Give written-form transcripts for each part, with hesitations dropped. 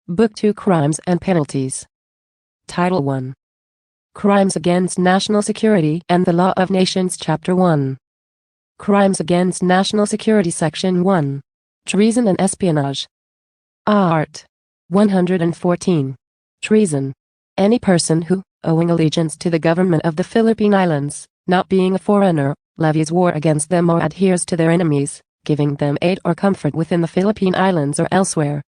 Book 2 Crimes and Penalties. Title 1. Crimes Against National Security and the Law of Nations Chapter 1. Crimes Against National Security Section 1. Treason and Espionage. Art. 114. Treason. Any person who, owing allegiance to the government of the Philippine Islands, not being a foreigner, levies war against them or adheres to their enemies, giving them aid or comfort within the Philippine Islands or elsewhere,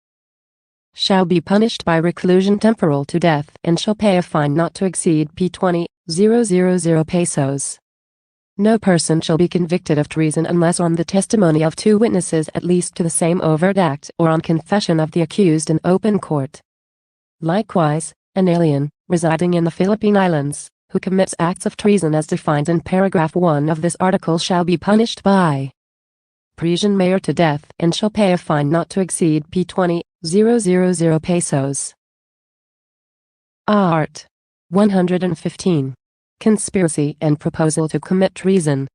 shall be punished by reclusion temporal to death and shall pay a fine not to exceed P20,000 pesos. No person shall be convicted of treason unless on the testimony of 2 witnesses at least to the same overt act or on confession of the accused in open court. Likewise, an alien, residing in the Philippine Islands, who commits acts of treason as defined in paragraph 1 of this article shall be punished by prison mayor to death and shall pay a fine not to exceed P20,000 pesos. Art. 115. Conspiracy and proposal to commit treason.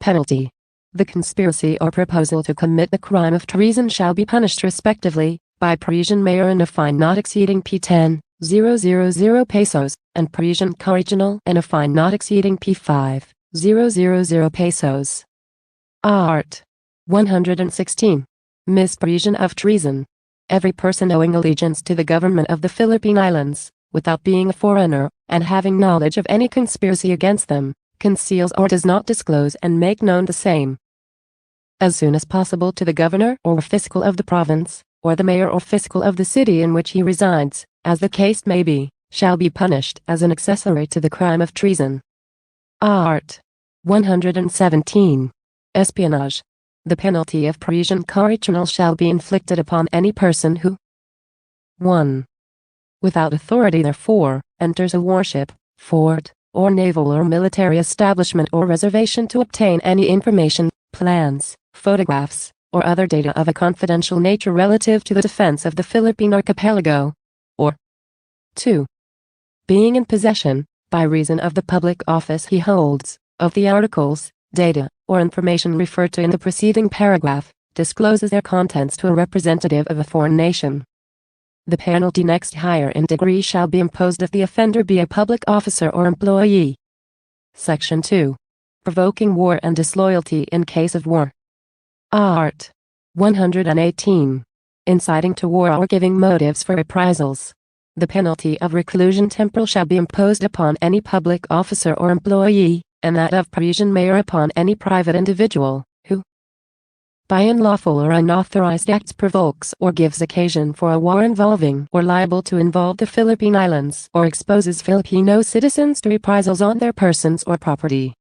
Penalty. The conspiracy or proposal to commit the crime of treason shall be punished respectively by prison mayor and a fine not exceeding P10,000 pesos, and prison correctional and a fine not exceeding P5,000 pesos. Art. 116. Misprision of treason. Every person owing allegiance to the government of the Philippine Islands, without being a foreigner, and having knowledge of any conspiracy against them, conceals or does not disclose and make known the same as soon as possible to the governor or fiscal of the province, or the mayor or fiscal of the city in which he resides, as the case may be, shall be punished as an accessory to the crime of treason. Art. 117. Espionage. The penalty of prison correctional shall be inflicted upon any person who 1. Without authority therefore, enters a warship, fort, or naval or military establishment or reservation to obtain any information, plans, photographs, or other data of a confidential nature relative to the defense of the Philippine archipelago, or 2. Being in possession, by reason of the public office he holds, of the articles, data, or information referred to in the preceding paragraph, discloses their contents to a representative of a foreign nation. The penalty next higher in degree shall be imposed if the offender be a public officer or employee. Section 2. Provoking war and disloyalty in case of war. Art. 118. Inciting to war or giving motives for reprisals. The penalty of reclusion temporal shall be imposed upon any public officer or employee, and that of prison mayor upon any private individual, who by unlawful or unauthorized acts provokes or gives occasion for a war involving or liable to involve the Philippine Islands or exposes Filipino citizens to reprisals on their persons or property.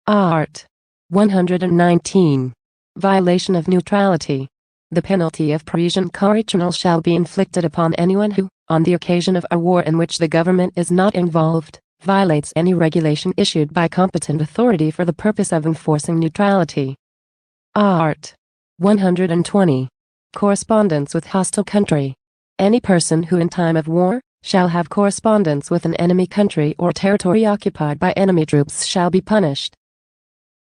Art. 119. Violation of neutrality. The penalty of prison correctional shall be inflicted upon anyone who, on the occasion of a war in which the government is not involved, violates any regulation issued by competent authority for the purpose of enforcing neutrality. Art. 120. Correspondence with hostile country. Any person who in time of war shall have correspondence with an enemy country or territory occupied by enemy troops shall be punished.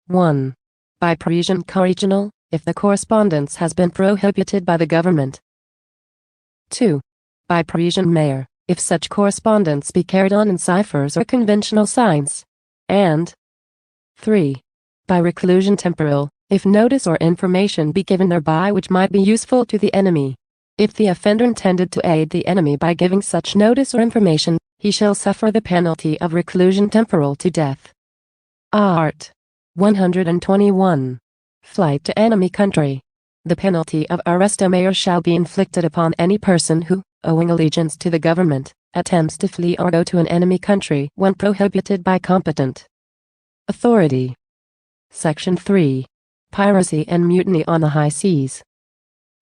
1. By prison correctional, if the correspondence has been prohibited by the government. 2. By prison mayor, if such correspondence be carried on in ciphers or conventional signs. And 3. By reclusion temporal, if notice or information be given thereby which might be useful to the enemy. If the offender intended to aid the enemy by giving such notice or information, he shall suffer the penalty of reclusion temporal to death. Art. 121. Flight to enemy country. The penalty of arresto mayor shall be inflicted upon any person who, owing allegiance to the government, attempts to flee or go to an enemy country when prohibited by competent authority. Section 3. Piracy and mutiny on the high seas.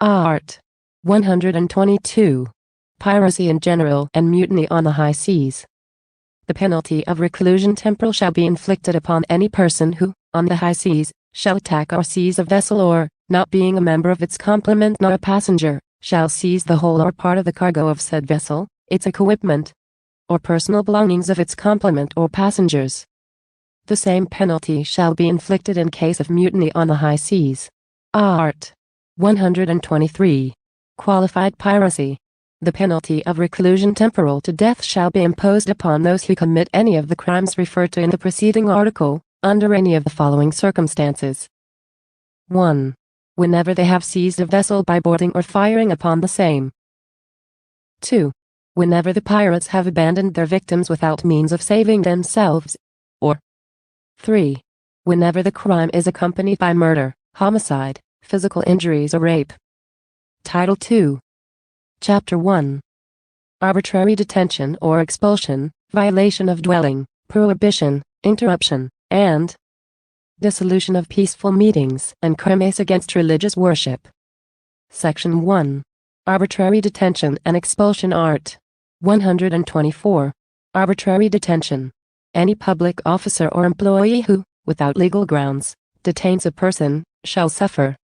Art. 122. Piracy in general and mutiny on the high seas. The penalty of reclusion temporal shall be inflicted upon any person who, on the high seas, shall attack or seize a vessel or, not being a member of its complement nor a passenger, shall seize the whole or part of the cargo of said vessel, its equipment, or personal belongings of its complement or passengers. The same penalty shall be inflicted in case of mutiny on the high seas. Art. 123. Qualified piracy. The penalty of reclusion temporal to death shall be imposed upon those who commit any of the crimes referred to in the preceding article, under any of the following circumstances. 1. Whenever they have seized a vessel by boarding or firing upon the same. 2. Whenever the pirates have abandoned their victims without means of saving themselves. Or 3. Whenever the crime is accompanied by murder, homicide, physical injuries or rape. Title 2. Chapter 1. Arbitrary detention or expulsion, violation of dwelling, prohibition, interruption, and dissolution of peaceful meetings and crimes against religious worship. Section 1. Arbitrary detention and expulsion Art. 124. Arbitrary detention. Any public officer or employee who, without legal grounds, detains a person, shall suffer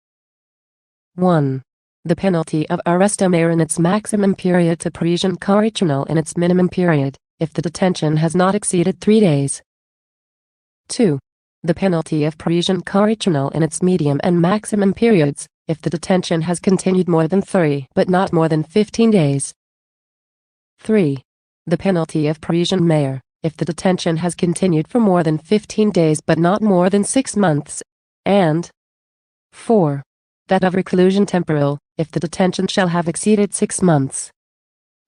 1. The penalty of arrestomare in its maximum period to prison correctional in its minimum period, if the detention has not exceeded 3 days. 2. The penalty of prison correctional in its medium and maximum periods, if the detention has continued more than 3 but not more than 15 days. 3. The penalty of prison mare, if the detention has continued for more than 15 days but not more than 6 months. And 4. That of reclusion temporal, if the detention shall have exceeded 6 months.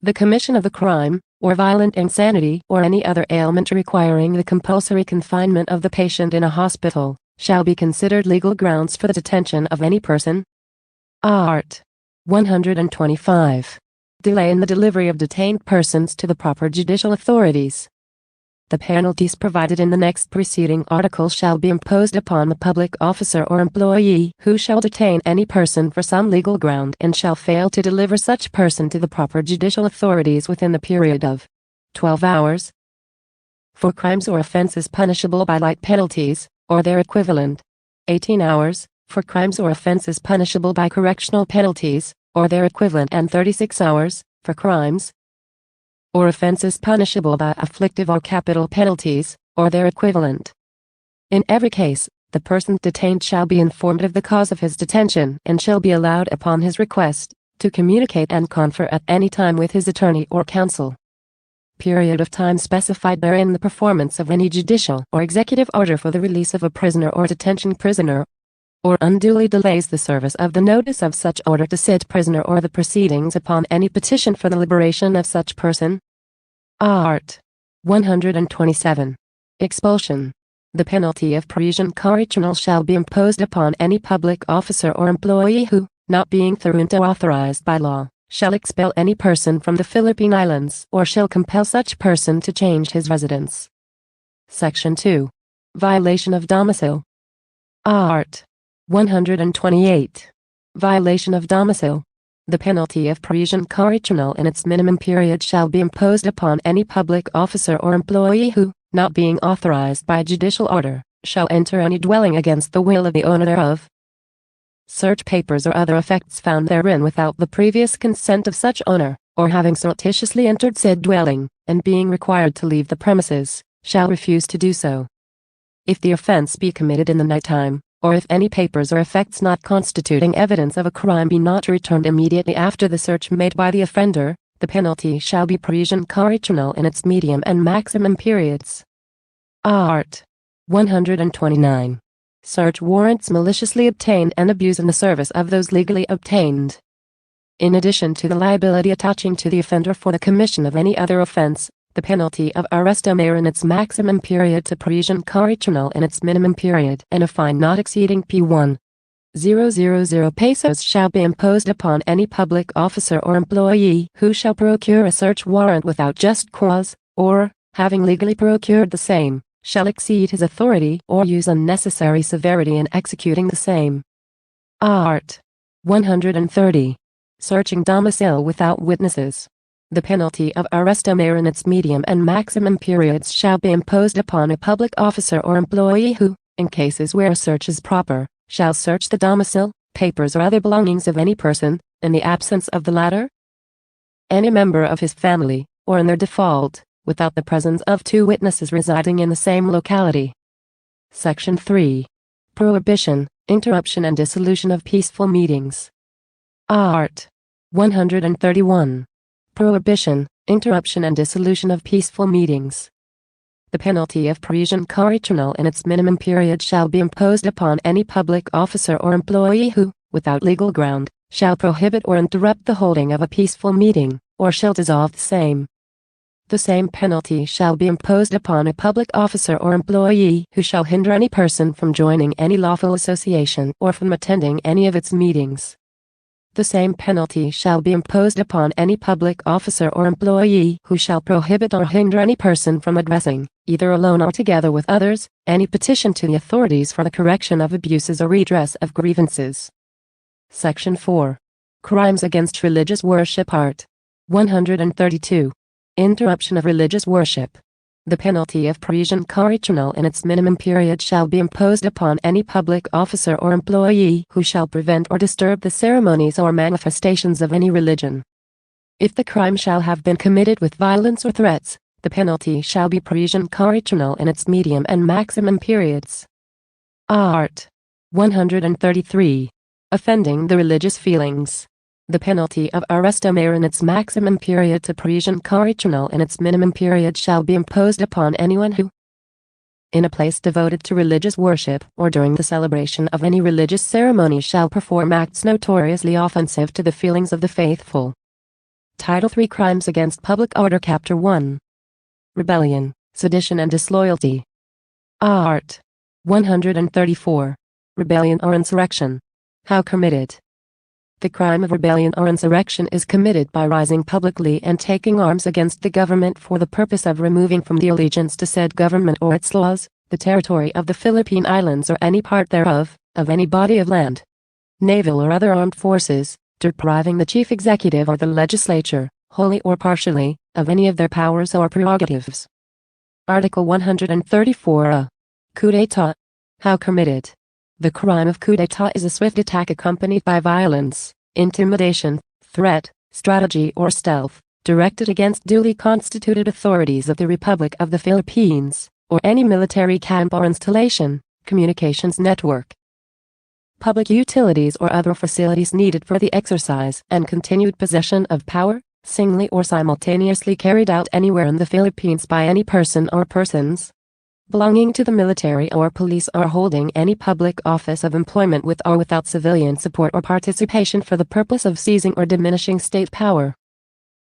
The commission of the crime, or violent insanity or any other ailment requiring the compulsory confinement of the patient in a hospital, shall be considered legal grounds for the detention of any person. Art. 125. Delay in the delivery of detained persons to the proper judicial authorities. The penalties provided in the next preceding article shall be imposed upon the public officer or employee who shall detain any person for some legal ground and shall fail to deliver such person to the proper judicial authorities within the period of 12 hours. For crimes or offenses punishable by light penalties, or their equivalent, 18 hours, for crimes or offenses punishable by correctional penalties, or their equivalent, and 36 hours, for crimes or offenses punishable by afflictive or capital penalties, or their equivalent. In every case, the person detained shall be informed of the cause of his detention and shall be allowed upon his request, to communicate and confer at any time with his attorney or counsel. Period of time specified therein the performance of any judicial or executive order for the release of a prisoner or detention prisoner, or unduly delays the service of the notice of such order to said prisoner or the proceedings upon any petition for the liberation of such person. Art. 127. Expulsion. The penalty of prison correctional shall be imposed upon any public officer or employee who, not being thereunto authorized by law, shall expel any person from the Philippine Islands or shall compel such person to change his residence. Section 2. Violation of domicile. Art. 128. Violation of domicile. The penalty of prison correctional in its minimum period shall be imposed upon any public officer or employee who, not being authorized by judicial order, shall enter any dwelling against the will of the owner thereof. Search papers or other effects found therein without the previous consent of such owner, or having surreptitiously entered said dwelling, and being required to leave the premises, shall refuse to do so. If the offense be committed in the night time, or if any papers or effects not constituting evidence of a crime be not returned immediately after the search made by the offender, the penalty shall be prison correctional in its medium and maximum periods. Art. 129. Search warrants maliciously obtained and abused in the service of those legally obtained. In addition to the liability attaching to the offender for the commission of any other offense, the penalty of arrestomare in its maximum period to prison correctional in its minimum period and a fine not exceeding P1,000 pesos shall be imposed upon any public officer or employee who shall procure a search warrant without just cause, or, having legally procured the same, shall exceed his authority or use unnecessary severity in executing the same. Art. 130. Searching domicile without witnesses. The penalty of arrestomare in its medium and maximum periods shall be imposed upon a public officer or employee who, in cases where a search is proper, shall search the domicile, papers or other belongings of any person, in the absence of the latter, any member of his family, or in their default, without the presence of 2 witnesses residing in the same locality. Section 3. Prohibition, interruption and dissolution of peaceful meetings. Art. 131. Prohibition, interruption and dissolution of peaceful meetings. The penalty of prison correctional in its minimum period shall be imposed upon any public officer or employee who, without legal ground, shall prohibit or interrupt the holding of a peaceful meeting, or shall dissolve the same. The same penalty shall be imposed upon a public officer or employee who shall hinder any person from joining any lawful association or from attending any of its meetings. The same penalty shall be imposed upon any public officer or employee who shall prohibit or hinder any person from addressing, either alone or together with others, any petition to the authorities for the correction of abuses or redress of grievances. Section 4. Crimes against religious worship. Part 132. Interruption of religious worship. The penalty of prison correctional in its minimum period shall be imposed upon any public officer or employee who shall prevent or disturb the ceremonies or manifestations of any religion. If the crime shall have been committed with violence or threats, the penalty shall be prison correctional in its medium and maximum periods. Art. 133. Offending the religious feelings. The penalty of arresto mayor in its maximum period to prison correctional in its minimum period shall be imposed upon anyone who, in a place devoted to religious worship or during the celebration of any religious ceremony, shall perform acts notoriously offensive to the feelings of the faithful. Title 3. Crimes against public order. Chapter 1. Rebellion, sedition and disloyalty. Art. 134. Rebellion or insurrection. How committed? The crime of rebellion or insurrection is committed by rising publicly and taking arms against the government for the purpose of removing from the allegiance to said government or its laws, the territory of the Philippine Islands or any part thereof, of any body of land, naval or other armed forces, depriving the chief executive or the legislature, wholly or partially, of any of their powers or prerogatives. Article 134 Coup d'état. How committed? The crime of coup d'état is a swift attack accompanied by violence, intimidation, threat, strategy or stealth, directed against duly constituted authorities of the Republic of the Philippines, or any military camp or installation, communications network, public utilities or other facilities needed for the exercise and continued possession of power, singly or simultaneously carried out anywhere in the Philippines by any person or persons belonging to the military or police or holding any public office of employment with or without civilian support or participation for the purpose of seizing or diminishing state power.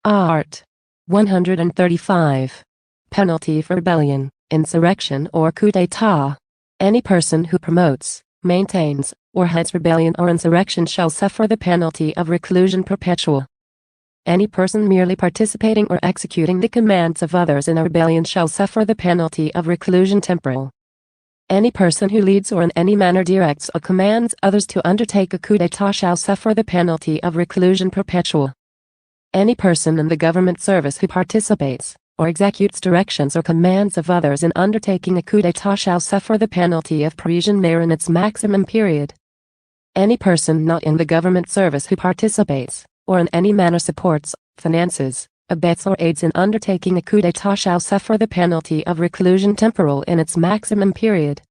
Art. 135. Penalty for rebellion, insurrection or coup d'état. Any person who promotes, maintains, or heads rebellion or insurrection shall suffer the penalty of reclusion perpetual. Any person merely participating or executing the commands of others in a rebellion shall suffer the penalty of reclusion temporal. Any person who leads or in any manner directs or commands others to undertake a coup d'état shall suffer the penalty of reclusion perpetual. Any person in the government service who participates, or executes directions or commands of others in undertaking a coup d'état shall suffer the penalty of prison mayor in its maximum period. Any person not in the government service who participates, or in any manner supports, finances, abets or aids in undertaking a coup d'état shall suffer the penalty of reclusion temporal in its maximum period.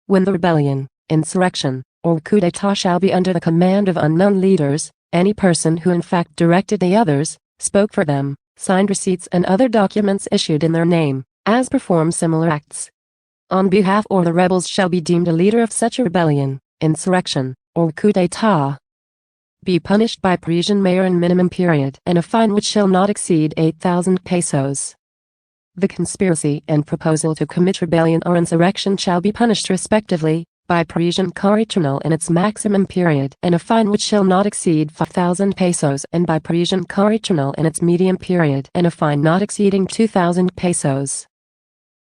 When the rebellion, insurrection, or coup d'état shall be under the command of unknown leaders, any person who in fact directed the others, spoke for them, signed receipts and other documents issued in their name, as performed similar acts on behalf of the rebels shall be deemed a leader of such a rebellion, insurrection, or coup d'état. Be punished by prison mayor in minimum period and a fine which shall not exceed 8,000 pesos. The conspiracy and proposal to commit rebellion or insurrection shall be punished respectively by prison correctional in its maximum period and a fine which shall not exceed 5,000 pesos and by prison correctional in its medium period and a fine not exceeding 2,000 pesos.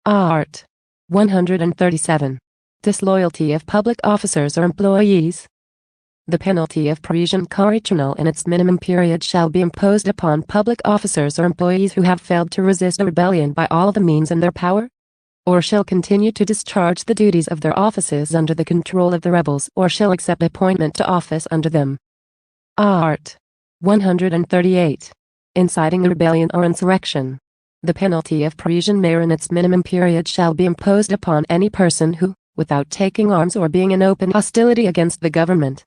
Art. 137. Disloyalty of public officers or employees. The penalty of prison correctional in its minimum period shall be imposed upon public officers or employees who have failed to resist a rebellion by all the means in their power, or shall continue to discharge the duties of their offices under the control of the rebels or shall accept appointment to office under them. Art. 138. Inciting a rebellion or insurrection. The penalty of prison mayor in its minimum period shall be imposed upon any person who, without taking arms or being in open hostility against the government,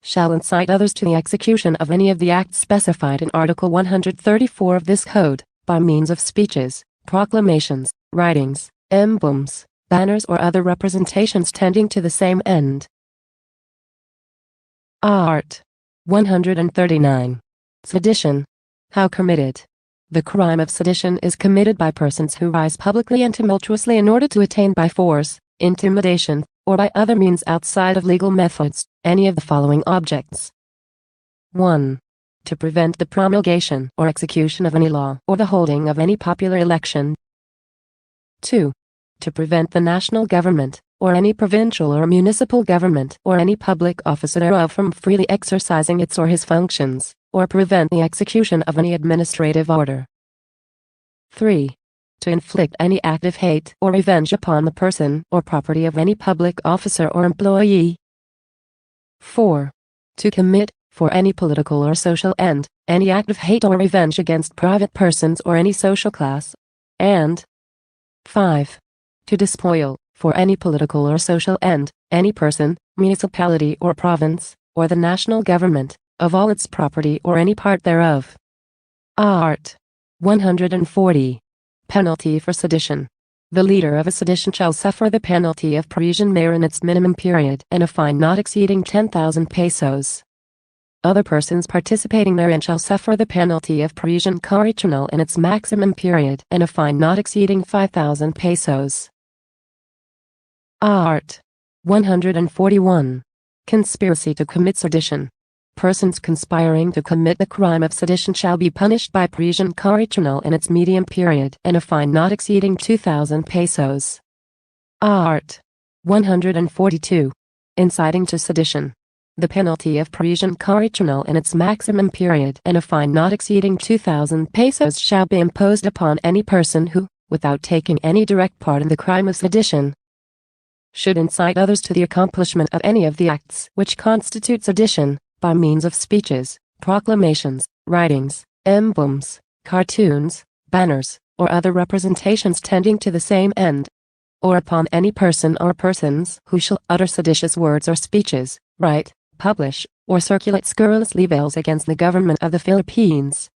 shall incite others to the execution of any of the acts specified in Article 134 of this code, by means of speeches, proclamations, writings, emblems, banners or other representations tending to the same end. Art. 139. Sedition. How committed. The crime of sedition is committed by persons who rise publicly and tumultuously in order to attain by force, intimidation, or by other means outside of legal methods, any of the following objects. 1. To prevent the promulgation or execution of any law or the holding of any popular election. 2. To prevent the national government, or any provincial or municipal government or any public officer thereof from freely exercising its or his functions, or prevent the execution of any administrative order. 3. To inflict any act of hate or revenge upon the person or property of any public officer or employee. 4. To commit, for any political or social end, any act of hate or revenge against private persons or any social class. And 5. To despoil, for any political or social end, any person, municipality or province, or the national government, of all its property or any part thereof. Art. 140. Penalty for sedition. The leader of a sedition shall suffer the penalty of prison in its minimum period and a fine not exceeding 10,000 pesos. Other persons participating therein shall suffer the penalty of prison correctional in its maximum period and a fine not exceeding 5,000 pesos. Art. 141. Conspiracy to commit sedition. Persons conspiring to commit the crime of sedition shall be punished by prison correctional in its medium period and a fine not exceeding 2,000 pesos. Art. 142. Inciting to sedition. The penalty of prison correctional in its maximum period and a fine not exceeding 2,000 pesos shall be imposed upon any person who, without taking any direct part in the crime of sedition, should incite others to the accomplishment of any of the acts which constitute sedition, by means of speeches, proclamations, writings, emblems, cartoons, banners, or other representations tending to the same end, or upon any person or persons who shall utter seditious words or speeches, write, publish, or circulate scurrilous libels against the government of the Philippines,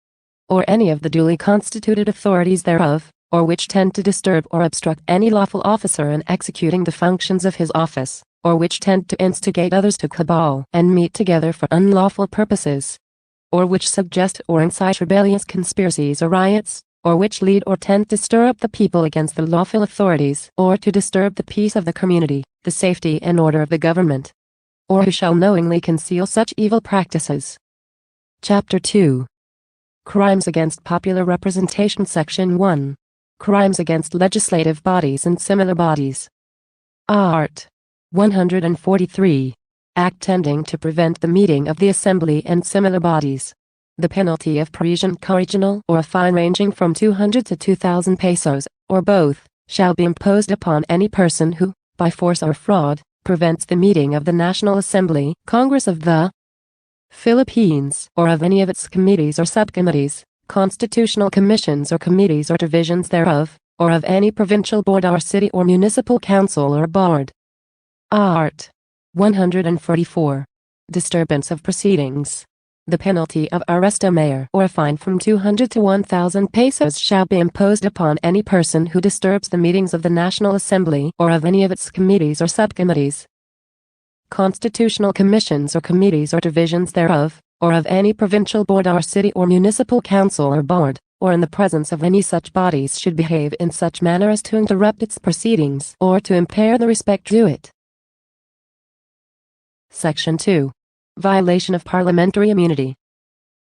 or any of the duly constituted authorities thereof, or which tend to disturb or obstruct any lawful officer in executing the functions of his office, or which tend to instigate others to cabal and meet together for unlawful purposes, or which suggest or incite rebellious conspiracies or riots, or which lead or tend to stir up the people against the lawful authorities or to disturb the peace of the community, the safety and order of the government, or who shall knowingly conceal such evil practices. Chapter 2. Crimes against Popular Representation. Section 1. Crimes against legislative bodies and similar bodies. Art. 143. Act tending to prevent the meeting of the Assembly and similar bodies. The penalty of prison correctional or a fine ranging from 200 to 2,000 pesos, or both, shall be imposed upon any person who, by force or fraud, prevents the meeting of the National Assembly, Congress of the Philippines, or of any of its committees or subcommittees, constitutional commissions or committees or divisions thereof, or of any provincial board or city or municipal council or board. Art. 144. Disturbance of proceedings. The penalty of arresto mayor or a fine from 200 to 1,000 pesos shall be imposed upon any person who disturbs the meetings of the National Assembly or of any of its committees or subcommittees, constitutional commissions or committees or divisions thereof, or of any provincial board or city or municipal council or board, or in the presence of any such bodies should behave in such manner as to interrupt its proceedings or to impair the respect due it. Section 2. Violation of parliamentary immunity.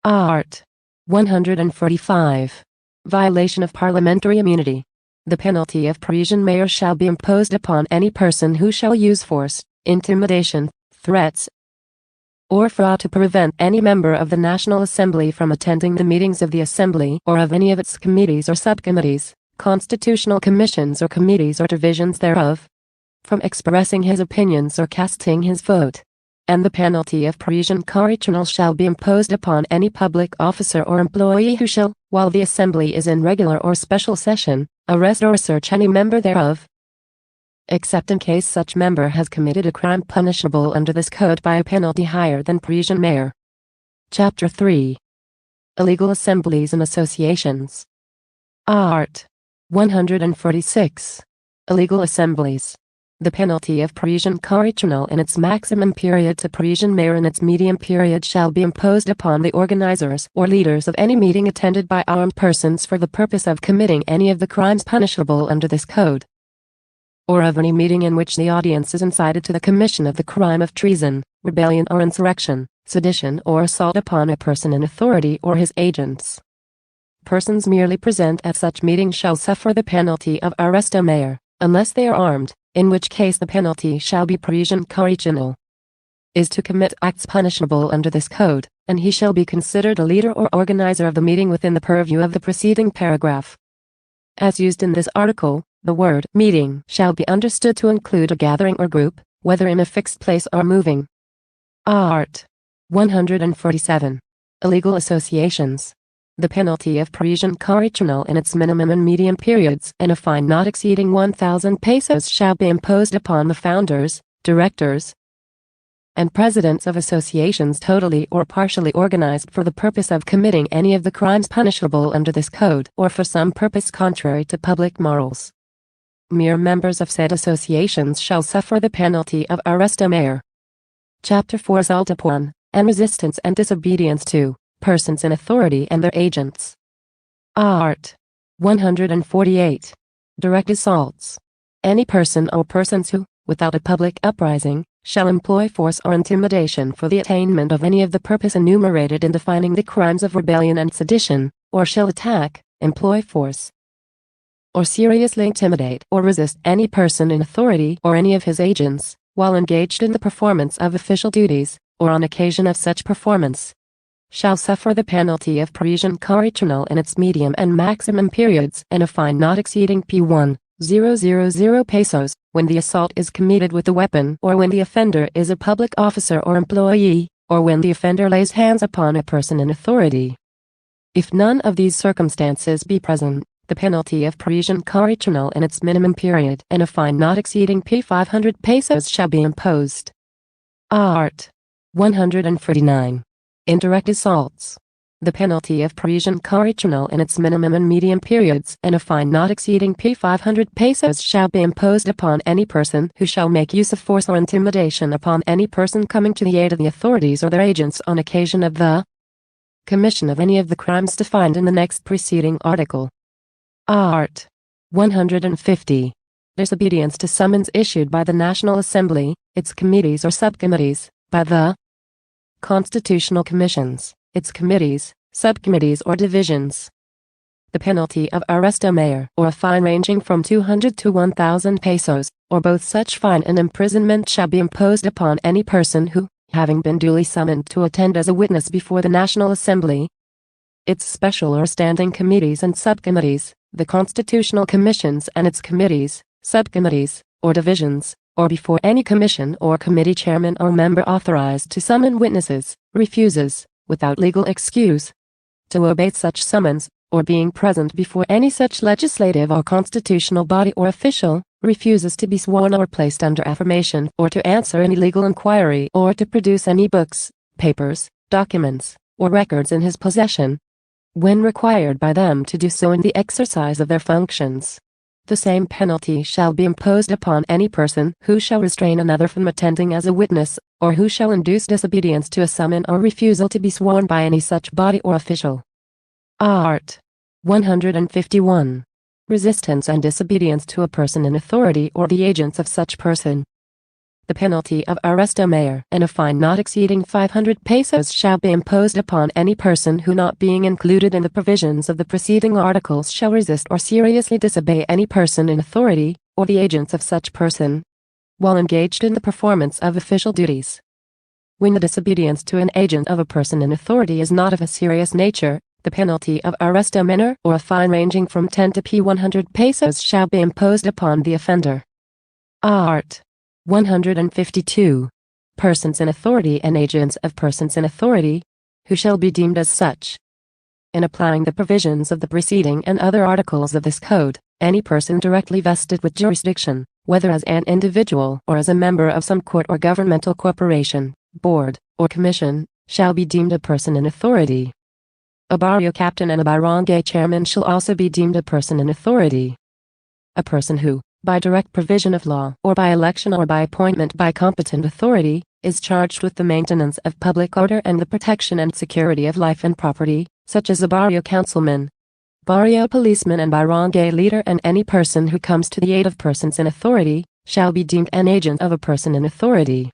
Art. 145. Violation of parliamentary immunity. The penalty of prison mayor shall be imposed upon any person who shall use force, intimidation, threats, or fraud to prevent any member of the National Assembly from attending the meetings of the Assembly or of any of its committees or subcommittees, constitutional commissions or committees or divisions thereof, from expressing his opinions or casting his vote. And the penalty of prison correctional shall be imposed upon any public officer or employee who shall, while the Assembly is in regular or special session, arrest or search any member thereof, except in case such member has committed a crime punishable under this code by a penalty higher than Parisian mayor. Chapter 3. Illegal Assemblies and Associations. Art. 146. Illegal Assemblies. The penalty of Parisian correctional in its maximum period to Parisian mayor in its medium period shall be imposed upon the organizers or leaders of any meeting attended by armed persons for the purpose of committing any of the crimes punishable under this code, or of any meeting in which the audience is incited to the commission of the crime of treason, rebellion or insurrection, sedition or assault upon a person in authority or his agents. Persons merely present at such meetings shall suffer the penalty of arrest au mayor, unless they are armed, in which case the penalty shall be Parisian correctional. Is to commit acts punishable under this code, and he shall be considered a leader or organizer of the meeting within the purview of the preceding paragraph. As used in this article, the word meeting shall be understood to include a gathering or group, whether in a fixed place or moving. Art. 147. Illegal Associations. The penalty of Parisian correctional in its minimum and medium periods and a fine not exceeding 1,000 pesos shall be imposed upon the founders, directors, and presidents of associations totally or partially organized for the purpose of committing any of the crimes punishable under this code or for some purpose contrary to public morals. Mere members of said associations shall suffer the penalty of arrest au mayor. Chapter 4. Assault upon, and resistance and disobedience to, persons in authority and their agents. Art. 148. Direct assaults. Any person or persons who, without a public uprising, shall employ force or intimidation for the attainment of any of the purpose enumerated in defining the crimes of rebellion and sedition, or shall attack, employ force, or seriously intimidate or resist any person in authority or any of his agents, while engaged in the performance of official duties, or on occasion of such performance, shall suffer the penalty of Parisian correctional in its medium and maximum periods and a fine not exceeding P1,000 pesos, when the assault is committed with a weapon or when the offender is a public officer or employee, or when the offender lays hands upon a person in authority. If none of these circumstances be present, the penalty of Parisian correctional in its minimum period and a fine not exceeding P500 pesos shall be imposed. Art. 149. Indirect assaults. The penalty of Parisian correctional in its minimum and medium periods and a fine not exceeding P500 pesos shall be imposed upon any person who shall make use of force or intimidation upon any person coming to the aid of the authorities or their agents on occasion of the commission of any of the crimes defined in the next preceding article. Art. 150. Disobedience to summons issued by the National Assembly, its committees or subcommittees, by the Constitutional Commissions, its committees, subcommittees or divisions. The penalty of arrest au mayor or a fine ranging from 200 to 1,000 pesos, or both such fine and imprisonment shall be imposed upon any person who, having been duly summoned to attend as a witness before the National Assembly, its special or standing committees and subcommittees, the Constitutional Commissions and its committees, subcommittees, or divisions, or before any commission or committee chairman or member authorized to summon witnesses, refuses, without legal excuse, to obey such summons, or being present before any such legislative or constitutional body or official, refuses to be sworn or placed under affirmation or to answer any legal inquiry or to produce any books, papers, documents, or records in his possession, when required by them to do so in the exercise of their functions. The same penalty shall be imposed upon any person who shall restrain another from attending as a witness, or who shall induce disobedience to a summon or refusal to be sworn by any such body or official. Art. 151. Resistance and disobedience to a person in authority or the agents of such person. The penalty of arrest au mayor and a fine not exceeding 500 pesos shall be imposed upon any person who, not being included in the provisions of the preceding articles, shall resist or seriously disobey any person in authority, or the agents of such person, while engaged in the performance of official duties. When the disobedience to an agent of a person in authority is not of a serious nature, the penalty of arrest au mayor or a fine ranging from 10 to P100 pesos shall be imposed upon the offender. Art. 152. Persons in authority and agents of persons in authority, who shall be deemed as such. In applying the provisions of the preceding and other articles of this code, any person directly vested with jurisdiction, whether as an individual or as a member of some court or governmental corporation, board, or commission, shall be deemed a person in authority. A barrio captain and a barangay chairman shall also be deemed a person in authority. A person who, by direct provision of law or by election or by appointment by competent authority, is charged with the maintenance of public order and the protection and security of life and property, such as a barrio councilman, barrio policeman and barangay leader, and any person who comes to the aid of persons in authority, shall be deemed an agent of a person in authority.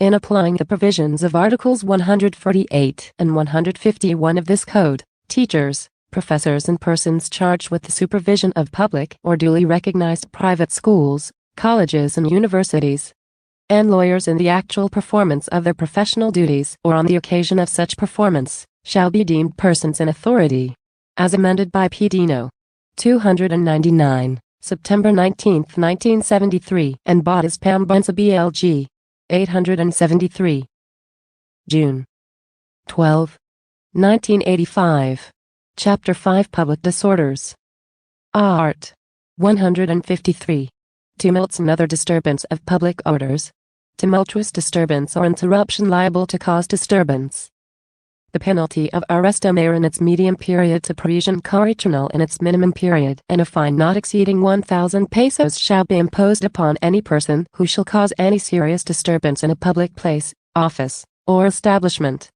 In applying the provisions of Articles 148 and 151 of this code, teachers, professors and persons charged with the supervision of public or duly recognized private schools, colleges and universities, and lawyers in the actual performance of their professional duties or on the occasion of such performance, shall be deemed persons in authority. As amended by P.D. No. 299, September 19, 1973, and Batas Pambansa BLG. 873. June 12, 1985. Chapter 5 Public Disorders. Art. 153. Tumults and other disturbance of public orders. Tumultuous disturbance or interruption liable to cause disturbance. The penalty of arresto mayor in its medium period to prisión correccional in its minimum period, and a fine not exceeding 1,000 pesos shall be imposed upon any person who shall cause any serious disturbance in a public place, office, or establishment,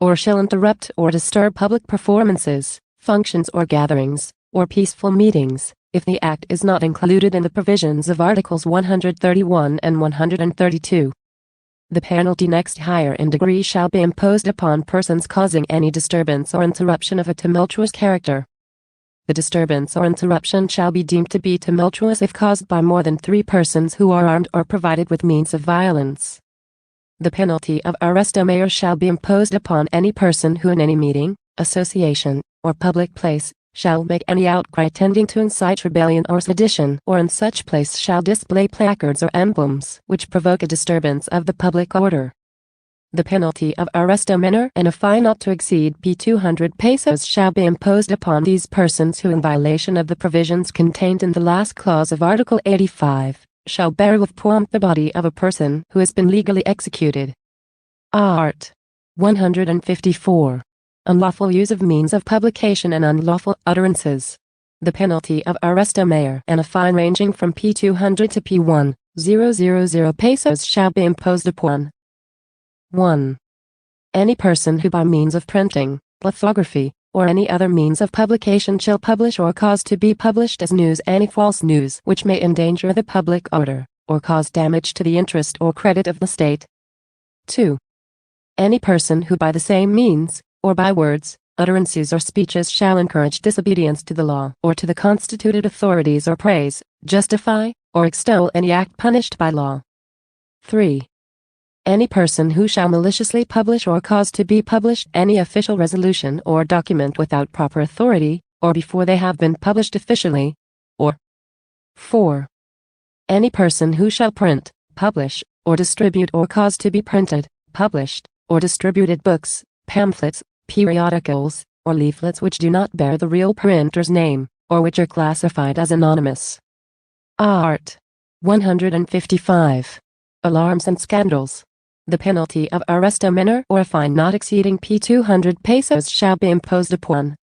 or shall interrupt or disturb public performances, functions or gatherings, or peaceful meetings, if the act is not included in the provisions of Articles 131 and 132. The penalty next higher in degree shall be imposed upon persons causing any disturbance or interruption of a tumultuous character. The disturbance or interruption shall be deemed to be tumultuous if caused by more than 3 persons who are armed or provided with means of violence. The penalty of arresto mayor shall be imposed upon any person who in any meeting, association, or public place, shall make any outcry tending to incite rebellion or sedition, or in such place shall display placards or emblems which provoke a disturbance of the public order. The penalty of arresto menor and a fine not to exceed P200 pesos shall be imposed upon these persons who in violation of the provisions contained in the last clause of Article 85, shall bear with pomp the body of a person who has been legally executed. Art. 154. Unlawful use of means of publication and unlawful utterances. The penalty of arresto mayor and a fine ranging from P200 to P1,000 pesos shall be imposed upon 1. Any person who by means of printing, lithography, or any other means of publication shall publish or cause to be published as news any false news which may endanger the public order, or cause damage to the interest or credit of the state. 2. Any person who by the same means, or by words, utterances or speeches shall encourage disobedience to the law or to the constituted authorities or praise, justify, or extol any act punished by law. 3. Any person who shall maliciously publish or cause to be published any official resolution or document without proper authority, or before they have been published officially, or 4. Any person who shall print, publish, or distribute or cause to be printed, published, or distributed books, pamphlets, periodicals, or leaflets which do not bear the real printer's name, or which are classified as anonymous. Art. 155. Alarms and scandals. The penalty of arresto menor or a fine not exceeding P200 pesos shall be imposed upon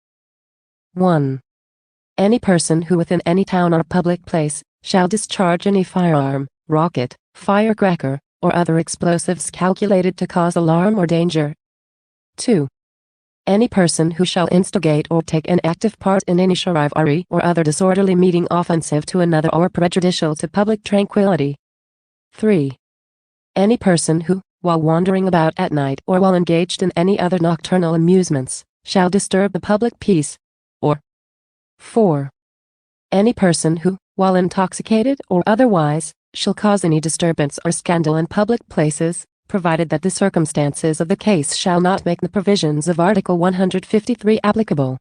1. Any person who within any town or public place shall discharge any firearm, rocket, firecracker, or other explosives calculated to cause alarm or danger. 2. Any person who shall instigate or take an active part in any charivari or other disorderly meeting offensive to another or prejudicial to public tranquility. 3. Any person who, while wandering about at night or while engaged in any other nocturnal amusements, shall disturb the public peace. Or 4. Any person who, while intoxicated or otherwise, shall cause any disturbance or scandal in public places, provided that the circumstances of the case shall not make the provisions of Article 153 applicable.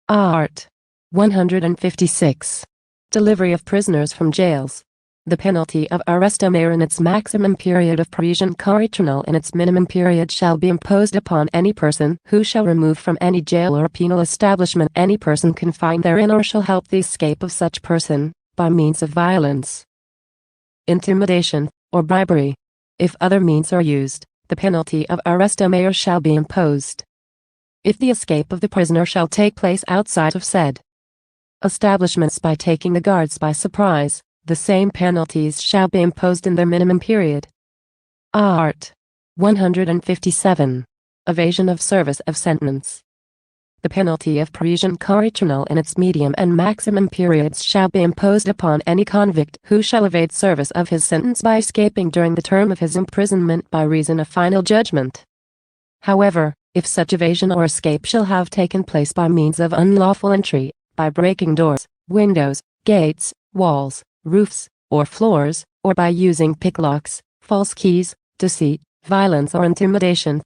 Art. 156. Delivery of prisoners from jails. The penalty of arresto mayor in its maximum period of prisión correccional in its minimum period shall be imposed upon any person who shall remove from any jail or penal establishment any person confined therein or shall help the escape of such person, by means of violence. intimidation, or bribery. If other means are used, the penalty of arresto mayor shall be imposed. If the escape of the prisoner shall take place outside of said establishments by taking the guards by surprise, the same penalties shall be imposed in their minimum period. Art. 157. Evasion of service of sentence. The penalty of prison correctional in its medium and maximum periods shall be imposed upon any convict who shall evade service of his sentence by escaping during the term of his imprisonment by reason of final judgment. However, if such evasion or escape shall have taken place by means of unlawful entry, by breaking doors, windows, gates, walls, roofs, or floors, or by using picklocks, false keys, deceit, violence or intimidation,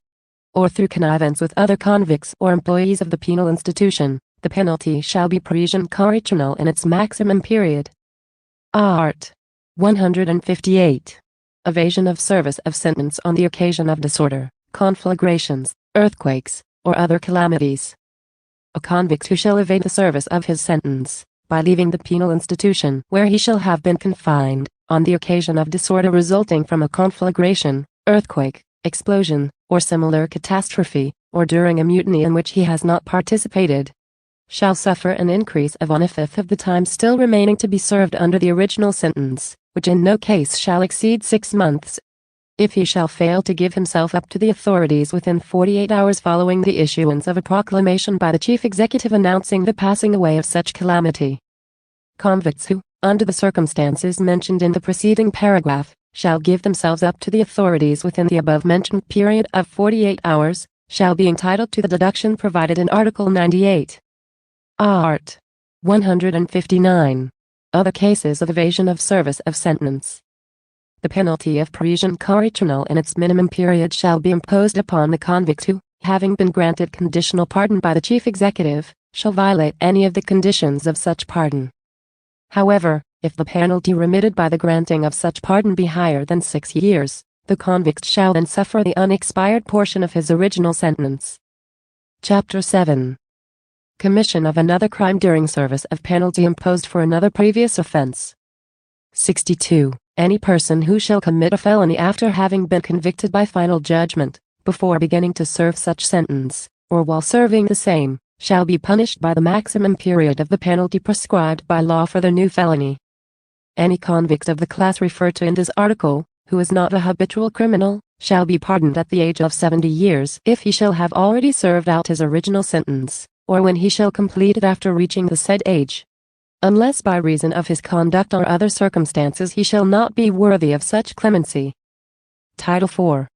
or through connivance with other convicts or employees of the penal institution, the penalty shall be prison correctional in its maximum period. Art. 158. Evasion of service of sentence on the occasion of disorder, conflagrations, earthquakes, or other calamities. A convict who shall evade the service of his sentence, by leaving the penal institution where he shall have been confined, on the occasion of disorder resulting from a conflagration, earthquake, explosion, or similar catastrophe, or during a mutiny in which he has not participated, shall suffer an increase of 1/5 of the time still remaining to be served under the original sentence, which in no case shall exceed 6 months. If he shall fail to give himself up to the authorities within 48 hours following the issuance of a proclamation by the Chief Executive announcing the passing away of such calamity. Convicts who, under the circumstances mentioned in the preceding paragraph, shall give themselves up to the authorities within the above-mentioned period of 48 hours, shall be entitled to the deduction provided in Article 98. Art. 159. Other cases of evasion of service of sentence. The penalty of prison correctional in its minimum period shall be imposed upon the convict who, having been granted conditional pardon by the Chief Executive, shall violate any of the conditions of such pardon. However, if the penalty remitted by the granting of such pardon be higher than 6 years, the convict shall then suffer the unexpired portion of his original sentence. Chapter 7. Commission of another crime during service of penalty imposed for another previous offense. 62. Any person who shall commit a felony after having been convicted by final judgment, before beginning to serve such sentence, or while serving the same, shall be punished by the maximum period of the penalty prescribed by law for the new felony. Any convict of the class referred to in this article, who is not a habitual criminal, shall be pardoned at the age of 70 years if he shall have already served out his original sentence, or when he shall complete it after reaching the said age. Unless by reason of his conduct or other circumstances he shall not be worthy of such clemency. Title 4.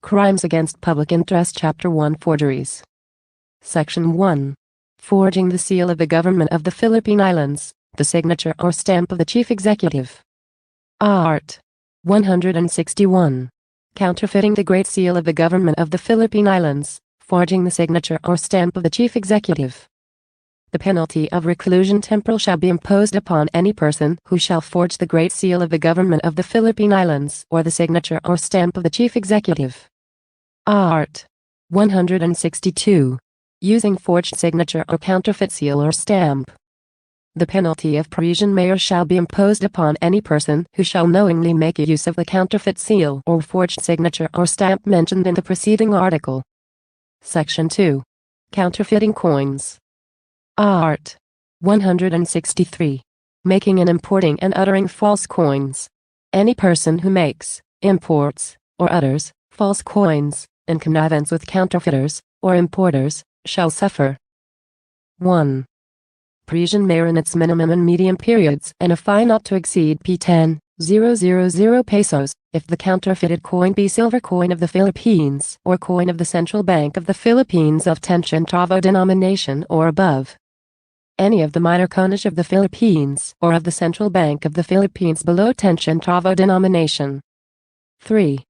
Crimes against Public Interest. Chapter 1. Forgeries. Section 1. Forging the seal of the government of the Philippine Islands, the signature or stamp of the Chief Executive. Art. 161. Counterfeiting the Great Seal of the government of the Philippine Islands, forging the signature or stamp of the Chief Executive. The penalty of reclusion temporal shall be imposed upon any person who shall forge the Great Seal of the government of the Philippine Islands or the signature or stamp of the Chief Executive. Art. 162. Using forged signature or counterfeit seal or stamp. The penalty of prison mayor shall be imposed upon any person who shall knowingly make use of the counterfeit seal or forged signature or stamp mentioned in the preceding article. Section 2. Counterfeiting coins. Art. 163. Making and importing and uttering false coins. Any person who makes, imports, or utters false coins, in connivance with counterfeiters, or importers, shall suffer 1. Prison mayor in its minimum and medium periods and a fine not to exceed P10,000 pesos, if the counterfeited coin be silver coin of the Philippines or coin of the Central Bank of the Philippines of 10 centavo denomination or above. Any of the minor coinage of the Philippines or of the Central Bank of the Philippines below 10 centavo denomination. 3.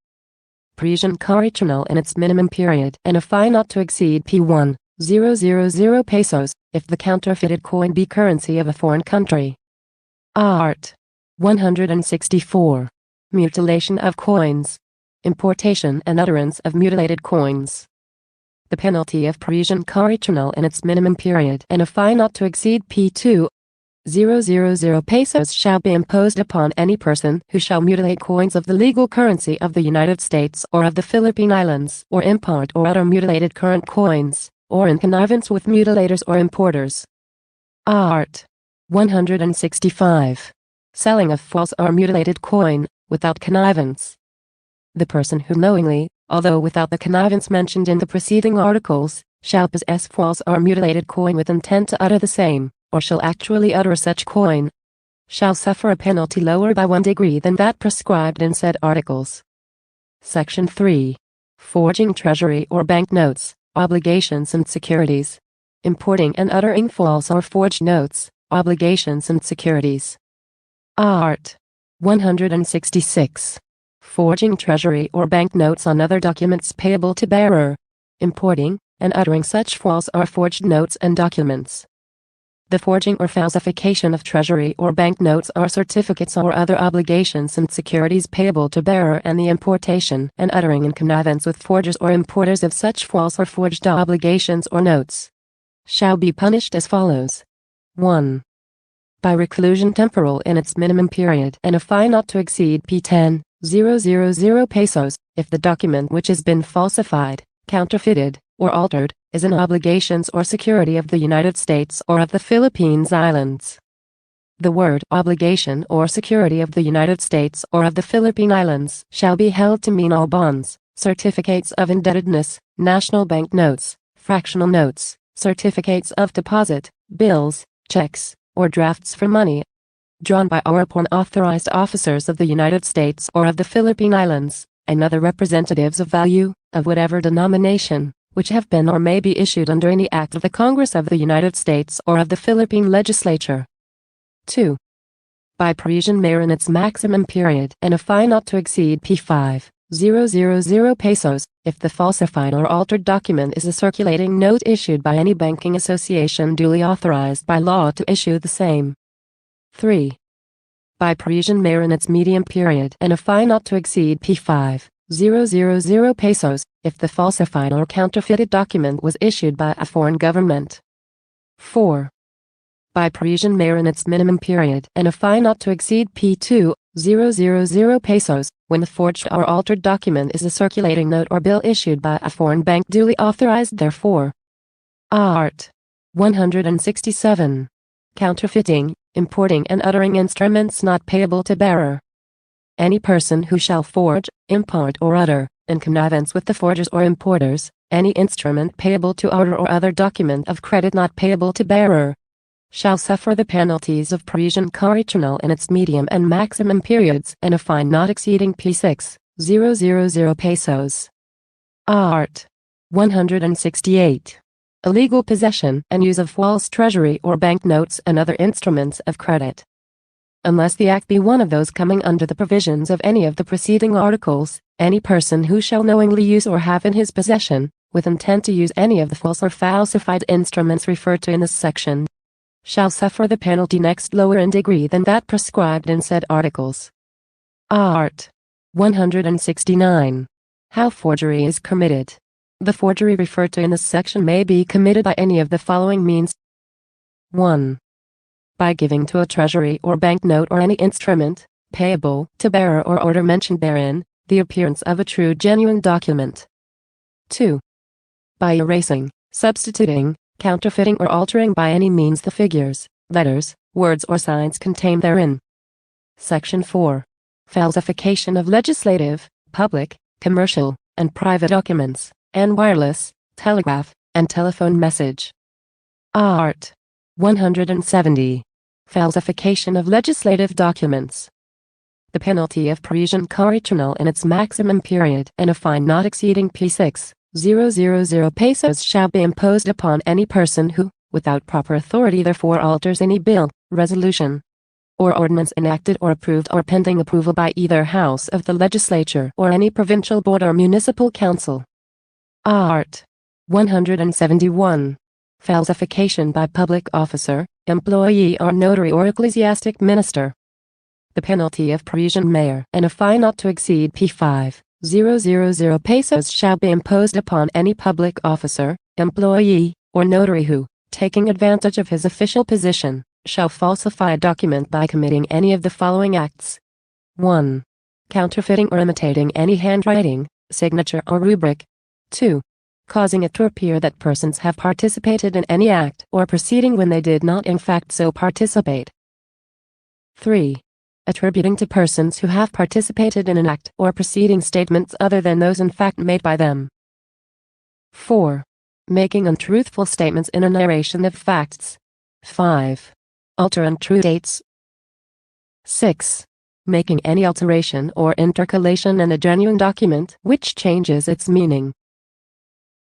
Prison correctional in its minimum period and a fine not to exceed P10,000 pesos, if the counterfeited coin be currency of a foreign country. Art. 164. Mutilation of coins. Importation and utterance of mutilated coins. The penalty of prison correctional in its minimum period and a fine not to exceed P2, pesos shall be imposed upon any person who shall mutilate coins of the legal currency of the United States or of the Philippine Islands, or import or utter mutilated current coins, or in connivance with mutilators or importers. Art. 165. Selling of false or mutilated coin, without connivance. The person who knowingly, although without the connivance mentioned in the preceding articles, shall possess false or mutilated coin with intent to utter the same, or shall actually utter such coin, shall suffer a penalty lower by 1 degree than that prescribed in said articles. Section 3. Forging treasury or bank notes, obligations and securities. Importing and uttering false or forged notes, obligations and securities. Art. 166. Forging treasury or bank notes on other documents payable to bearer. Importing and uttering such false or forged notes and documents. The forging or falsification of treasury or bank notes or certificates or other obligations and securities payable to bearer, and the importation and uttering in connivance with forgers or importers of such false or forged obligations or notes, shall be punished as follows. 1. By reclusion temporal in its minimum period, and a fine not to exceed P10,000 pesos, if the document which has been falsified, counterfeited, or altered, is an obligations or security of the United States or of the Philippines Islands. The word obligation or security of the United States or of the Philippine Islands shall be held to mean all bonds, certificates of indebtedness, national bank notes, fractional notes, certificates of deposit, bills, checks, or drafts for money, drawn by or upon authorized officers of the United States or of the Philippine Islands, and other representatives of value, of whatever denomination, which have been or may be issued under any act of the Congress of the United States or of the Philippine Legislature. 2. By Parisian mayor in its maximum period, and a fine not to exceed P5,000 pesos, if the falsified or altered document is a circulating note issued by any banking association duly authorized by law to issue the same. 3. By Parisian mayor in its medium period, and a fine not to exceed P5,000 pesos, if the falsified or counterfeited document was issued by a foreign government. 4. By Parisian mayor in its minimum period, and a fine not to exceed P2,000 pesos, when the forged or altered document is a circulating note or bill issued by a foreign bank duly authorized therefor. Art. 167. Counterfeiting, importing and uttering instruments not payable to bearer. Any person who shall forge, import or utter, in connivance with the forgers or importers, any instrument payable to utter or other document of credit not payable to bearer, shall suffer the penalties of Parisian Correctional in its medium and maximum periods, and a fine not exceeding P6,000 pesos. Art. 168. Illegal possession and use of false treasury or bank notes and other instruments of credit. Unless the act be one of those coming under the provisions of any of the preceding articles, any person who shall knowingly use or have in his possession, with intent to use any of the false or falsified instruments referred to in this section, shall suffer the penalty next lower in degree than that prescribed in said articles. Art. 169. How forgery is committed. The forgery referred to in this section may be committed by any of the following means. 1. By giving to a treasury or bank note or any instrument, payable to bearer or order mentioned therein, the appearance of a true genuine document. 2. By erasing, substituting, counterfeiting or altering by any means the figures, letters, words or signs contained therein. Section 4. Falsification of legislative, public, commercial, and private documents, and wireless, telegraph, and telephone message. Art. 170. Falsification of legislative documents. The penalty of Parisian Correctional in its maximum period, and a fine not exceeding P6,000 pesos shall be imposed upon any person who, without proper authority therefore, alters any bill, resolution, or ordinance enacted or approved or pending approval by either house of the legislature or any provincial board or municipal council. Art. 171. Falsification by public officer, employee or notary or ecclesiastic minister. The penalty of Parisian mayor and a fine not to exceed P5,000 pesos shall be imposed upon any public officer, employee, or notary who, taking advantage of his official position, shall falsify a document by committing any of the following acts. 1. Counterfeiting or imitating any handwriting, signature or rubric. 2. Causing it to appear that persons have participated in any act or proceeding when they did not in fact so participate. 3. Attributing to persons who have participated in an act or proceeding statements other than those in fact made by them. 4. Making untruthful statements in a narration of facts. 5. Alter untrue dates. 6. Making any alteration or intercalation in a genuine document which changes its meaning.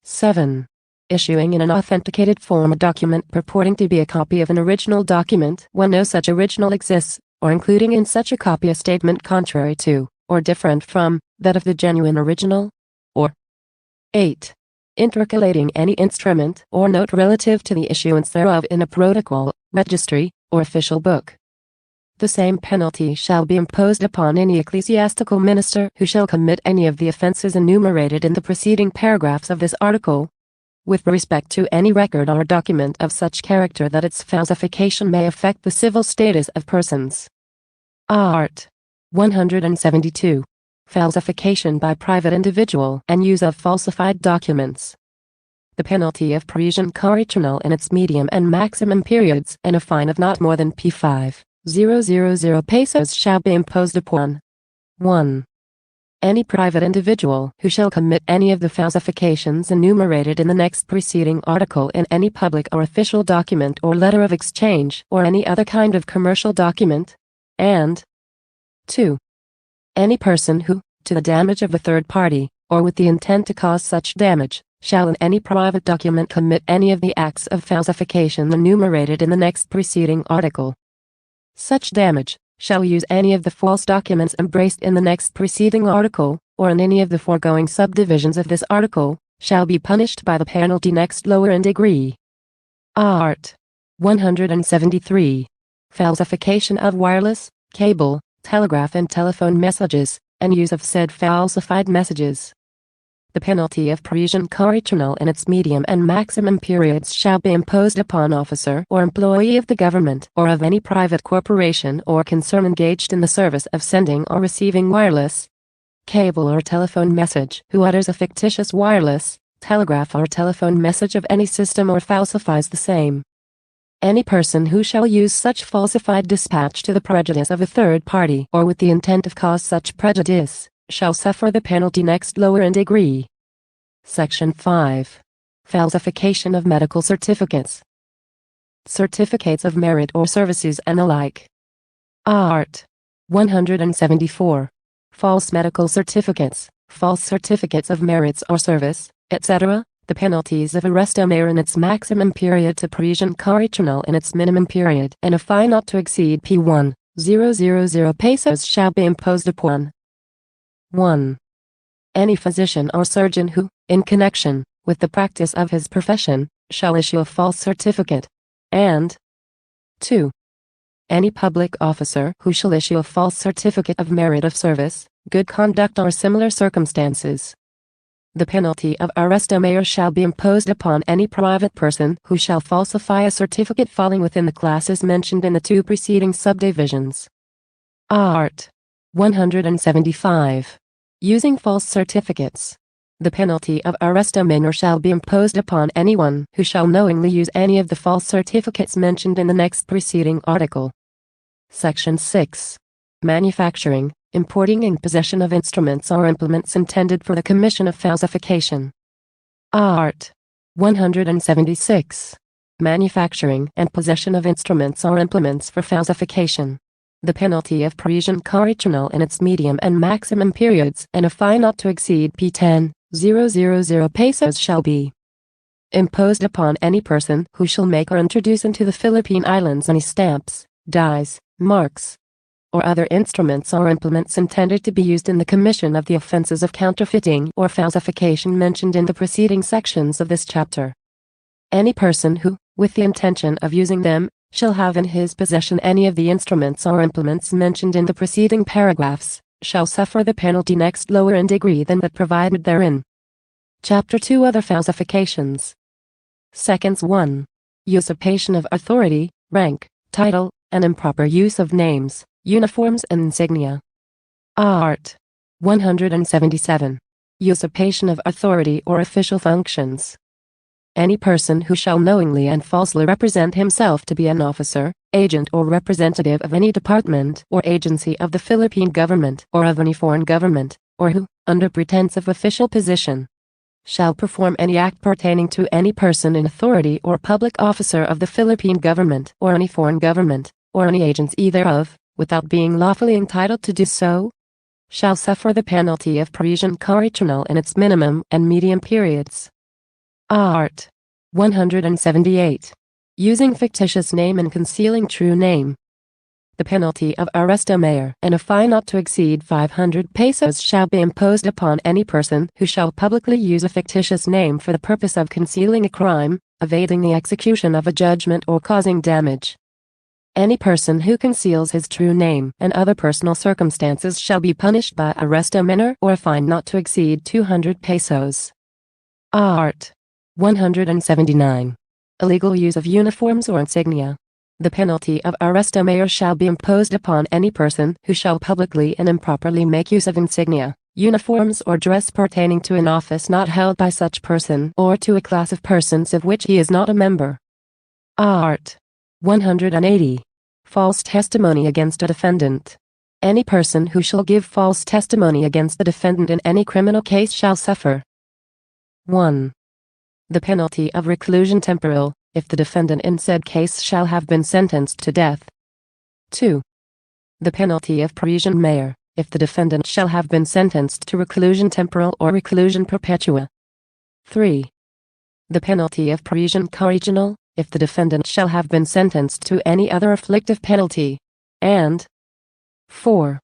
7. Issuing in an authenticated form a document purporting to be a copy of an original document when no such original exists, or including in such a copy a statement contrary to, or different from, that of the genuine original. Or 8. Intercalating any instrument or note relative to the issuance thereof in a protocol, registry, or official book. The same penalty shall be imposed upon any ecclesiastical minister who shall commit any of the offenses enumerated in the preceding paragraphs of this article, with respect to any record or document of such character that its falsification may affect the civil status of persons. Art. 172. Falsification by private individual and use of falsified documents. The penalty of Parisian correctional in its medium and maximum periods and a fine of not more than P5,000 pesos shall be imposed upon 1. Any private individual who shall commit any of the falsifications enumerated in the next preceding article in any public or official document or letter of exchange or any other kind of commercial document, and 2. Any person who, to the damage of a third party, or with the intent to cause such damage, shall in any private document commit any of the acts of falsification enumerated in the next preceding article. Such damage shall use any of the false documents embraced in the next preceding article, or in any of the foregoing subdivisions of this article, shall be punished by the penalty next lower in degree. Art. 173. Falsification of wireless, cable, telegraph and telephone messages, and use of said falsified messages. The penalty of Parisian correctional in its medium and maximum periods shall be imposed upon officer or employee of the government or of any private corporation or concern engaged in the service of sending or receiving wireless, cable or telephone message who utters a fictitious wireless, telegraph or telephone message of any system or falsifies the same. Any person who shall use such falsified dispatch to the prejudice of a third party or with the intent of cause such prejudice, shall suffer the penalty next lower in degree. Section 5. Falsification of medical certificates. Certificates of merit or services and the like. Art. 174. False medical certificates, false certificates of merits or service, etc. The penalties of arrest in its maximum period to Parisian correctional in its minimum period and a fine not to exceed P1,000 pesos shall be imposed upon 1. Any physician or surgeon who, in connection with the practice of his profession, shall issue a false certificate, and 2. Any public officer who shall issue a false certificate of merit of service, good conduct or similar circumstances. The penalty of arresto mayor shall be imposed upon any private person who shall falsify a certificate falling within the classes mentioned in the two preceding subdivisions. Art. 175. Using false certificates. The penalty of arresto mayor shall be imposed upon anyone who shall knowingly use any of the false certificates mentioned in the next preceding article. Section 6. Manufacturing, importing and possession of instruments or implements intended for the commission of falsification. Art. 176. Manufacturing and possession of instruments or implements for falsification. The penalty of Parisian correctional in its medium and maximum periods and a fine not to exceed P10,000 pesos shall be imposed upon any person who shall make or introduce into the Philippine Islands any stamps, dies, marks, or other instruments or implements intended to be used in the commission of the offenses of counterfeiting or falsification mentioned in the preceding sections of this chapter. Any person who, with the intention of using them, shall have in his possession any of the instruments or implements mentioned in the preceding paragraphs, shall suffer the penalty next lower in degree than that provided therein. Chapter 2. Other falsifications. Sections 1. Usurpation of authority, rank, title, and improper use of names, uniforms and insignia. Art. 177. Usurpation of authority or official functions. Any person who shall knowingly and falsely represent himself to be an officer, agent or representative of any department or agency of the Philippine government or of any foreign government, or who, under pretense of official position, shall perform any act pertaining to any person in authority or public officer of the Philippine government or any foreign government, or any agency thereof, without being lawfully entitled to do so, shall suffer the penalty of prison correctional in its minimum and medium periods. Art. 178. Using fictitious name and concealing true name. The penalty of arresto mayor and a fine not to exceed 500 pesos shall be imposed upon any person who shall publicly use a fictitious name for the purpose of concealing a crime, evading the execution of a judgment or causing damage. Any person who conceals his true name and other personal circumstances shall be punished by arresto mayor or a fine not to exceed 200 pesos. Art. 179. Illegal use of uniforms or insignia. The penalty of arresto mayor shall be imposed upon any person who shall publicly and improperly make use of insignia, uniforms or dress pertaining to an office not held by such person or to a class of persons of which he is not a member. Art. 180. False testimony against a defendant. Any person who shall give false testimony against the defendant in any criminal case shall suffer 1. The penalty of reclusion temporal, if the defendant in said case shall have been sentenced to death. 2. The penalty of prison mayor, if the defendant shall have been sentenced to reclusion temporal or reclusion perpetua. 3. The penalty of prison correctional, if the defendant shall have been sentenced to any other afflictive penalty. And 4.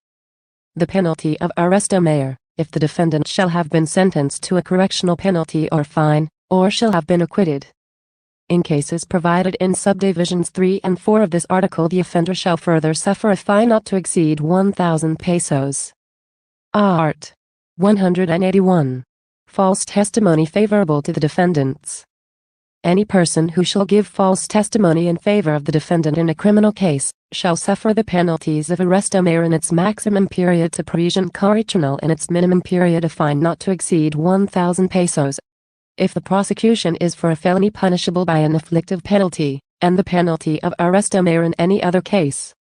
The penalty of arresto mayor, if the defendant shall have been sentenced to a correctional penalty or fine, or shall have been acquitted. In cases provided in subdivisions 3 and 4 of this article, the offender shall further suffer a fine not to exceed 1,000 pesos. Art. 181. False testimony favorable to the defendants. Any person who shall give false testimony in favor of the defendant in a criminal case, shall suffer the penalties of arresto mayor in its maximum period to prison correctional in its minimum period a fine not to exceed 1,000 pesos. If the prosecution is for a felony punishable by an afflictive penalty, and the penalty of arresto mayor in any other case.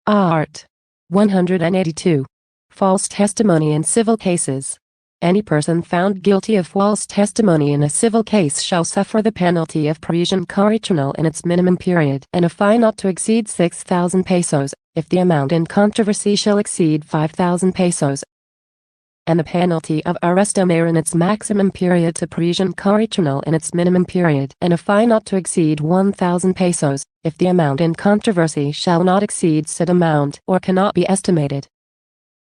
Art. 182. False testimony in civil cases. Any person found guilty of false testimony in a civil case shall suffer the penalty of prison correctional in its minimum period and a fine not to exceed 6,000 pesos, if the amount in controversy shall exceed 5,000 pesos. And the penalty of arresto mayor in its maximum period to prison correctional in its minimum period and a fine not to exceed 1,000 pesos, if the amount in controversy shall not exceed said amount or cannot be estimated.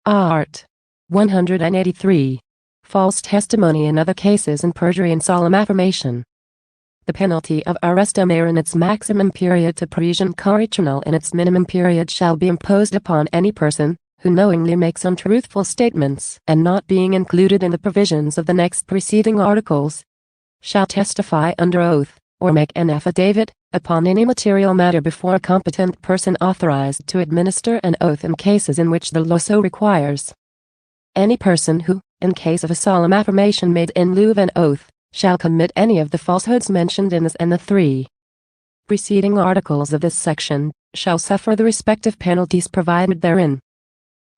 Art. 183. False testimony in other cases and perjury and solemn affirmation. The penalty of arresto mayor in its maximum period to prison correctional in its minimum period shall be imposed upon any person who knowingly makes untruthful statements and not being included in the provisions of the next preceding articles, shall testify under oath, or make an affidavit, upon any material matter before a competent person authorized to administer an oath in cases in which the law so requires. Any person who, in case of a solemn affirmation made in lieu of an oath, shall commit any of the falsehoods mentioned in this and the 3 preceding articles of this section, shall suffer the respective penalties provided therein.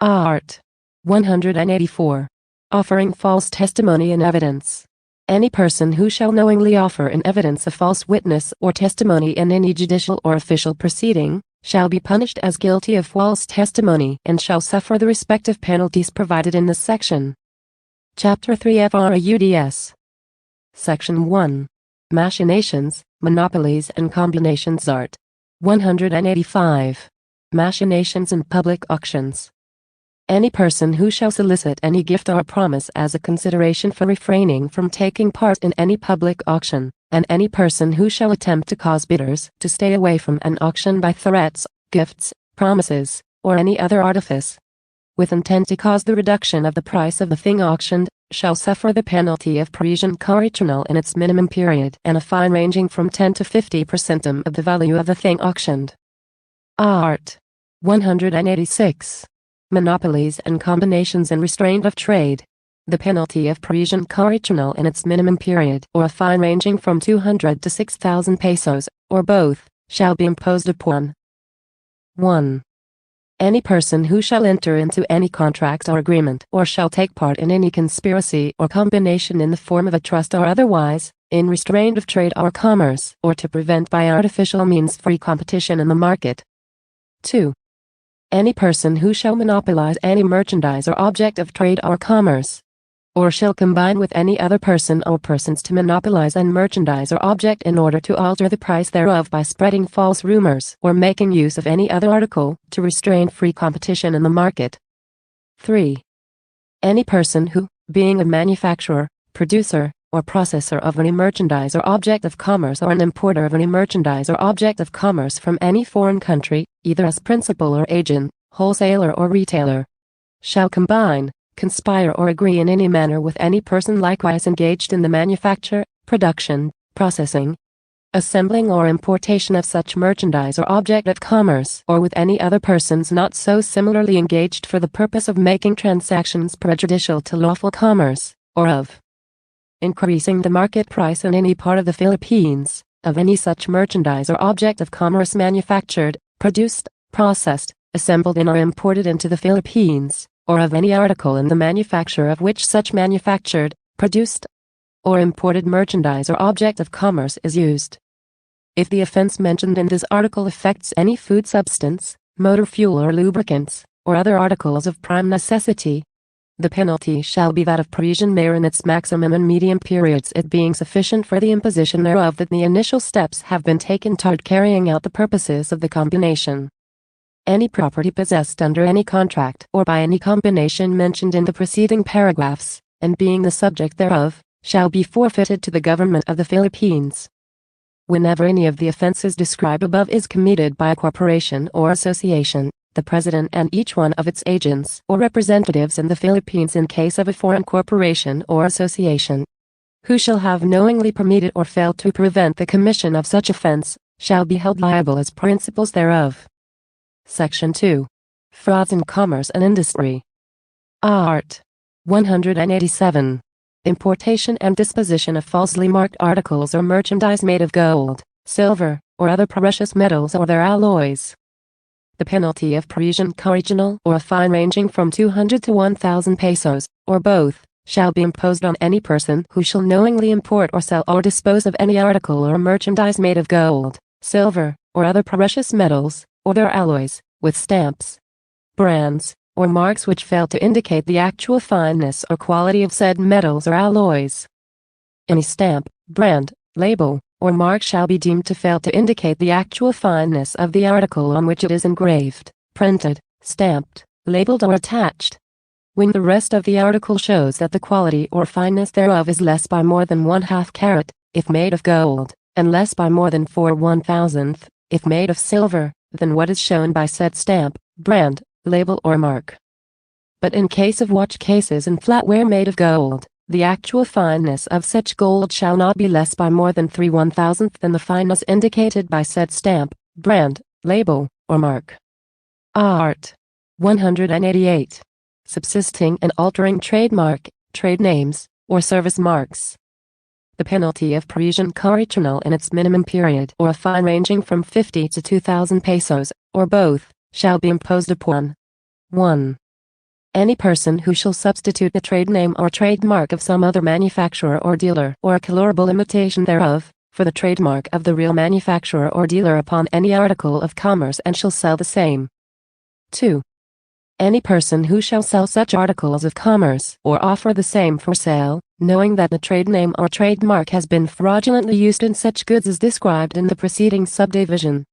Art. 184. Offering false testimony in evidence. Any person who shall knowingly offer in evidence a false witness or testimony in any judicial or official proceeding, shall be punished as guilty of false testimony and shall suffer the respective penalties provided in this section. Chapter 3 FRAUDS. Section 1. Machinations, Monopolies and Combinations Art. 185. Machinations in Public Auctions. Any person who shall solicit any gift or promise as a consideration for refraining from taking part in any public auction, and any person who shall attempt to cause bidders to stay away from an auction by threats, gifts, promises, or any other artifice, with intent to cause the reduction of the price of the thing auctioned, shall suffer the penalty of prison correctional in its minimum period and a fine ranging from 10 to 50% of the value of the thing auctioned. Art. 186. Monopolies and combinations and restraint of trade. The penalty of prison correctional in its minimum period or a fine ranging from 200 to 6,000 pesos, or both, shall be imposed upon 1. Any person who shall enter into any contract or agreement or shall take part in any conspiracy or combination in the form of a trust or otherwise, in restraint of trade or commerce or to prevent by artificial means free competition in the market. 2. Any person who shall monopolize any merchandise or object of trade or commerce, or shall combine with any other person or persons to monopolize an merchandise or object in order to alter the price thereof by spreading false rumors or making use of any other article to restrain free competition in the market. 3. Any person who, being a manufacturer, producer, or processor of any merchandise or object of commerce or an importer of any merchandise or object of commerce from any foreign country, either as principal or agent, wholesaler or retailer, shall combine, conspire or agree in any manner with any person likewise engaged in the manufacture, production, processing, assembling or importation of such merchandise or object of commerce or with any other persons not so similarly engaged for the purpose of making transactions prejudicial to lawful commerce, or of increasing the market price in any part of the Philippines, of any such merchandise or object of commerce manufactured, produced, processed, assembled in or imported into the Philippines, or of any article in the manufacture of which such manufactured, produced, or imported merchandise or object of commerce is used. If the offense mentioned in this article affects any food substance, motor fuel or lubricants, or other articles of prime necessity, the penalty shall be that of prison mayor in its maximum and medium periods, it being sufficient for the imposition thereof that the initial steps have been taken toward carrying out the purposes of the combination. Any property possessed under any contract or by any combination mentioned in the preceding paragraphs, and being the subject thereof, shall be forfeited to the government of the Philippines. Whenever any of the offenses described above is committed by a corporation or association, the president and each one of its agents or representatives in the Philippines in case of a foreign corporation or association, who shall have knowingly permitted or failed to prevent the commission of such offense, shall be held liable as principals thereof. Section 2. Frauds in Commerce and Industry. Art. 187. Importation and disposition of falsely marked articles or merchandise made of gold, silver, or other precious metals or their alloys. The penalty of prison correctional or a fine ranging from 200 to 1,000 pesos, or both, shall be imposed on any person who shall knowingly import or sell or dispose of any article or merchandise made of gold, silver, or other precious metals, or their alloys, with stamps, brands, or marks which fail to indicate the actual fineness or quality of said metals or alloys. Any stamp, brand, label, or mark shall be deemed to fail to indicate the actual fineness of the article on which it is engraved, printed, stamped, labeled or attached, when the rest of the article shows that the quality or fineness thereof is less by more than 1/2 carat, if made of gold, and less by more than 4/1000th, if made of silver, than what is shown by said stamp, brand, label or mark. But in case of watch cases and flatware made of gold, the actual fineness of such gold shall not be less by more than 3/1000th than the fineness indicated by said stamp, brand, label, or mark. Art. 188. Subsisting and altering trademark, trade names, or service marks. The penalty of prison correctional in its minimum period or a fine ranging from 50 to 2,000 pesos, or both, shall be imposed upon 1. Any person who shall substitute the trade name or trademark of some other manufacturer or dealer or a colorable imitation thereof, for the trademark of the real manufacturer or dealer upon any article of commerce and shall sell the same. 2. Any person who shall sell such articles of commerce or offer the same for sale, knowing that the trade name or trademark has been fraudulently used in such goods as described in the preceding subdivision.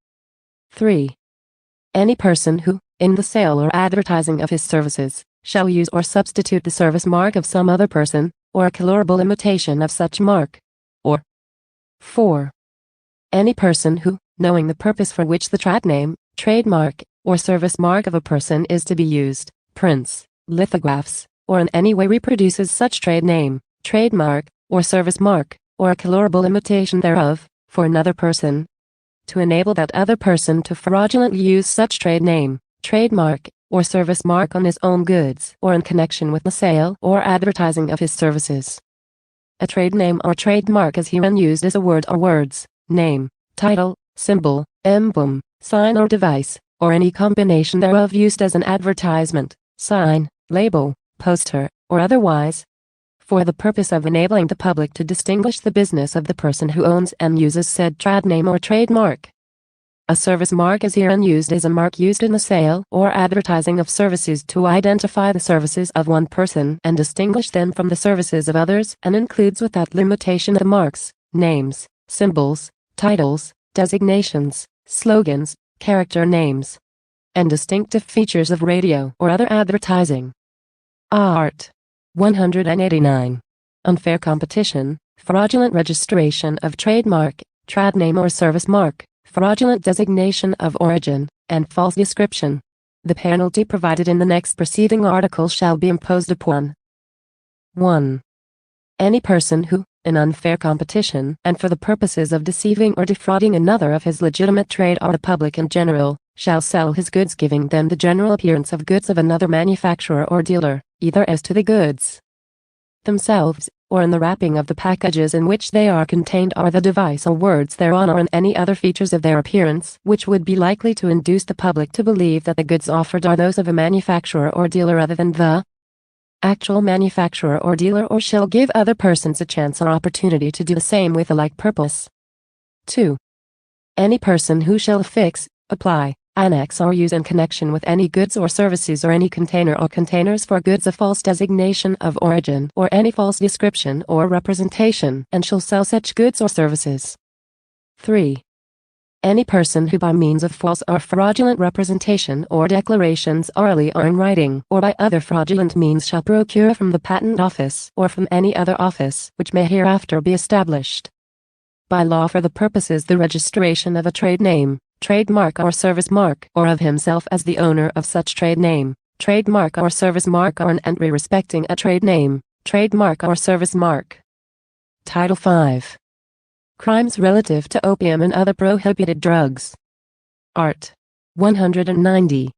3. Any person who, in the sale or advertising of his services, shall use or substitute the service mark of some other person, or a colorable imitation of such mark. Or 4. Any person who, knowing the purpose for which the trade name, trademark, or service mark of a person is to be used, prints, lithographs, or in any way reproduces such trade name, trademark, or service mark, or a colorable imitation thereof, for another person, to enable that other person to fraudulently use such trade name, trademark, or service mark on his own goods or in connection with the sale or advertising of his services. A trade name or trademark is herein used as a word or words, name, title, symbol, emblem, sign or device, or any combination thereof used as an advertisement, sign, label, poster, or otherwise, for the purpose of enabling the public to distinguish the business of the person who owns and uses said trade name or trademark. A service mark is herein used as a mark used in the sale or advertising of services to identify the services of one person and distinguish them from the services of others, and includes without limitation the marks, names, symbols, titles, designations, slogans, character names, and distinctive features of radio or other advertising. Art. 189. Unfair competition, fraudulent registration of trademark, trade name or service mark, fraudulent designation of origin, and false description. The penalty provided in the next preceding article shall be imposed upon 1. Any person who, in unfair competition and for the purposes of deceiving or defrauding another of his legitimate trade or the public in general, shall sell his goods giving them the general appearance of goods of another manufacturer or dealer, either as to the goods themselves, or in the wrapping of the packages in which they are contained, or the device or words thereon, or in any other features of their appearance which would be likely to induce the public to believe that the goods offered are those of a manufacturer or dealer other than the actual manufacturer or dealer, or shall give other persons a chance or opportunity to do the same with a like purpose. 2. Any person who shall affix, apply, annex or use in connection with any goods or services or any container or containers for goods a false designation of origin or any false description or representation, and shall sell such goods or services. 3. Any person who by means of false or fraudulent representation or declarations orally or in writing or by other fraudulent means shall procure from the Patent Office or from any other office which may hereafter be established by law for the purposes the registration of a trade name, trademark or service mark, or of himself as the owner of such trade name, trademark or service mark, or an entry respecting a trade name, trademark or service mark. Title 5. Crimes relative to opium and other prohibited drugs. Art. 190.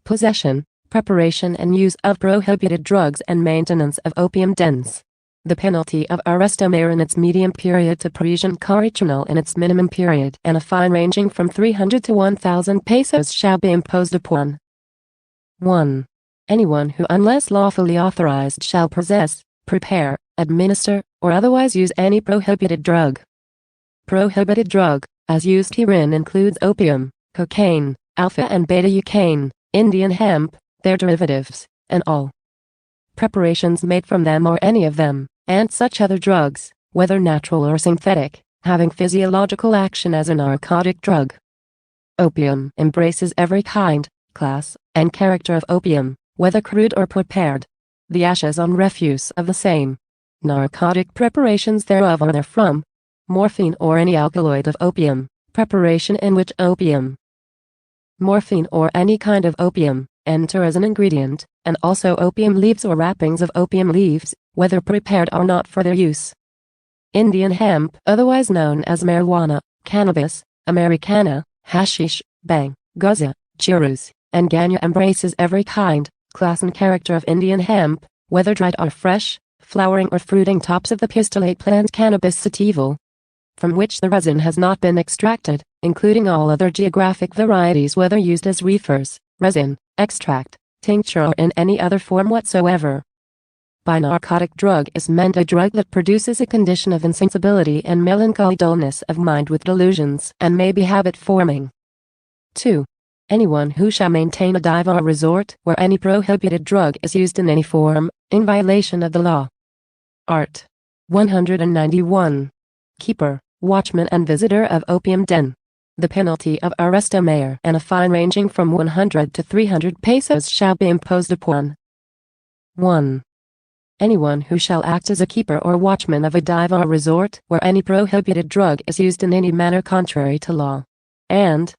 Possession, preparation and use of prohibited drugs and maintenance of opium dens. The penalty of arresto mayor in its medium period to prison correccional in its minimum period, and a fine ranging from 300 to 1,000 pesos shall be imposed upon 1. Anyone who unless lawfully authorized shall possess, prepare, administer, or otherwise use any prohibited drug. Prohibited drug, as used herein, includes opium, cocaine, alpha and beta-eucaine, Indian hemp, their derivatives, and all preparations made from them or any of them, and such other drugs, whether natural or synthetic, having physiological action as a narcotic drug. Opium embraces every kind, class, and character of opium, whether crude or prepared. The ashes on refuse of the same. Narcotic preparations thereof or therefrom. Morphine or any alkaloid of opium, preparation in which opium, morphine or any kind of opium, enter as an ingredient, and also opium leaves or wrappings of opium leaves, whether prepared or not for their use. Indian hemp, otherwise known as marijuana, cannabis, americana, hashish, bang, gaza, churros, and ganja embraces every kind, class and character of Indian hemp, whether dried or fresh, flowering or fruiting tops of the pistillate plant Cannabis sativa, from which the resin has not been extracted, including all other geographic varieties whether used as reefers, resin, extract, tincture or in any other form whatsoever. By narcotic drug is meant a drug that produces a condition of insensibility and melancholy dullness of mind with delusions and may be habit-forming. 2. Anyone who shall maintain a dive or resort where any prohibited drug is used in any form, in violation of the law. Art. 191. Keeper, watchman and visitor of opium den. The penalty of arresto mayor and a fine ranging from 100 to 300 pesos shall be imposed upon 1. Anyone who shall act as a keeper or watchman of a dive or resort where any prohibited drug is used in any manner contrary to law. And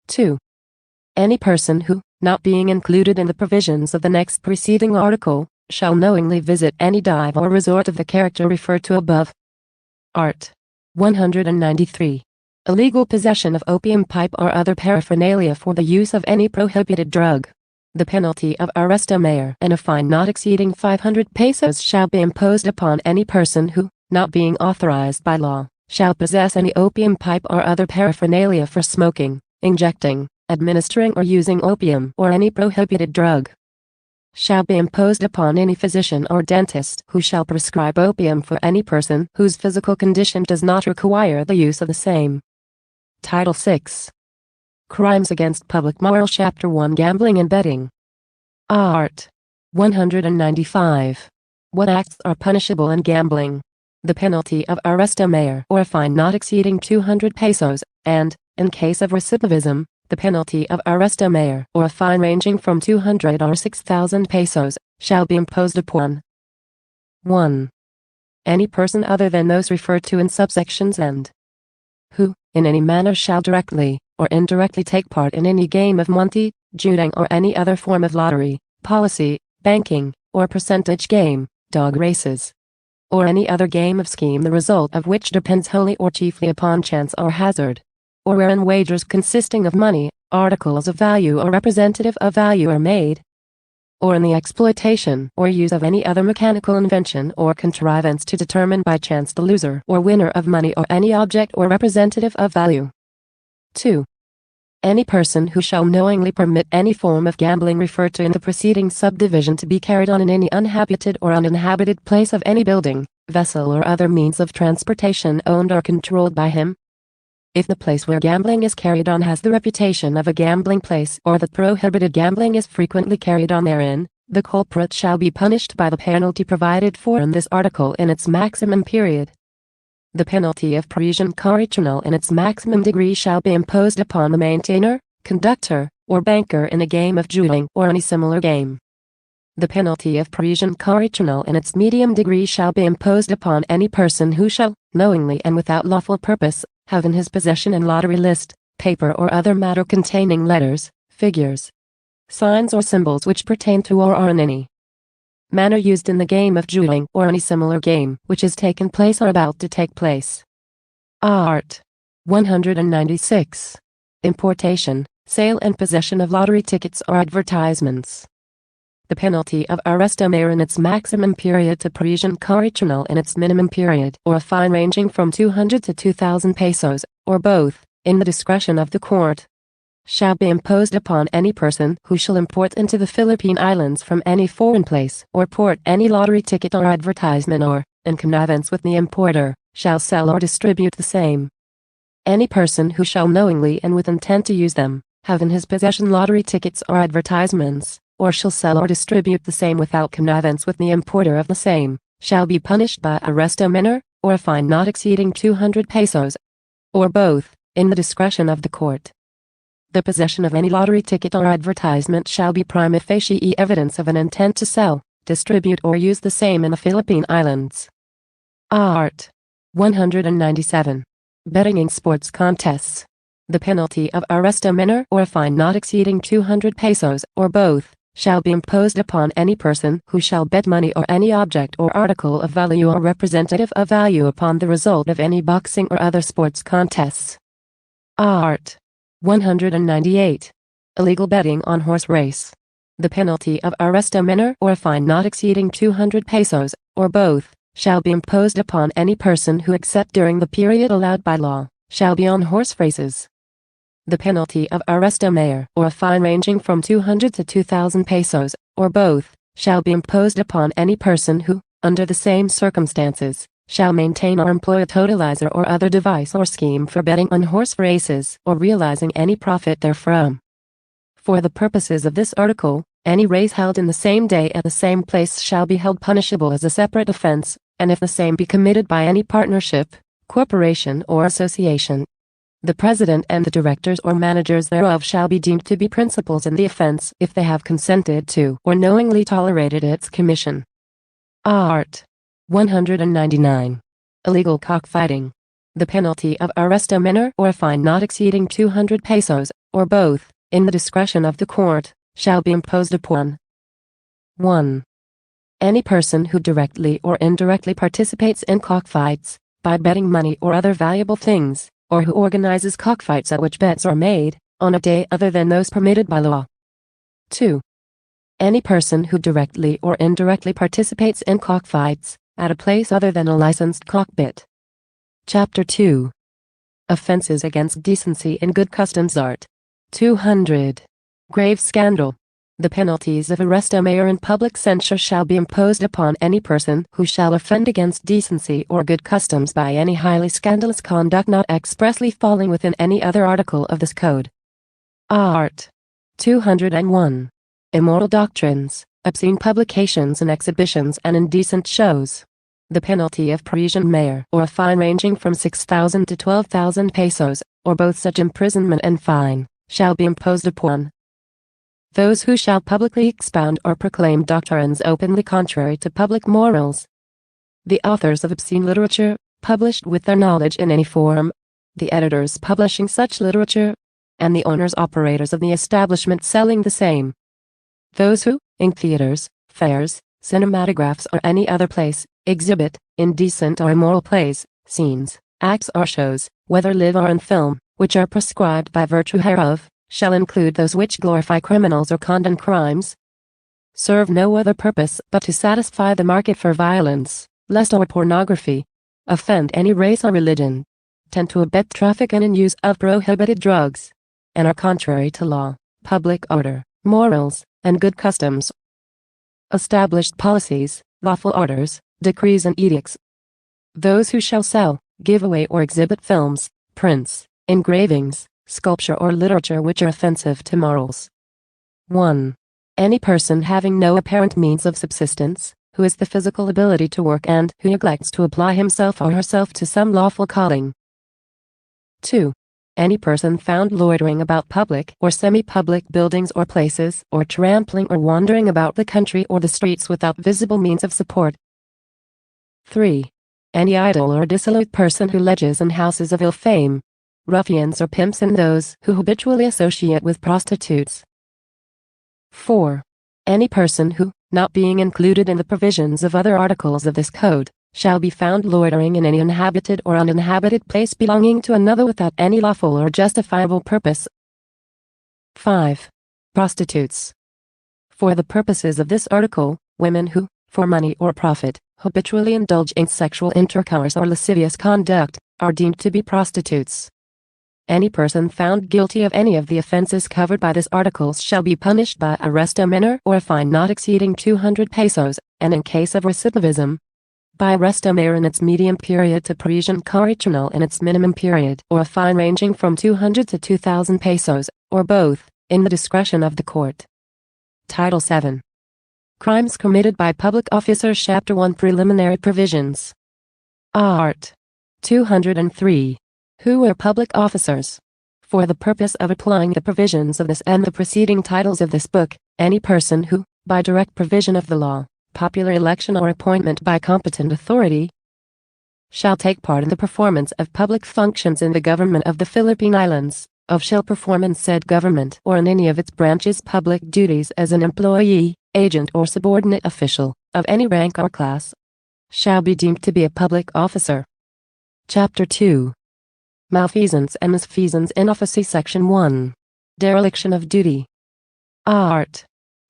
2. Any person who, not being included in the provisions of the next preceding article, shall knowingly visit any dive or resort of the character referred to above. Art. 193. Illegal possession of opium pipe or other paraphernalia for the use of any prohibited drug. The penalty of arresto mayor and a fine not exceeding 500 pesos shall be imposed upon any person who, not being authorized by law, shall possess any opium pipe or other paraphernalia for smoking, injecting, administering or using opium or any prohibited drug. Shall be imposed upon any physician or dentist who shall prescribe opium for any person whose physical condition does not require the use of the same. Title 6. Crimes Against Public Morals Chapter 1 Gambling and Betting. Art. 195. What acts are punishable in gambling? The penalty of arresto mayor or a fine not exceeding 200 pesos, and, in case of recidivism, the penalty of arresto mayor or a fine ranging from 200 or 6,000 pesos, shall be imposed upon 1. Any person other than those referred to in subsections and who, in any manner shall directly, or indirectly take part in any game of monte, juting or any other form of lottery, policy, banking, or percentage game, dog races, or any other game of scheme the result of which depends wholly or chiefly upon chance or hazard, or wherein wagers consisting of money, articles of value or representative of value are made, or in the exploitation or use of any other mechanical invention or contrivance to determine by chance the loser or winner of money or any object or representative of value. 2. Any person who shall knowingly permit any form of gambling referred to in the preceding subdivision to be carried on in any unhabited or uninhabited place of any building, vessel or other means of transportation owned or controlled by him. If the place where gambling is carried on has the reputation of a gambling place or that prohibited gambling is frequently carried on therein, the culprit shall be punished by the penalty provided for in this article in its maximum period. The penalty of prison correctional in its maximum degree shall be imposed upon the maintainer, conductor, or banker in a game of juting or any similar game. The penalty of prison correctional in its medium degree shall be imposed upon any person who shall, knowingly and without lawful purpose, have in his possession an lottery list, paper or other matter containing letters, figures, signs or symbols which pertain to or are in any manner used in the game of juting or any similar game which is taken place or about to take place. Art. 196. Importation, sale and possession of lottery tickets or advertisements. The penalty of arresto mayor in its maximum period to prison correctional in its minimum period or a fine ranging from 200 to 2,000 pesos, or both, in the discretion of the court, shall be imposed upon any person who shall import into the Philippine Islands from any foreign place or port any lottery ticket or advertisement or, in connivance with the importer, shall sell or distribute the same. Any person who shall knowingly and with intent to use them, have in his possession lottery tickets or advertisements, or shall sell or distribute the same without connivance with the importer of the same, shall be punished by arresto mayor, or a fine not exceeding 200 pesos, or both, in the discretion of the court. The possession of any lottery ticket or advertisement shall be prima facie evidence of an intent to sell, distribute or use the same in the Philippine Islands. Art. 197. Betting in sports contests. The penalty of arresto mayor or a fine not exceeding 200 pesos, or both, shall be imposed upon any person who shall bet money or any object or article of value or representative of value upon the result of any boxing or other sports contests. Art. 198. Illegal betting on horse race. The penalty of arresto mayor or a fine not exceeding 200 pesos, or both, shall be imposed upon any person who except during the period allowed by law, shall be on horse races. The penalty of arresto mayor or a fine ranging from 200 to 2,000 pesos, or both, shall be imposed upon any person who, under the same circumstances, shall maintain or employ a totalizer or other device or scheme for betting on horse races or realizing any profit therefrom. For the purposes of this article, any race held in the same day at the same place shall be held punishable as a separate offense, and if the same be committed by any partnership, corporation or association, the president and the directors or managers thereof shall be deemed to be principals in the offense if they have consented to or knowingly tolerated its commission. Art. 199. Illegal cockfighting. The penalty of arresto mayor or a fine not exceeding 200 pesos, or both, in the discretion of the court, shall be imposed upon 1. Any person who directly or indirectly participates in cockfights, by betting money or other valuable things, or who organizes cockfights at which bets are made, on a day other than those permitted by law. 2. Any person who directly or indirectly participates in cockfights, at a place other than a licensed cockpit. Chapter 2. Offenses against decency and good customs art. 200. Grave scandal. The penalties of arrest, mayor, and public censure shall be imposed upon any person who shall offend against decency or good customs by any highly scandalous conduct not expressly falling within any other article of this code. Art. 201. Immoral doctrines, obscene publications and exhibitions, and indecent shows. The penalty of Parisian mayor or a fine ranging from 6,000 to 12,000 pesos, or both such imprisonment and fine, shall be imposed upon those who shall publicly expound or proclaim doctrines openly contrary to public morals. The authors of obscene literature, published with their knowledge in any form, the editors publishing such literature, and the owners operators of the establishment selling the same. Those who, in theaters, fairs, cinematographs, or any other place, exhibit indecent or immoral plays, scenes, acts, or shows, whether live or in film, which are prescribed by virtue hereof, shall include those which glorify criminals or condone crimes, serve no other purpose but to satisfy the market for violence, lust, or pornography, offend any race or religion, tend to abet traffic and in use of prohibited drugs, and are contrary to law, public order, morals, and good customs, established policies, lawful orders, decrees, and edicts. Those who shall sell, give away, or exhibit films, prints, engravings, sculpture, or literature which are offensive to morals. 1. Any person having no apparent means of subsistence, who has the physical ability to work and who neglects to apply himself or herself to some lawful calling. 2. Any person found loitering about public or semi-public buildings or places, or trampling or wandering about the country or the streets without visible means of support. 3. Any idle or dissolute person who lodges in houses of ill fame, ruffians or pimps, and those who habitually associate with prostitutes. 4. Any person who, not being included in the provisions of other articles of this code, shall be found loitering in any inhabited or uninhabited place belonging to another without any lawful or justifiable purpose. 5. Prostitutes. For the purposes of this article, women who, for money or profit, habitually indulge in sexual intercourse or lascivious conduct, are deemed to be prostitutes. Any person found guilty of any of the offenses covered by this article shall be punished by arrest minor or a fine not exceeding 200 pesos, and in case of recidivism, by arrest mayor in its medium period to Parisian correctional in its minimum period, or a fine ranging from 200 to 2,000 pesos, or both, in the discretion of the court. Title 7. Crimes committed by public officers. Chapter 1. Preliminary provisions. Art. 203. Who are public officers? For the purpose of applying the provisions of this and the preceding titles of this book, any person who, by direct provision of the law, popular election, or appointment by competent authority, shall take part in the performance of public functions in the government of the Philippine Islands, shall perform in said government or in any of its branches public duties as an employee, agent, or subordinate official, of any rank or class, shall be deemed to be a public officer. Chapter 2. Malfeasance and misfeasance in office. Section 1. Dereliction of duty. Art.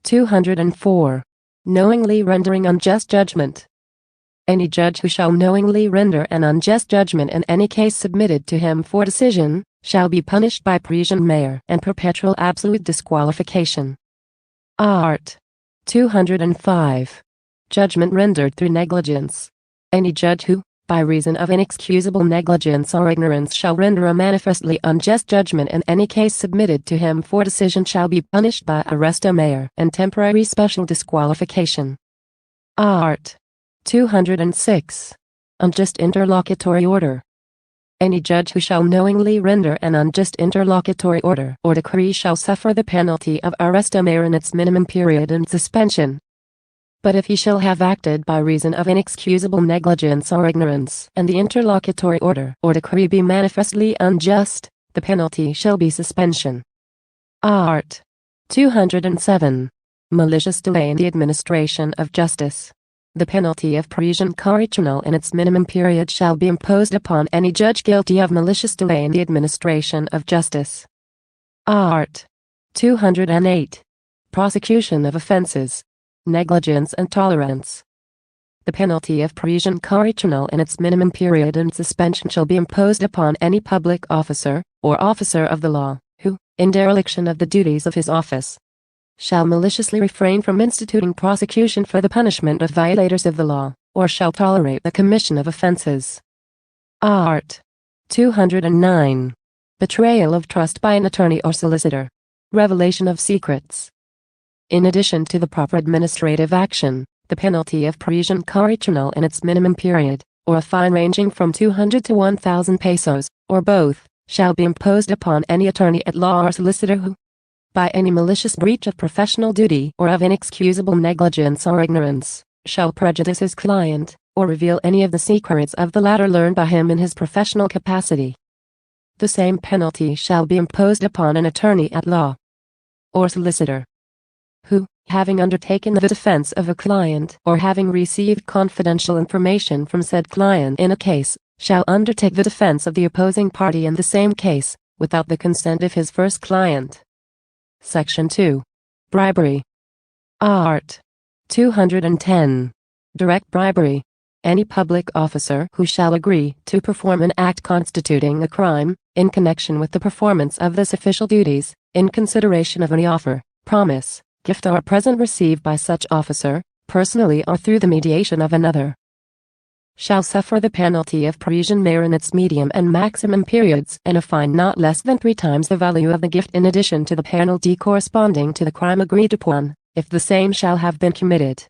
204. Knowingly rendering unjust judgment. Any judge who shall knowingly render an unjust judgment in any case submitted to him for decision, shall be punished by Parisian mayor and perpetual absolute disqualification. Art. 205. Judgment rendered through negligence. Any judge who, by reason of inexcusable negligence or ignorance, shall render a manifestly unjust judgment in any case submitted to him for decision, shall be punished by arrest mayor and temporary special disqualification. Art. 206. Unjust interlocutory order. Any judge who shall knowingly render an unjust interlocutory order or decree shall suffer the penalty of arrest mayor in its minimum period and suspension. But if he shall have acted by reason of inexcusable negligence or ignorance, and the interlocutory order or decree be manifestly unjust, the penalty shall be suspension. Art. 207. Malicious delay in the administration of justice. The penalty of prison correctional in its minimum period shall be imposed upon any judge guilty of malicious delay in the administration of justice. Art. 208. Prosecution of offenses. Negligence and tolerance. The penalty of prison correctional in its minimum period and suspension shall be imposed upon any public officer, or officer of the law, who, in dereliction of the duties of his office, shall maliciously refrain from instituting prosecution for the punishment of violators of the law, or shall tolerate the commission of offenses. Art. 209. Betrayal of trust by an attorney or solicitor. Revelation of secrets. In addition to the proper administrative action, the penalty of prison correctional in its minimum period, or a fine ranging from 200 to 1,000 pesos, or both, shall be imposed upon any attorney at law or solicitor who, by any malicious breach of professional duty or of inexcusable negligence or ignorance, shall prejudice his client, or reveal any of the secrets of the latter learned by him in his professional capacity. The same penalty shall be imposed upon an attorney at law or solicitor who, having undertaken the defense of a client or having received confidential information from said client in a case, shall undertake the defense of the opposing party in the same case, without the consent of his first client. Section 2. Bribery. Art. 210. Direct bribery. Any public officer who shall agree to perform an act constituting a crime, in connection with the performance of this official duties, in consideration of any offer, promise, gift or present received by such officer, personally or through the mediation of another, shall suffer the penalty of prison in its medium and maximum periods and a fine not less than 3 times the value of the gift in addition to the penalty corresponding to the crime agreed upon, if the same shall have been committed.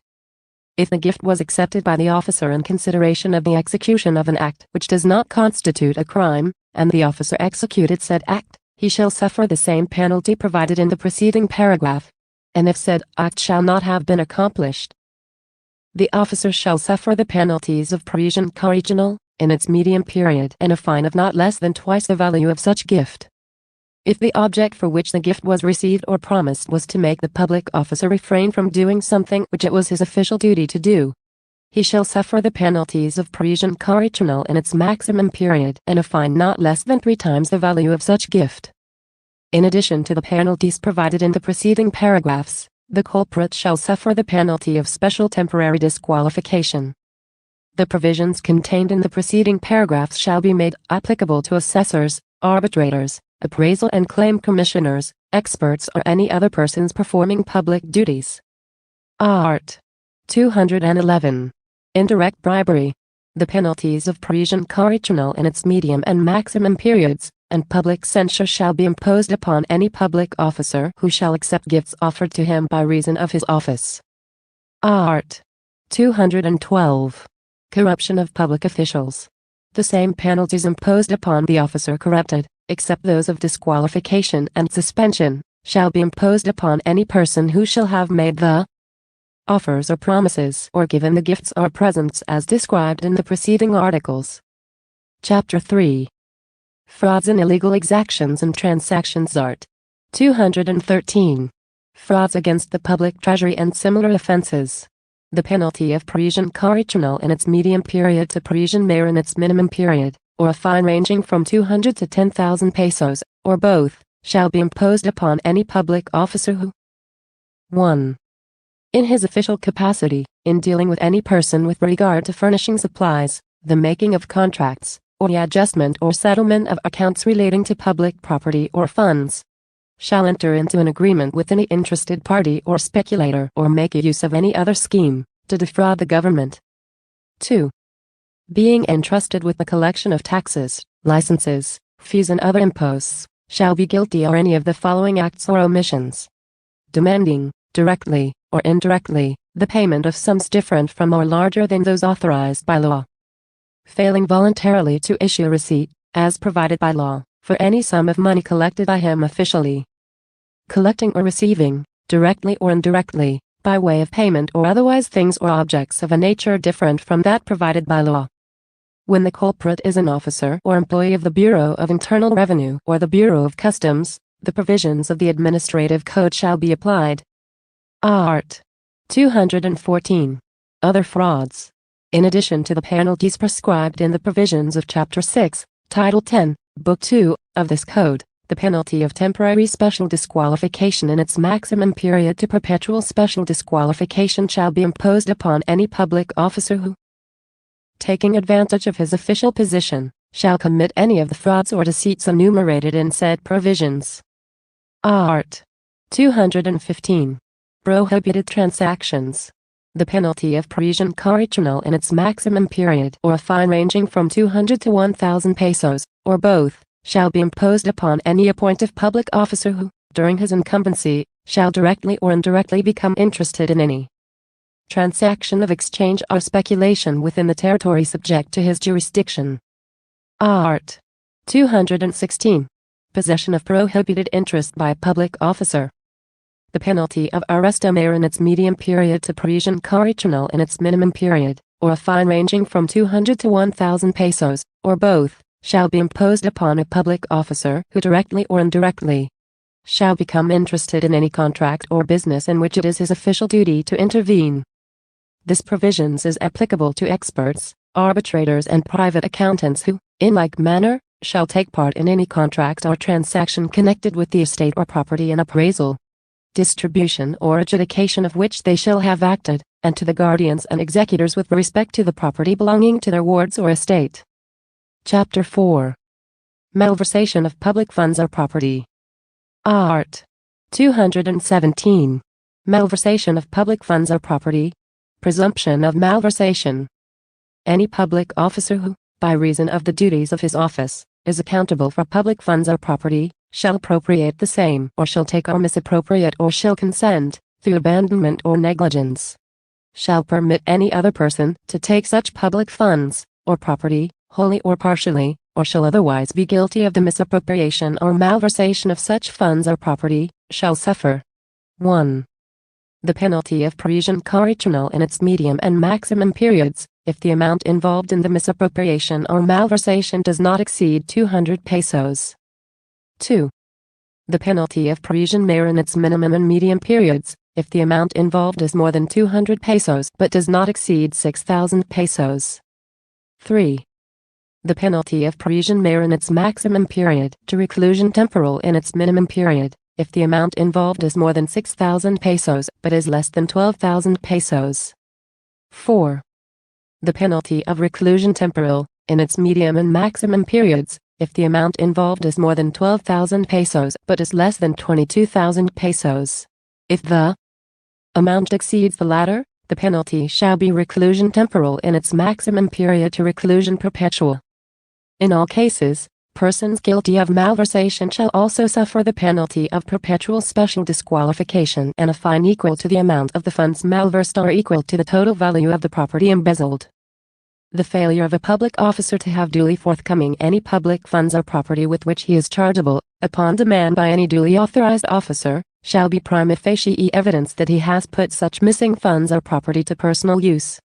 If the gift was accepted by the officer in consideration of the execution of an act which does not constitute a crime, and the officer executed said act, he shall suffer the same penalty provided in the preceding paragraph. And if said act shall not have been accomplished, the officer shall suffer the penalties of prison correctional, in its medium period and a fine of not less than twice the value of such gift. If the object for which the gift was received or promised was to make the public officer refrain from doing something which it was his official duty to do, he shall suffer the penalties of prison correctional in its maximum period and a fine not less than 3 times the value of such gift. In addition to the penalties provided in the preceding paragraphs, the culprit shall suffer the penalty of special temporary disqualification. The provisions contained in the preceding paragraphs shall be made applicable to assessors, arbitrators, appraisal and claim commissioners, experts or any other persons performing public duties. Art. 211. Indirect bribery. The penalties of prison correctional in its medium and maximum periods, and public censure shall be imposed upon any public officer who shall accept gifts offered to him by reason of his office. Art. 212. Corruption of public officials. The same penalties imposed upon the officer corrupted, except those of disqualification and suspension, shall be imposed upon any person who shall have made the offers or promises or given the gifts or presents as described in the preceding articles. Chapter 3. Frauds and illegal exactions and transactions. Art. 213. Frauds against the public treasury and similar offenses. The penalty of prison correctional in its medium period to prison in its minimum period, or a fine ranging from 200 to 10,000 pesos, or both, shall be imposed upon any public officer who 1. In his official capacity, in dealing with any person with regard to furnishing supplies, the making of contracts, or the adjustment or settlement of accounts relating to public property or funds, shall enter into an agreement with any interested party or speculator or make use of any other scheme to defraud the government. 2. Being entrusted with the collection of taxes, licenses, fees and other imposts, shall be guilty of any of the following acts or omissions: demanding, directly or indirectly, the payment of sums different from or larger than those authorized by law; failing voluntarily to issue a receipt, as provided by law, for any sum of money collected by him officially; collecting or receiving, directly or indirectly, by way of payment or otherwise things or objects of a nature different from that provided by law. When the culprit is an officer or employee of the Bureau of Internal Revenue or the Bureau of Customs, the provisions of the Administrative Code shall be applied. Art. 214. other frauds. In addition to the penalties prescribed in the provisions of Chapter 6, Title 10, Book 2, of this Code, the penalty of temporary special disqualification in its maximum period to perpetual special disqualification shall be imposed upon any public officer who, taking advantage of his official position, shall commit any of the frauds or deceits enumerated in said provisions. Art. 215. Prohibited transactions. The penalty of prison correctional in its maximum period or a fine ranging from 200 to 1,000 pesos, or both, shall be imposed upon any appointed public officer who, during his incumbency, shall directly or indirectly become interested in any transaction of exchange or speculation within the territory subject to his jurisdiction. Art. 216. Possession of prohibited interest by a public officer. The penalty of arresto mayor in its medium period to prison correctional in its minimum period, or a fine ranging from 200 to 1,000 pesos, or both, shall be imposed upon a public officer who directly or indirectly shall become interested in any contract or business in which it is his official duty to intervene. This provisions is applicable to experts, arbitrators and private accountants who, in like manner, shall take part in any contract or transaction connected with the estate or property in appraisal, distribution or adjudication of which they shall have acted, and to the guardians and executors with respect to the property belonging to their wards or estate. Chapter 4. Malversation of public funds or property. Art. 217. Malversation of public funds or property. Presumption of malversation. Any public officer who, by reason of the duties of his office, is accountable for public funds or property, shall appropriate the same or shall take or misappropriate or shall consent, through abandonment or negligence, shall permit any other person to take such public funds, or property, wholly or partially, or shall otherwise be guilty of the misappropriation or malversation of such funds or property, shall suffer 1. The penalty of prison correctional in its medium and maximum periods, if the amount involved in the misappropriation or malversation does not exceed 200 pesos. 2. The penalty of prison mayor in its minimum and medium periods, if the amount involved is more than 200 pesos but does not exceed 6,000 pesos. 3. The penalty of prison mayor in its maximum period to reclusion temporal in its minimum period, if the amount involved is more than 6,000 pesos but is less than 12,000 pesos. 4. The penalty of reclusion temporal, in its medium and maximum periods, if the amount involved is more than 12,000 pesos but is less than 22,000 pesos. If the amount exceeds the latter, the penalty shall be reclusion temporal in its maximum period to reclusion perpetual. In all cases, persons guilty of malversation shall also suffer the penalty of perpetual special disqualification and a fine equal to the amount of the funds malversed or equal to the total value of the property embezzled. The failure of a public officer to have duly forthcoming any public funds or property with which he is chargeable, upon demand by any duly authorized officer, shall be prima facie evidence that he has put such missing funds or property to personal use.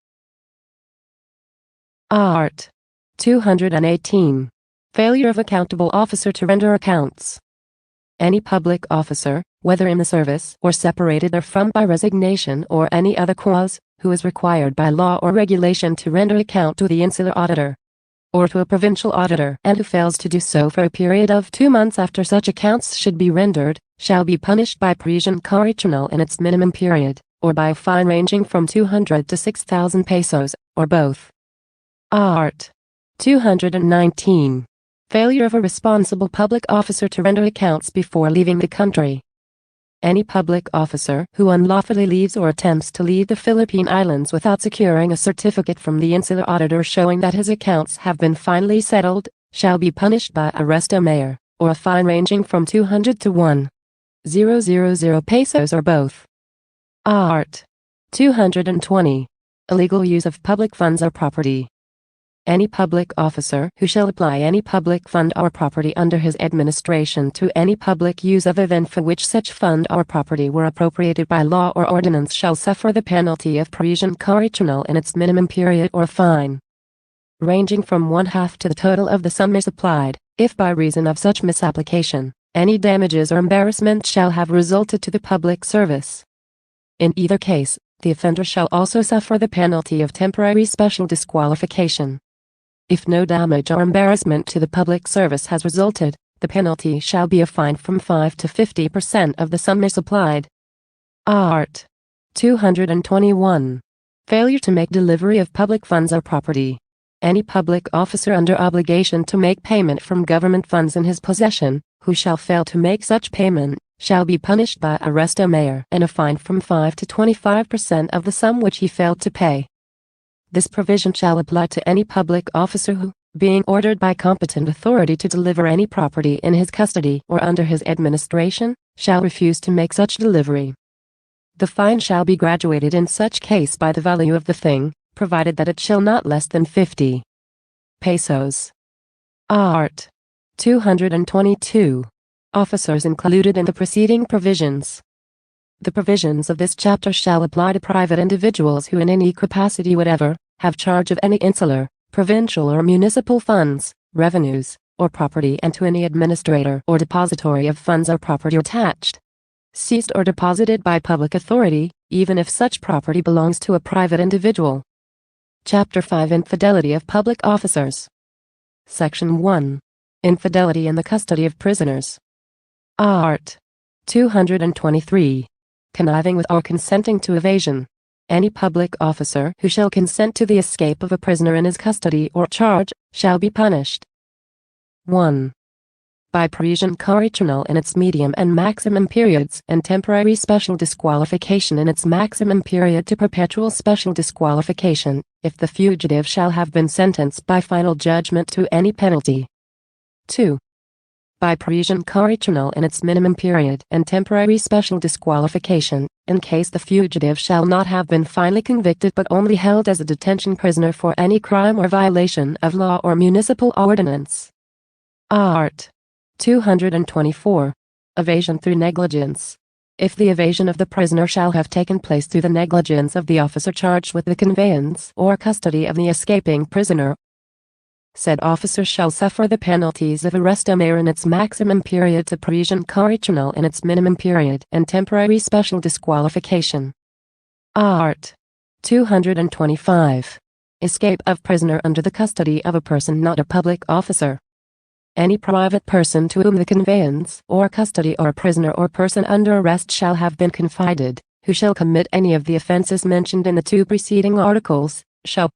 Art. 218. Failure of accountable officer to render accounts. Any public officer, whether in the service or separated therefrom by resignation or any other cause, who is required by law or regulation to render account to the insular auditor or to a provincial auditor and who fails to do so for a period of 2 months after such accounts should be rendered, shall be punished by prison correctional in its minimum period, or by a fine ranging from 200 to 6,000 pesos, or both. Art. 219. Failure of a responsible public officer to render accounts before leaving the country. Any public officer who unlawfully leaves or attempts to leave the Philippine Islands without securing a certificate from the insular auditor showing that his accounts have been finally settled, shall be punished by arresto mayor, or a fine ranging from 200 to 1,000 pesos or both. Art. 220. Illegal use of public funds or property. Any public officer who shall apply any public fund or property under his administration to any public use other than for which such fund or property were appropriated by law or ordinance shall suffer the penalty of prison correctional in its minimum period or fine, ranging from 1/2 to the total of the sum misapplied, if by reason of such misapplication, any damages or embarrassment shall have resulted to the public service. In either case, The offender shall also suffer the penalty of temporary special disqualification. If no damage or embarrassment to the public service has resulted, the penalty shall be a fine from 5 to 50% of the sum misapplied. Art. 221. Failure to make delivery of public funds or property. Any public officer under obligation to make payment from government funds in his possession, who shall fail to make such payment, shall be punished by arrest or mayor and a fine from 5 to 25% of the sum which he failed to pay. This provision shall apply to any public officer who, being ordered by competent authority to deliver any property in his custody or under his administration, shall refuse to make such delivery. The fine shall be graduated in such case by the value of the thing, provided that it shall not less than 50 pesos. Art. 222. Officers included in the preceding provisions. The provisions of this chapter shall apply to private individuals who in any capacity whatever, have charge of any insular, provincial or municipal funds, revenues, or property, and to any administrator or depository of funds or property attached, seized or deposited by public authority, even if such property belongs to a private individual. Chapter 5. Infidelity of Public Officers. Section 1. Infidelity in the custody of prisoners. Art. 223. Conniving with or consenting to evasion. Any public officer who shall consent to the escape of a prisoner in his custody or charge, shall be punished. 1. By Parisian correctional in its medium and maximum periods, and temporary special disqualification in its maximum period to perpetual special disqualification, if the fugitive shall have been sentenced by final judgment to any penalty. 2. By Parisian correctional in its minimum period and temporary special disqualification, in case the fugitive shall not have been finally convicted but only held as a detention prisoner for any crime or violation of law or municipal ordinance. Art. 224. Evasion through negligence. If the evasion of the prisoner shall have taken place through the negligence of the officer charged with the conveyance or custody of the escaping prisoner, said officer shall suffer the penalties of arrest or mayor in its maximum period to Parisian correctional in its minimum period and temporary special disqualification. Art. 225. Escape of prisoner under the custody of a person not a public officer. Any private person to whom the conveyance or custody or prisoner or person under arrest shall have been confided, who shall commit any of the offenses mentioned in the two preceding articles, shall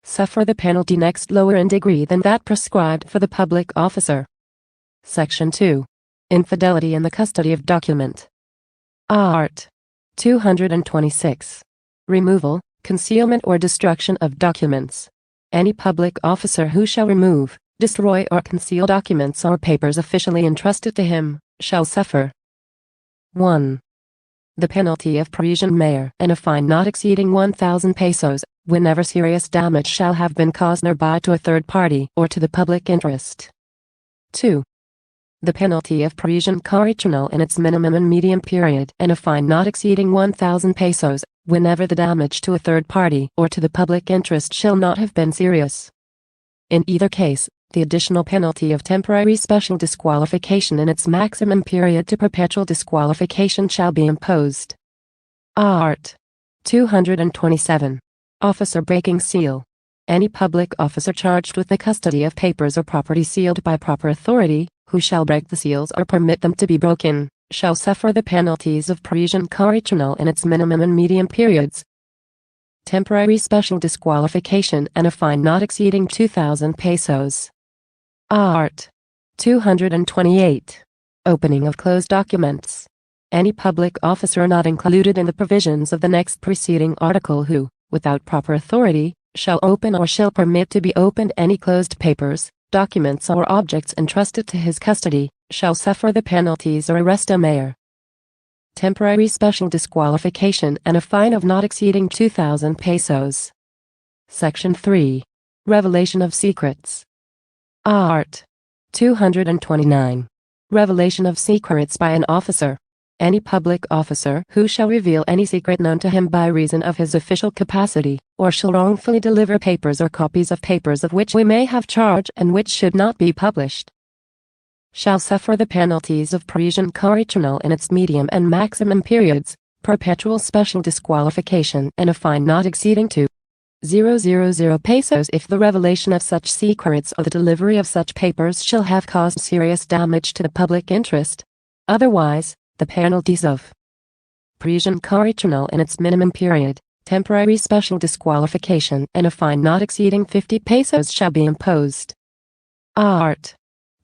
suffer the penalty next lower in degree than that prescribed for the public officer. Section 2. Infidelity in the custody of document. Art. 226. Removal, concealment or destruction of documents. Any public officer who shall remove, destroy or conceal documents or papers officially entrusted to him, shall suffer 1. The penalty of Parisian mayor and a fine not exceeding 1,000 pesos, whenever serious damage shall have been caused thereby to a third party or to the public interest. 2. The penalty of Parisian correctional in its minimum and medium period and a fine not exceeding 1,000 pesos, whenever the damage to a third party or to the public interest shall not have been serious. In either case, the additional penalty of temporary special disqualification in its maximum period to perpetual disqualification shall be imposed. Art. 227. Officer breaking seal. Any public officer charged with the custody of papers or property sealed by proper authority, who shall break the seals or permit them to be broken, shall suffer the penalties of Parisian correctional in its minimum and medium periods. Temporary special disqualification and a fine not exceeding 2,000 pesos. Art. 228. Opening of closed documents. Any public officer not included in the provisions of the next preceding article who, without proper authority, shall open or shall permit to be opened any closed papers, documents or objects entrusted to his custody, shall suffer the penalties or arrest or mayor. Temporary special disqualification and a fine of not exceeding 2,000 pesos. Section 3. Revelation of secrets. Art. 229. Revelation of secrets by an officer. Any public officer who shall reveal any secret known to him by reason of his official capacity, or shall wrongfully deliver papers or copies of papers of which we may have charge and which should not be published, shall suffer the penalties of Parisian correctional in its medium and maximum periods, perpetual special disqualification and a fine not exceeding 2,000 pesos if the revelation of such secrets or the delivery of such papers shall have caused serious damage to the public interest. Otherwise, the penalties of prison correctional in its minimum period, temporary special disqualification and a fine not exceeding 50 pesos shall be imposed. Art.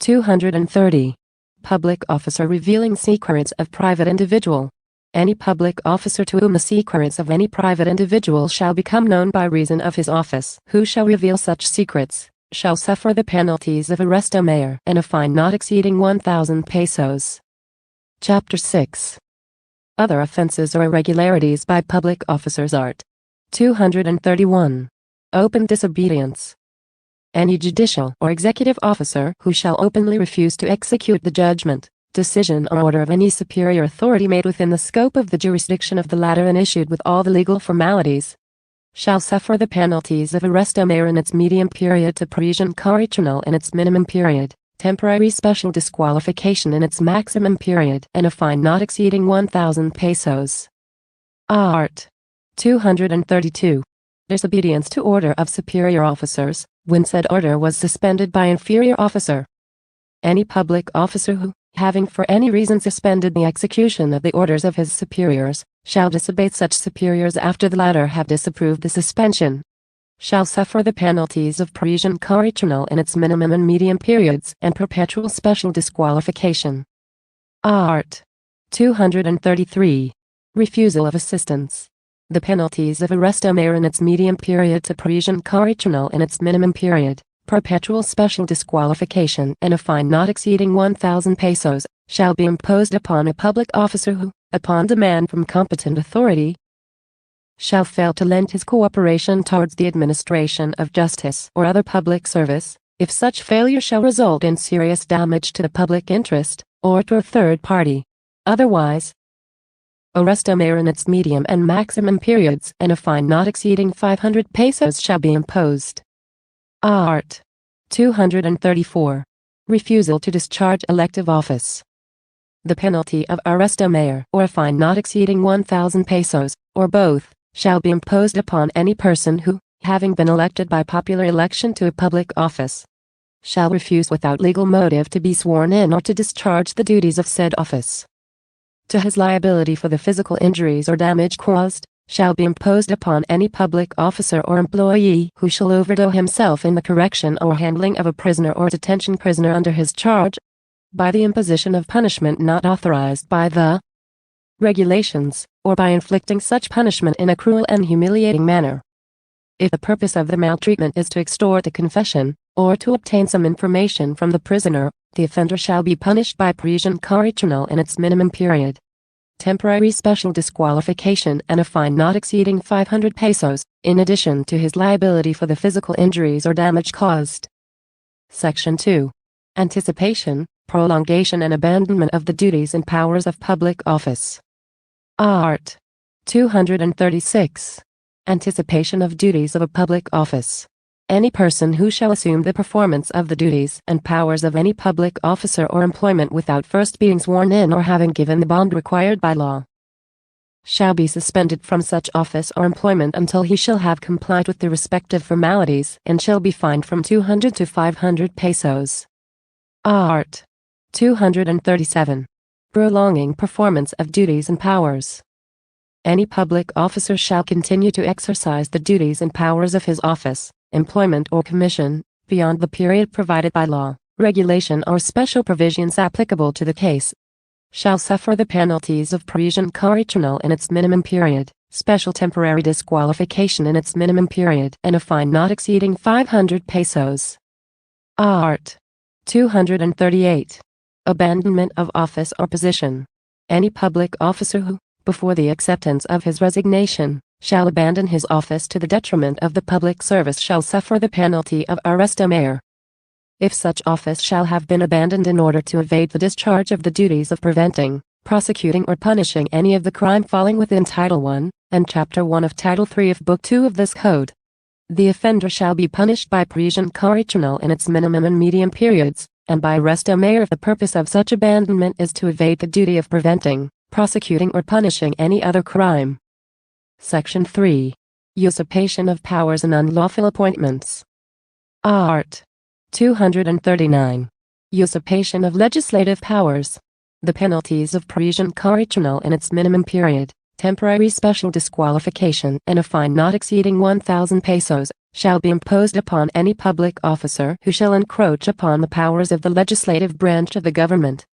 230. Public officer revealing secrets of private individual. Any public officer to whom the secrets of any private individual shall become known by reason of his office, who shall reveal such secrets, shall suffer the penalties of arresto mayor and a fine not exceeding 1,000 pesos. Chapter 6. Other offenses or irregularities by public officers. Art. 231. Open disobedience. Any judicial or executive officer who shall openly refuse to execute the judgment, decision or order of any superior authority made within the scope of the jurisdiction of the latter and issued with all the legal formalities, shall suffer the penalties of arresto mayor in its medium period to prison correctional in its minimum period, temporary special disqualification in its maximum period and a fine not exceeding 1,000 pesos. Art. 232. Disobedience to order of superior officers, when said order was suspended by inferior officer. Any public officer who, having for any reason suspended the execution of the orders of his superiors, shall disobey such superiors after the latter have disapproved the suspension, shall suffer the penalties of prison correctional in its minimum and medium periods and perpetual special disqualification. Art. 233. Refusal of assistance. The penalties of arresto mayor in its medium period to prison correctional in its minimum period, perpetual special disqualification and a fine not exceeding 1,000 pesos, shall be imposed upon a public officer who, upon demand from competent authority, shall fail to lend his cooperation towards the administration of justice or other public service, if such failure shall result in serious damage to the public interest, or to a third party. Otherwise, arresto mayor in its medium and maximum periods and a fine not exceeding 500 pesos shall be imposed. Art. 234. Refusal to discharge elective office. The penalty of arresto mayor or a fine not exceeding 1,000 pesos, or both, shall be imposed upon any person who, having been elected by popular election to a public office, shall refuse without legal motive to be sworn in or to discharge the duties of said office. To his liability for the physical injuries or damage caused, shall be imposed upon any public officer or employee who shall overdo himself in the correction or handling of a prisoner or detention prisoner under his charge, by the imposition of punishment not authorized by the regulations, or by inflicting such punishment in a cruel and humiliating manner. If the purpose of the maltreatment is to extort a confession, or to obtain some information from the prisoner, the offender shall be punished by prison correctional in its minimum period, temporary special disqualification and a fine not exceeding 500 pesos, in addition to his liability for the physical injuries or damage caused. Section 2. Anticipation, prolongation and abandonment of the duties and powers of public office. Art. 236. Anticipation of duties of a public office. Any person who shall assume the performance of the duties and powers of any public officer or employment without first being sworn in or having given the bond required by law, shall be suspended from such office or employment until he shall have complied with the respective formalities and shall be fined from 200 to 500 pesos. Art. 237. Prolonging performance of duties and powers. Any public officer shall continue to exercise the duties and powers of his office, employment or commission, beyond the period provided by law, regulation or special provisions applicable to the case, shall suffer the penalties of prison correctional in its minimum period, special temporary disqualification in its minimum period and a fine not exceeding 500 pesos. Art. 238. Abandonment of office or position. Any public officer who, before the acceptance of his resignation, shall abandon his office to the detriment of the public service shall suffer the penalty of arresto mayor. If such office shall have been abandoned in order to evade the discharge of the duties of preventing, prosecuting or punishing any of the crime falling within Title I, and Chapter 1 of Title III of Book 2 of this Code, the offender shall be punished by prison correctional in its minimum and medium periods, and by arresto mayor if the purpose of such abandonment is to evade the duty of preventing, prosecuting or punishing any other crime. Section 3. Usurpation of powers and unlawful appointments. Art. 239. Usurpation of legislative powers. The penalties of prison correctional and its minimum period, temporary special disqualification and a fine not exceeding 1,000 pesos, shall be imposed upon any public officer who shall encroach upon the powers of the legislative branch of the government,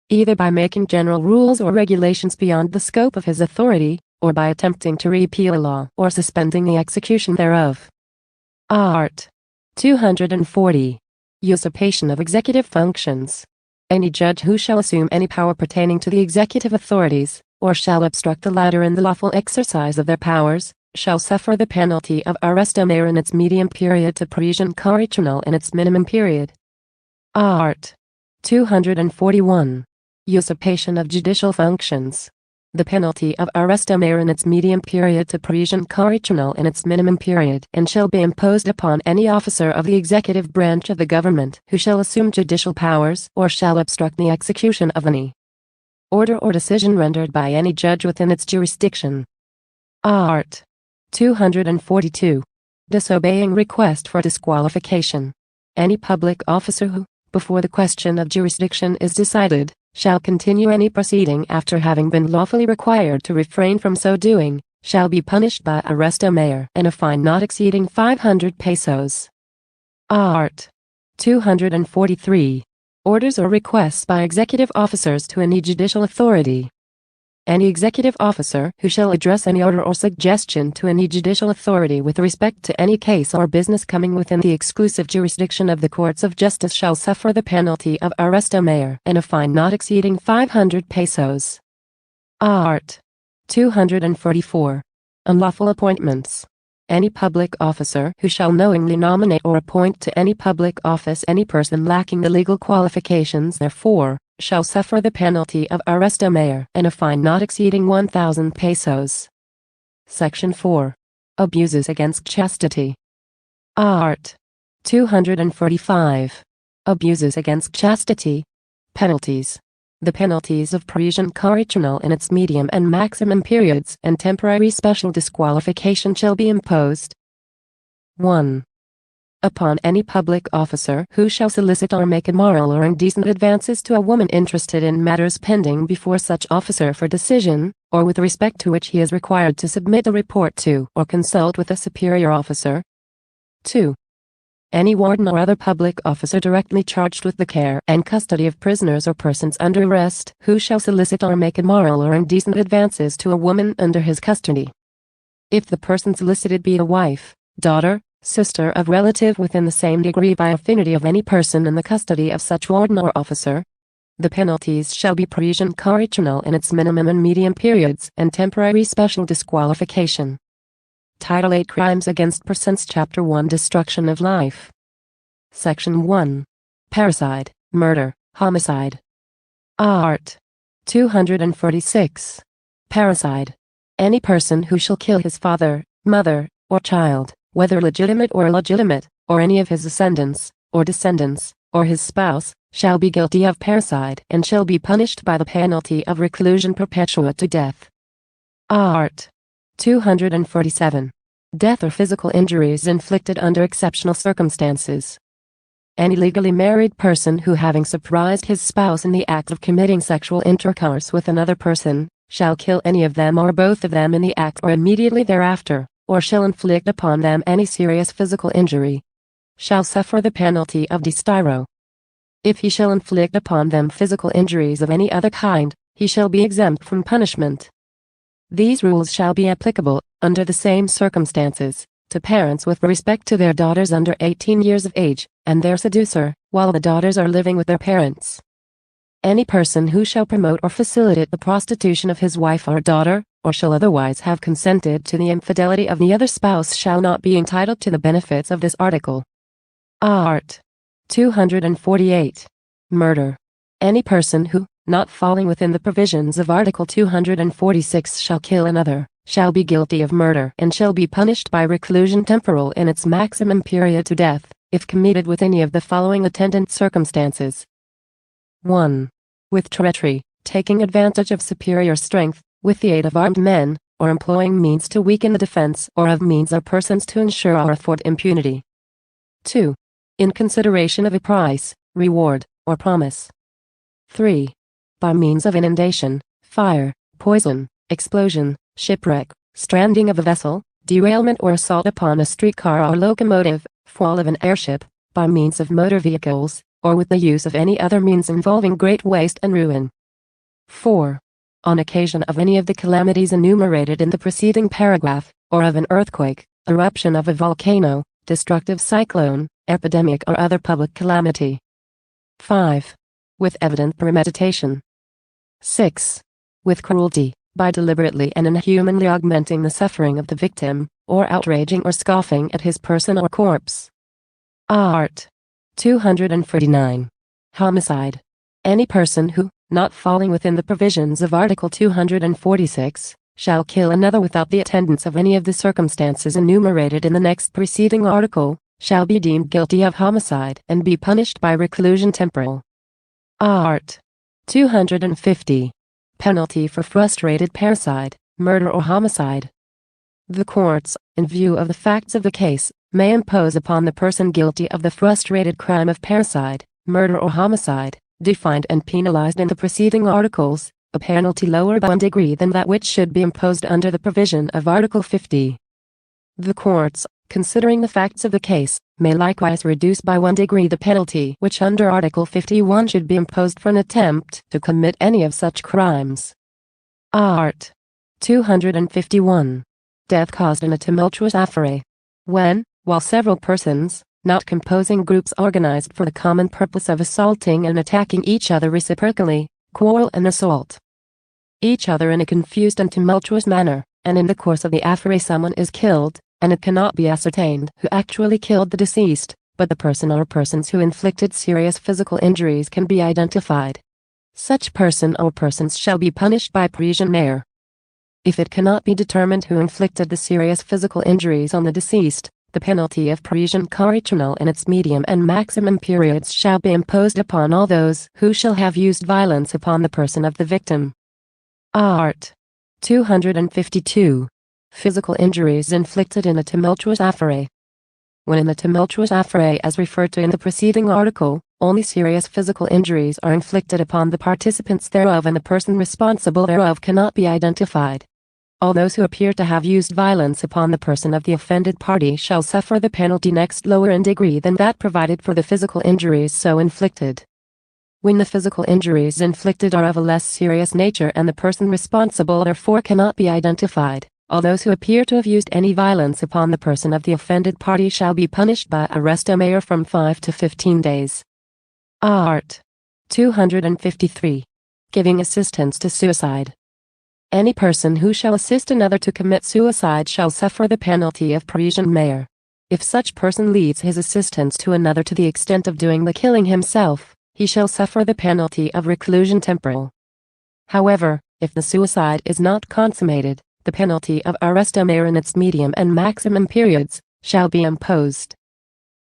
either by making general rules or regulations beyond the scope of his authority, or by attempting to repeal a law or suspending the execution thereof. Art. 240. Usurpation of executive functions. Any judge who shall assume any power pertaining to the executive authorities, or shall obstruct the latter in the lawful exercise of their powers, shall suffer the penalty of arresto mayor in its medium period to prison correctional in its minimum period. Art. 241. Usurpation of judicial functions. The penalty of arresto mayor in its medium period to prison correctional in its minimum period and shall be imposed upon any officer of the executive branch of the government who shall assume judicial powers or shall obstruct the execution of any order or decision rendered by any judge within its jurisdiction. Art. 242. Disobeying request for disqualification. Any public officer who, before the question of jurisdiction is decided, shall continue any proceeding after having been lawfully required to refrain from so doing, shall be punished by arresto mayor and a fine not exceeding 500 pesos. Art. 243. Orders or requests by executive officers to any judicial authority. Any executive officer who shall address any order or suggestion to any judicial authority with respect to any case or business coming within the exclusive jurisdiction of the courts of justice shall suffer the penalty of arresto mayor and a fine not exceeding 500 pesos. Art. 244. Unlawful appointments. Any public officer who shall knowingly nominate or appoint to any public office any person lacking the legal qualifications therefor, shall suffer the penalty of arresto mayor and a fine not exceeding 1,000 pesos. Section 4. Abuses against chastity. Art. 245. Abuses against chastity. Penalties. The penalties of prison correctional in its medium and maximum periods and temporary special disqualification shall be imposed. 1. Upon any public officer who shall solicit or make immoral or indecent advances to a woman interested in matters pending before such officer for decision, or with respect to which he is required to submit a report to or consult with a superior officer. 2. Any warden or other public officer directly charged with the care and custody of prisoners or persons under arrest who shall solicit or make immoral or indecent advances to a woman under his custody. If the person solicited be a wife, daughter, sister of relative within the same degree by affinity of any person in the custody of such warden or officer, the penalties shall be prison correctional in its minimum and medium periods and temporary special disqualification. Title 8 Crimes Against Persons Chapter 1 Destruction of Life. Section 1. Parricide, Murder, Homicide. Art. 246. Parricide. Any person who shall kill his father, mother, or child, whether legitimate or illegitimate, or any of his ascendants, or descendants, or his spouse, shall be guilty of parricide and shall be punished by the penalty of reclusion perpetua to death. Art. 247. Death or physical injuries inflicted under exceptional circumstances. Any legally married person who, having surprised his spouse in the act of committing sexual intercourse with another person, shall kill any of them or both of them in the act or immediately thereafter, or shall inflict upon them any serious physical injury, shall suffer the penalty of destyro. If he shall inflict upon them physical injuries of any other kind, he shall be exempt from punishment. These rules shall be applicable, under the same circumstances, to parents with respect to their daughters under 18 years of age, and their seducer, while the daughters are living with their parents. Any person who shall promote or facilitate the prostitution of his wife or daughter, or shall otherwise have consented to the infidelity of the other spouse shall not be entitled to the benefits of this article. Art. 248. Murder. Any person who, not falling within the provisions of Article 246 shall kill another, shall be guilty of murder and shall be punished by reclusion temporal in its maximum period to death, if committed with any of the following attendant circumstances. 1. With treachery, taking advantage of superior strength, with the aid of armed men, or employing means to weaken the defense or of means or persons to ensure or afford impunity. 2. In consideration of a price, reward, or promise. 3. By means of inundation, fire, poison, explosion, shipwreck, stranding of a vessel, derailment or assault upon a streetcar or locomotive, fall of an airship, by means of motor vehicles, or with the use of any other means involving great waste and ruin. 4. On occasion of any of the calamities enumerated in the preceding paragraph, or of an earthquake, eruption of a volcano, destructive cyclone, epidemic or other public calamity. 5. With evident premeditation. 6. With cruelty, by deliberately and inhumanly augmenting the suffering of the victim, or outraging or scoffing at his person or corpse. Art. 249. Homicide. Any person who, not falling within the provisions of Article 246, shall kill another without the attendance of any of the circumstances enumerated in the next preceding article, shall be deemed guilty of homicide and be punished by reclusion temporal. Art. 250. Penalty for frustrated parricide, murder or homicide. The courts, in view of the facts of the case, may impose upon the person guilty of the frustrated crime of parricide, murder or homicide, defined and penalized in the preceding articles, a penalty lower by 1 degree than that which should be imposed under the provision of Article 50. The courts, considering the facts of the case, may likewise reduce by 1 degree the penalty which under Article 51 should be imposed for an attempt to commit any of such crimes. Art. 251. Death caused in a tumultuous affray. When, while several persons, not composing groups organized for the common purpose of assaulting and attacking each other reciprocally, quarrel and assault each other in a confused and tumultuous manner, and in the course of the affray someone is killed, and it cannot be ascertained who actually killed the deceased, but the person or persons who inflicted serious physical injuries can be identified. Such person or persons shall be punished by prison mayor. If it cannot be determined who inflicted the serious physical injuries on the deceased, the penalty of prison correctional in its medium and maximum periods shall be imposed upon all those who shall have used violence upon the person of the victim. Art. 252. Physical injuries inflicted in a tumultuous affray. When in the tumultuous affray as referred to in the preceding article, only serious physical injuries are inflicted upon the participants thereof and the person responsible thereof cannot be identified. All those who appear to have used violence upon the person of the offended party shall suffer the penalty next lower in degree than that provided for the physical injuries so inflicted. When the physical injuries inflicted are of a less serious nature and the person responsible therefore cannot be identified, all those who appear to have used any violence upon the person of the offended party shall be punished by arresto mayor from 5 to 15 days. Art. 253. Giving assistance to suicide. Any person who shall assist another to commit suicide shall suffer the penalty of prison mayor. If such person leads his assistance to another to the extent of doing the killing himself, he shall suffer the penalty of reclusion temporal. However, if the suicide is not consummated, the penalty of arresto mayor in its medium and maximum periods shall be imposed.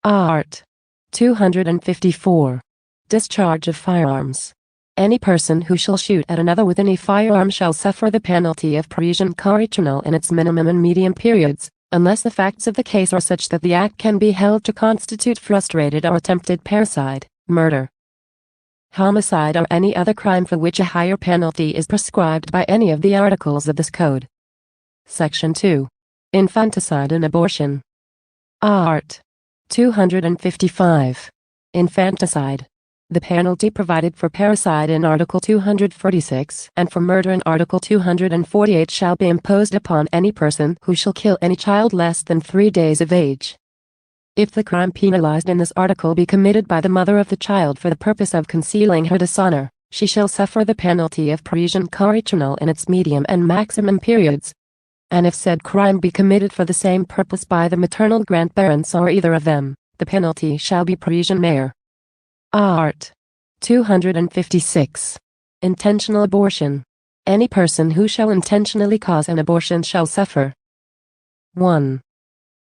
Art. 254. Discharge of firearms. Any person who shall shoot at another with any firearm shall suffer the penalty of prison correctional in its minimum and medium periods, unless the facts of the case are such that the act can be held to constitute frustrated or attempted parricide, murder, homicide or any other crime for which a higher penalty is prescribed by any of the articles of this code. Section 2. Infanticide and abortion. Art. 255. Infanticide. The penalty provided for parricide in Article 246 and for murder in Article 248 shall be imposed upon any person who shall kill any child less than 3 days of age. If the crime penalized in this article be committed by the mother of the child for the purpose of concealing her dishonor, she shall suffer the penalty of prison correctional in its medium and maximum periods. And if said crime be committed for the same purpose by the maternal grandparents or either of them, the penalty shall be prison mayor. Art. 256. Intentional abortion. Any person who shall intentionally cause an abortion shall suffer 1.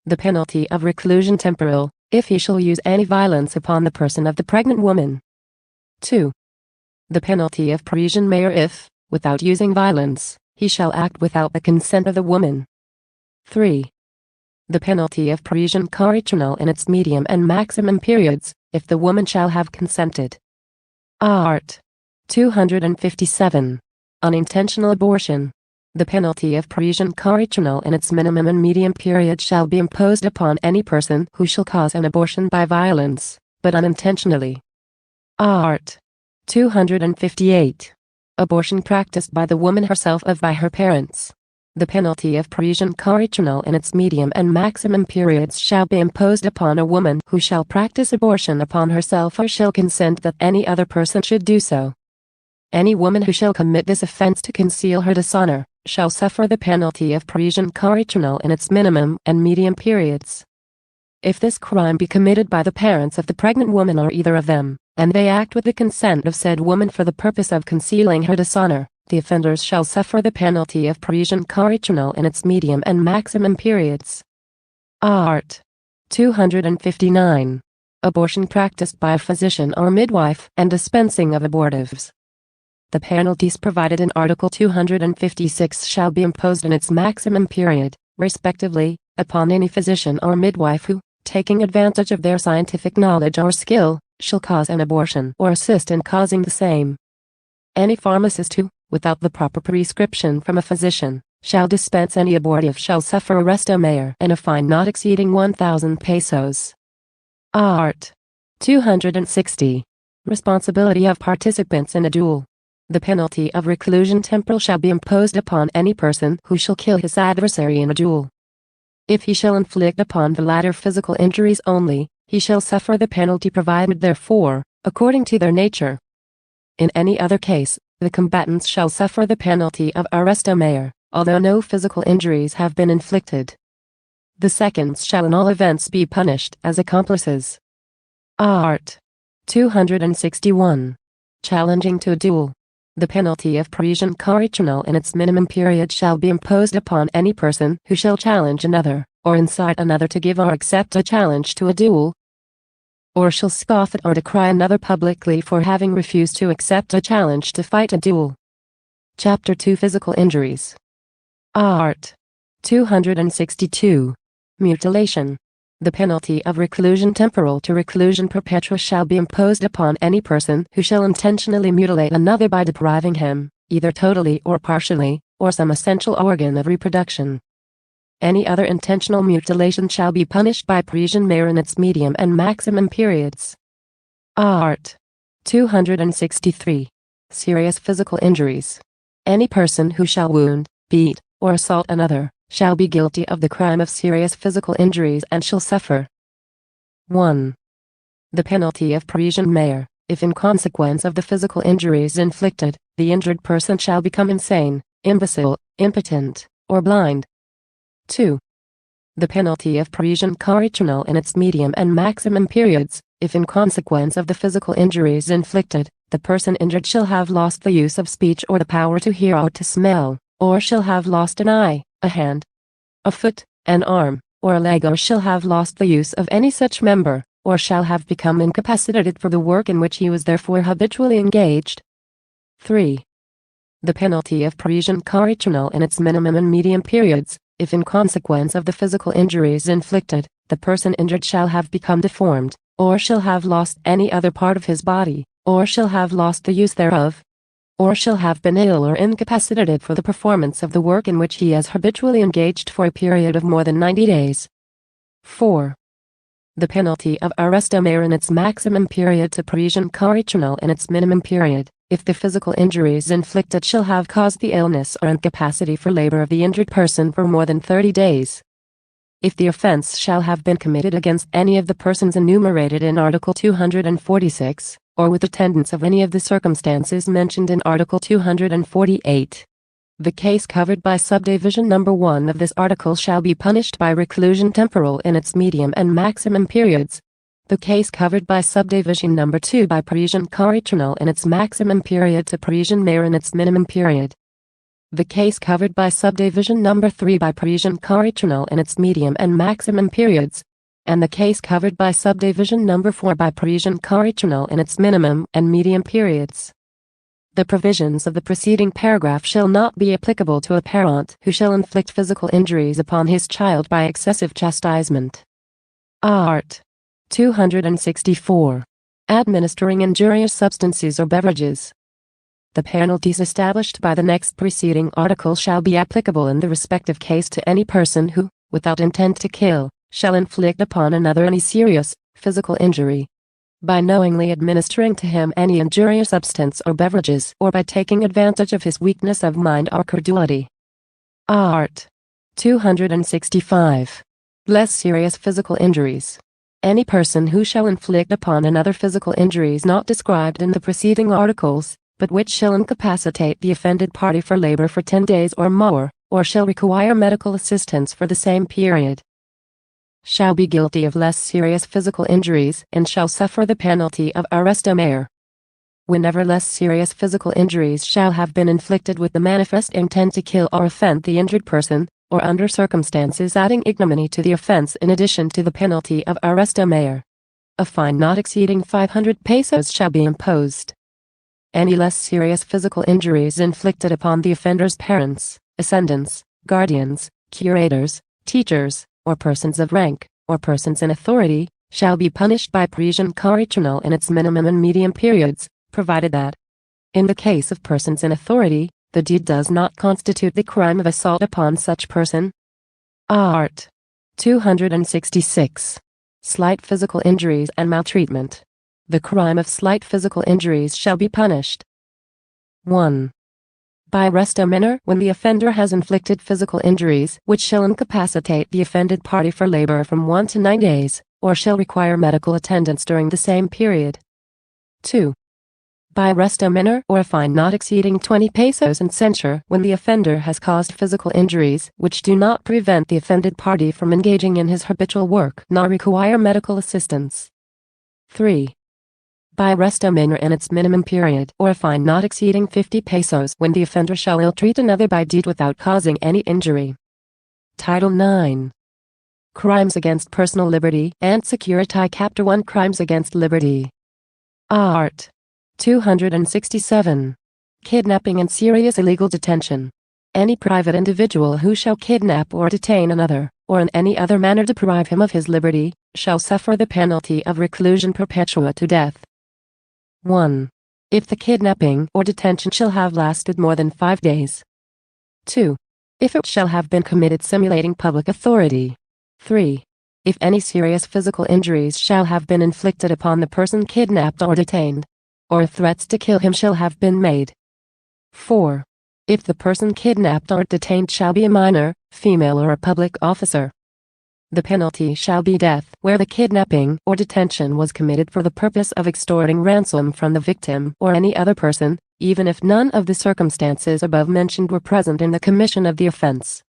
The penalty of reclusion temporal, if he shall use any violence upon the person of the pregnant woman. 2. The penalty of Parisian mayor if, without using violence, he shall act without the consent of the woman. 3. The penalty of Parisian correctional in its medium and maximum periods, if the woman shall have consented. Art. 257. Unintentional abortion. The penalty of Parisian correctional in its minimum and medium period shall be imposed upon any person who shall cause an abortion by violence, but unintentionally. Art. 258. Abortion practiced by the woman herself or by her parents. The penalty of Parisian correctional in its medium and maximum periods shall be imposed upon a woman who shall practice abortion upon herself or shall consent that any other person should do so. Any woman who shall commit this offense to conceal her dishonor, shall suffer the penalty of Parisian correctional in its minimum and medium periods. If this crime be committed by the parents of the pregnant woman or either of them, and they act with the consent of said woman for the purpose of concealing her dishonor, the offenders shall suffer the penalty of Parisian correctional in its medium and maximum periods. Art. 259. Abortion practiced by a physician or midwife and dispensing of abortives. The penalties provided in Article 256 shall be imposed in its maximum period, respectively, upon any physician or midwife who, taking advantage of their scientific knowledge or skill, shall cause an abortion or assist in causing the same. Any pharmacist who, without the proper prescription from a physician, shall dispense any abortive shall suffer arresto mayor and a fine not exceeding 1,000 pesos. Art. 260. Responsibility of participants in a duel. The penalty of reclusion temporal shall be imposed upon any person who shall kill his adversary in a duel. If he shall inflict upon the latter physical injuries only, he shall suffer the penalty provided therefor, according to their nature. In any other case, the combatants shall suffer the penalty of arresto mayor, although no physical injuries have been inflicted. The seconds shall in all events be punished as accomplices. Art. 261. Challenging to a duel. The penalty of Parisian correctional in its minimum period shall be imposed upon any person who shall challenge another, or incite another to give or accept a challenge to a duel, or shall scoff at or decry another publicly for having refused to accept a challenge to fight a duel. Chapter 2 Physical Injuries. Art. 262. Mutilation. The penalty of reclusion temporal to reclusion perpetua shall be imposed upon any person who shall intentionally mutilate another by depriving him, either totally or partially, or some essential organ of reproduction. Any other intentional mutilation shall be punished by Parisian mayor in its medium and maximum periods. Art. 263. Serious physical injuries. Any person who shall wound, beat, or assault another, shall be guilty of the crime of serious physical injuries and shall suffer 1. The penalty of Parisian mayor, if in consequence of the physical injuries inflicted, the injured person shall become insane, imbecile, impotent, or blind. 2. The penalty of Parisian correctional in its medium and maximum periods, if in consequence of the physical injuries inflicted, the person injured shall have lost the use of speech or the power to hear or to smell, or shall have lost an eye, a hand, a foot, an arm, or a leg, or shall have lost the use of any such member, or shall have become incapacitated for the work in which he was therefore habitually engaged. 3. The penalty of Parisian correctional in its minimum and medium periods, if in consequence of the physical injuries inflicted, the person injured shall have become deformed, or shall have lost any other part of his body, or shall have lost the use thereof, or shall have been ill or incapacitated for the performance of the work in which he is habitually engaged for a period of more than 90 days. 4. The penalty of arresto mayor in its maximum period to Parisian correctional in its minimum period, if the physical injuries inflicted shall have caused the illness or incapacity for labor of the injured person for more than 30 days. If the offense shall have been committed against any of the persons enumerated in Article 246, or with attendance of any of the circumstances mentioned in Article 248. The case covered by subdivision number 1 of this article shall be punished by reclusion temporal in its medium and maximum periods. The case covered by subdivision number 2 by Parisian correctional in its maximum period to Parisian mayor in its minimum period. The case covered by subdivision number 3 by Parisian correctional in its medium and maximum periods, and the case covered by subdivision number 4 by Parisian correctional in its minimum and medium periods. The provisions of the preceding paragraph shall not be applicable to a parent who shall inflict physical injuries upon his child by excessive chastisement. Art. 264. Administering injurious substances or beverages. The penalties established by the next preceding article shall be applicable in the respective case to any person who, without intent to kill, shall inflict upon another any serious, physical injury, by knowingly administering to him any injurious substance or beverages, or by taking advantage of his weakness of mind or credulity. Art. 265. Less serious physical injuries. Any person who shall inflict upon another physical injuries not described in the preceding articles, but which shall incapacitate the offended party for labor for 10 days or more, or shall require medical assistance for the same period, shall be guilty of less serious physical injuries and shall suffer the penalty of arresto mare. Whenever less serious physical injuries shall have been inflicted with the manifest intent to kill or offend the injured person, or under circumstances adding ignominy to the offense in addition to the penalty of arresto mare, a fine not exceeding 500 pesos shall be imposed. Any less serious physical injuries inflicted upon the offender's parents, ascendants, guardians, curators, teachers, or persons of rank, or persons in authority, shall be punished by prison correctional in its minimum and medium periods, provided that, in the case of persons in authority, the deed does not constitute the crime of assault upon such person. Art. 266. Slight physical injuries and maltreatment. The crime of slight physical injuries shall be punished. 1. By arresto minor when the offender has inflicted physical injuries which shall incapacitate the offended party for labor from 1 to 9 days, or shall require medical attendance during the same period. 2. By arresto minor or a fine not exceeding 20 pesos and censure when the offender has caused physical injuries which do not prevent the offended party from engaging in his habitual work nor require medical assistance. 3. By arresto minor in its minimum period or a fine not exceeding 50 pesos when the offender shall ill-treat another by deed without causing any injury. Title 9. Crimes against Personal Liberty and Security. Chapter 1. Crimes against Liberty. Art. 267. Kidnapping and serious illegal detention. Any private individual who shall kidnap or detain another, or in any other manner deprive him of his liberty, shall suffer the penalty of reclusion perpetua to death. 1. If the kidnapping or detention shall have lasted more than 5 days. 2. If it shall have been committed simulating public authority. 3. If any serious physical injuries shall have been inflicted upon the person kidnapped or detained, or threats to kill him shall have been made. 4. If the person kidnapped or detained shall be a minor, female or a public officer. The penalty shall be death where the kidnapping or detention was committed for the purpose of extorting ransom from the victim or any other person, even if none of the circumstances above mentioned were present in the commission of the offense.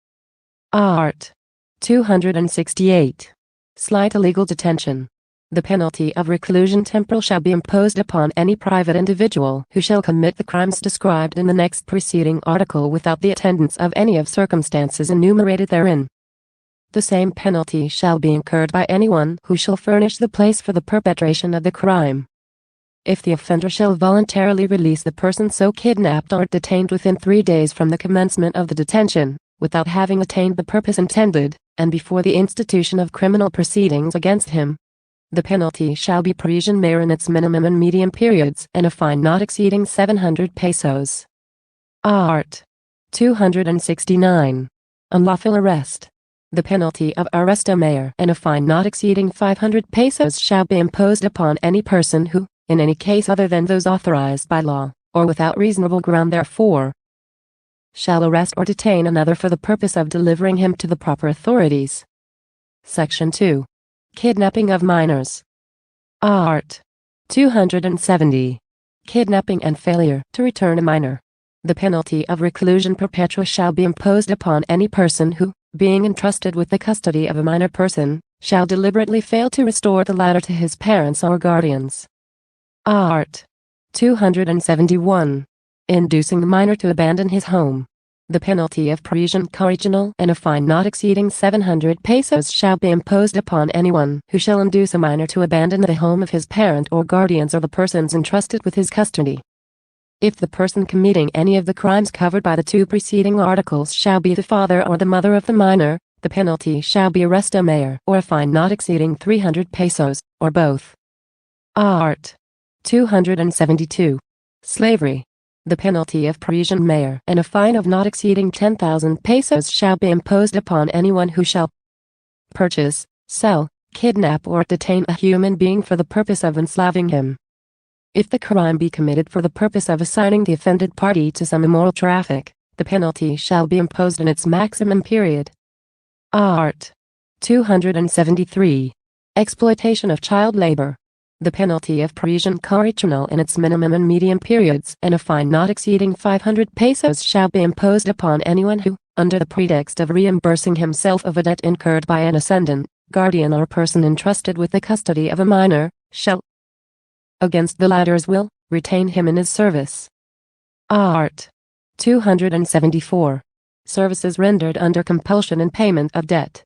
Art. 268. Slight illegal detention. The penalty of reclusion temporal shall be imposed upon any private individual who shall commit the crimes described in the next preceding article without the attendance of any of circumstances enumerated therein. The same penalty shall be incurred by anyone who shall furnish the place for the perpetration of the crime. If the offender shall voluntarily release the person so kidnapped or detained within 3 days from the commencement of the detention, without having attained the purpose intended, and before the institution of criminal proceedings against him, the penalty shall be prison mare in its minimum and medium periods and a fine not exceeding 700 pesos. Art. 269. Unlawful arrest. The penalty of arresto mare and a fine not exceeding 500 pesos shall be imposed upon any person who, in any case other than those authorized by law, or without reasonable ground therefor, shall arrest or detain another for the purpose of delivering him to the proper authorities. Section 2. Kidnapping of minors. Art. 270. Kidnapping and failure to return a minor. The penalty of reclusion perpetua shall be imposed upon any person who, being entrusted with the custody of a minor person, shall deliberately fail to restore the latter to his parents or guardians. Art. 271. Inducing the minor to abandon his home. The penalty of prison correctional and a fine not exceeding 700 pesos shall be imposed upon anyone who shall induce a minor to abandon the home of his parent or guardians or the persons entrusted with his custody. If the person committing any of the crimes covered by the two preceding articles shall be the father or the mother of the minor, the penalty shall be arresto mayor or a fine not exceeding 300 pesos, or both. Art. 272. Slavery. The penalty of prison mayor and a fine of not exceeding 10,000 pesos shall be imposed upon anyone who shall purchase, sell, kidnap or detain a human being for the purpose of enslaving him. If the crime be committed for the purpose of assigning the offended party to some immoral traffic, the penalty shall be imposed in its maximum period. Art. 273. Exploitation of child labor. The penalty of prison correctional in its minimum and medium periods and a fine not exceeding 500 pesos shall be imposed upon anyone who, under the pretext of reimbursing himself of a debt incurred by an ascendant, guardian or person entrusted with the custody of a minor, shall, against the latter's will, retain him in his service. Art. 274. Services rendered under compulsion and payment of debt.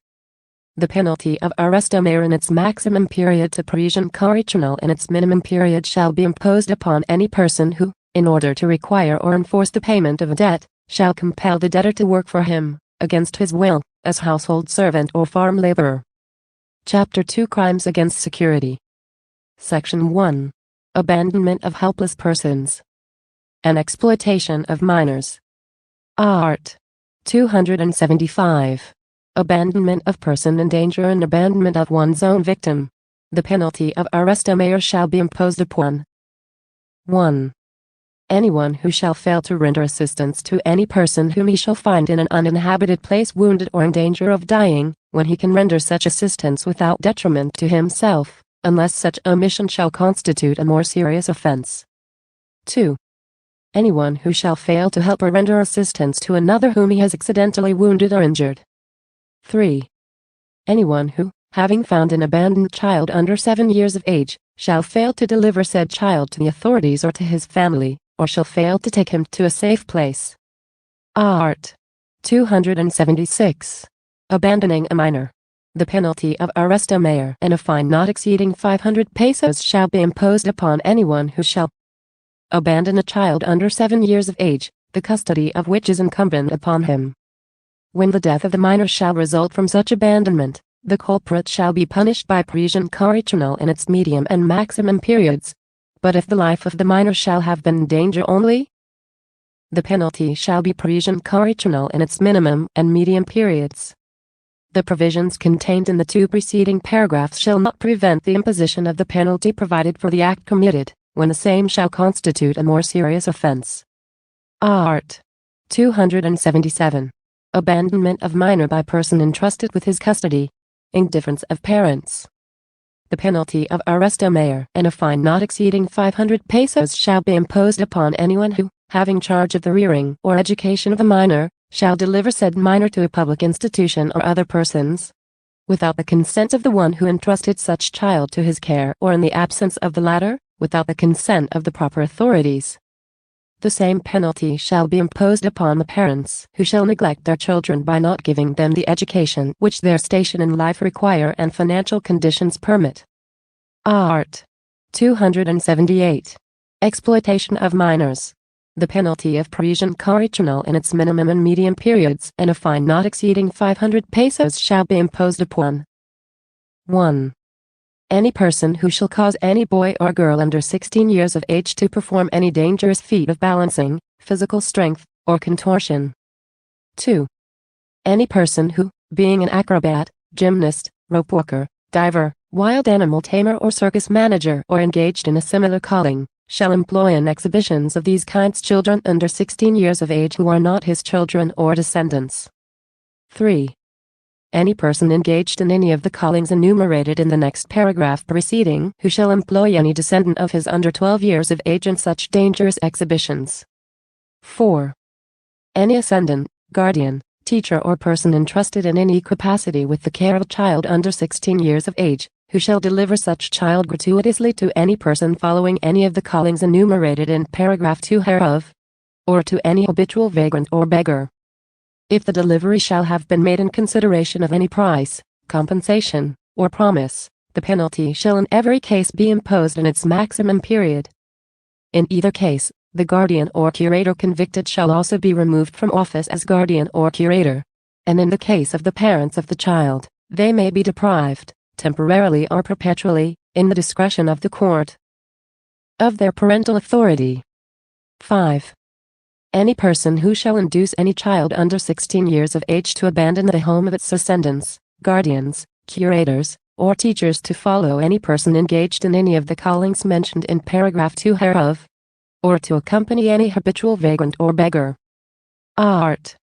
The penalty of arresto mayor in its maximum period to prison correctional in its minimum period shall be imposed upon any person who, in order to require or enforce the payment of a debt, shall compel the debtor to work for him, against his will, as household servant or farm laborer. Chapter 2 Crimes against Security. Section 1. Abandonment of helpless persons and exploitation of minors. Art. 275. Abandonment of person in danger and abandonment of one's own victim. The penalty of arresto mayor shall be imposed upon 1. Anyone who shall fail to render assistance to any person whom he shall find in an uninhabited place wounded or in danger of dying, when he can render such assistance without detriment to himself, unless such omission shall constitute a more serious offense. 2. Anyone who shall fail to help or render assistance to another whom he has accidentally wounded or injured. 3. Anyone who, having found an abandoned child under 7 years of age, shall fail to deliver said child to the authorities or to his family, or shall fail to take him to a safe place. Art. 276. Abandoning a minor. The penalty of arresto mayor and a fine not exceeding 500 pesos shall be imposed upon anyone who shall abandon a child under 7 years of age, the custody of which is incumbent upon him. When the death of the minor shall result from such abandonment, the culprit shall be punished by prison correctional in its medium and maximum periods. But if the life of the minor shall have been in danger only, the penalty shall be prison correctional in its minimum and medium periods. The provisions contained in the two preceding paragraphs shall not prevent the imposition of the penalty provided for the act committed, when the same shall constitute a more serious offense. Art. 277. Abandonment of minor by person entrusted with his custody. Indifference of parents. The penalty of arresto mayor and a fine not exceeding 500 pesos shall be imposed upon anyone who, having charge of the rearing or education of a minor, shall deliver said minor to a public institution or other persons, without the consent of the one who entrusted such child to his care, or in the absence of the latter, without the consent of the proper authorities. The same penalty shall be imposed upon the parents who shall neglect their children by not giving them the education which their station in life require and financial conditions permit. Art. 278. Exploitation of minors. The penalty of prison correctional in its minimum and medium periods and a fine not exceeding 500 pesos shall be imposed upon 1. Any person who shall cause any boy or girl under 16 years of age to perform any dangerous feat of balancing, physical strength, or contortion. 2. Any person who, being an acrobat, gymnast, rope walker, diver, wild animal tamer or circus manager or engaged in a similar calling, shall employ in exhibitions of these kinds children under 16 years of age who are not his children or descendants. 3. Any person engaged in any of the callings enumerated in the next paragraph preceding who shall employ any descendant of his under 12 years of age in such dangerous exhibitions. 4. Any ascendant, guardian, teacher or person entrusted in any capacity with the care of a child under 16 years of age, who shall deliver such child gratuitously to any person following any of the callings enumerated in paragraph 2 hereof, or to any habitual vagrant or beggar. If the delivery shall have been made in consideration of any price, compensation, or promise, the penalty shall in every case be imposed in its maximum period. In either case, The guardian or curator convicted shall also be removed from office as guardian or curator. And in the case of the parents of the child, they may be deprived, temporarily or perpetually, in the discretion of the court, of their parental authority. 5. Any person who shall induce any child under 16 years of age to abandon the home of its ascendants, guardians, curators, or teachers to follow any person engaged in any of the callings mentioned in paragraph 2 hereof, or to accompany any habitual vagrant or beggar. Art.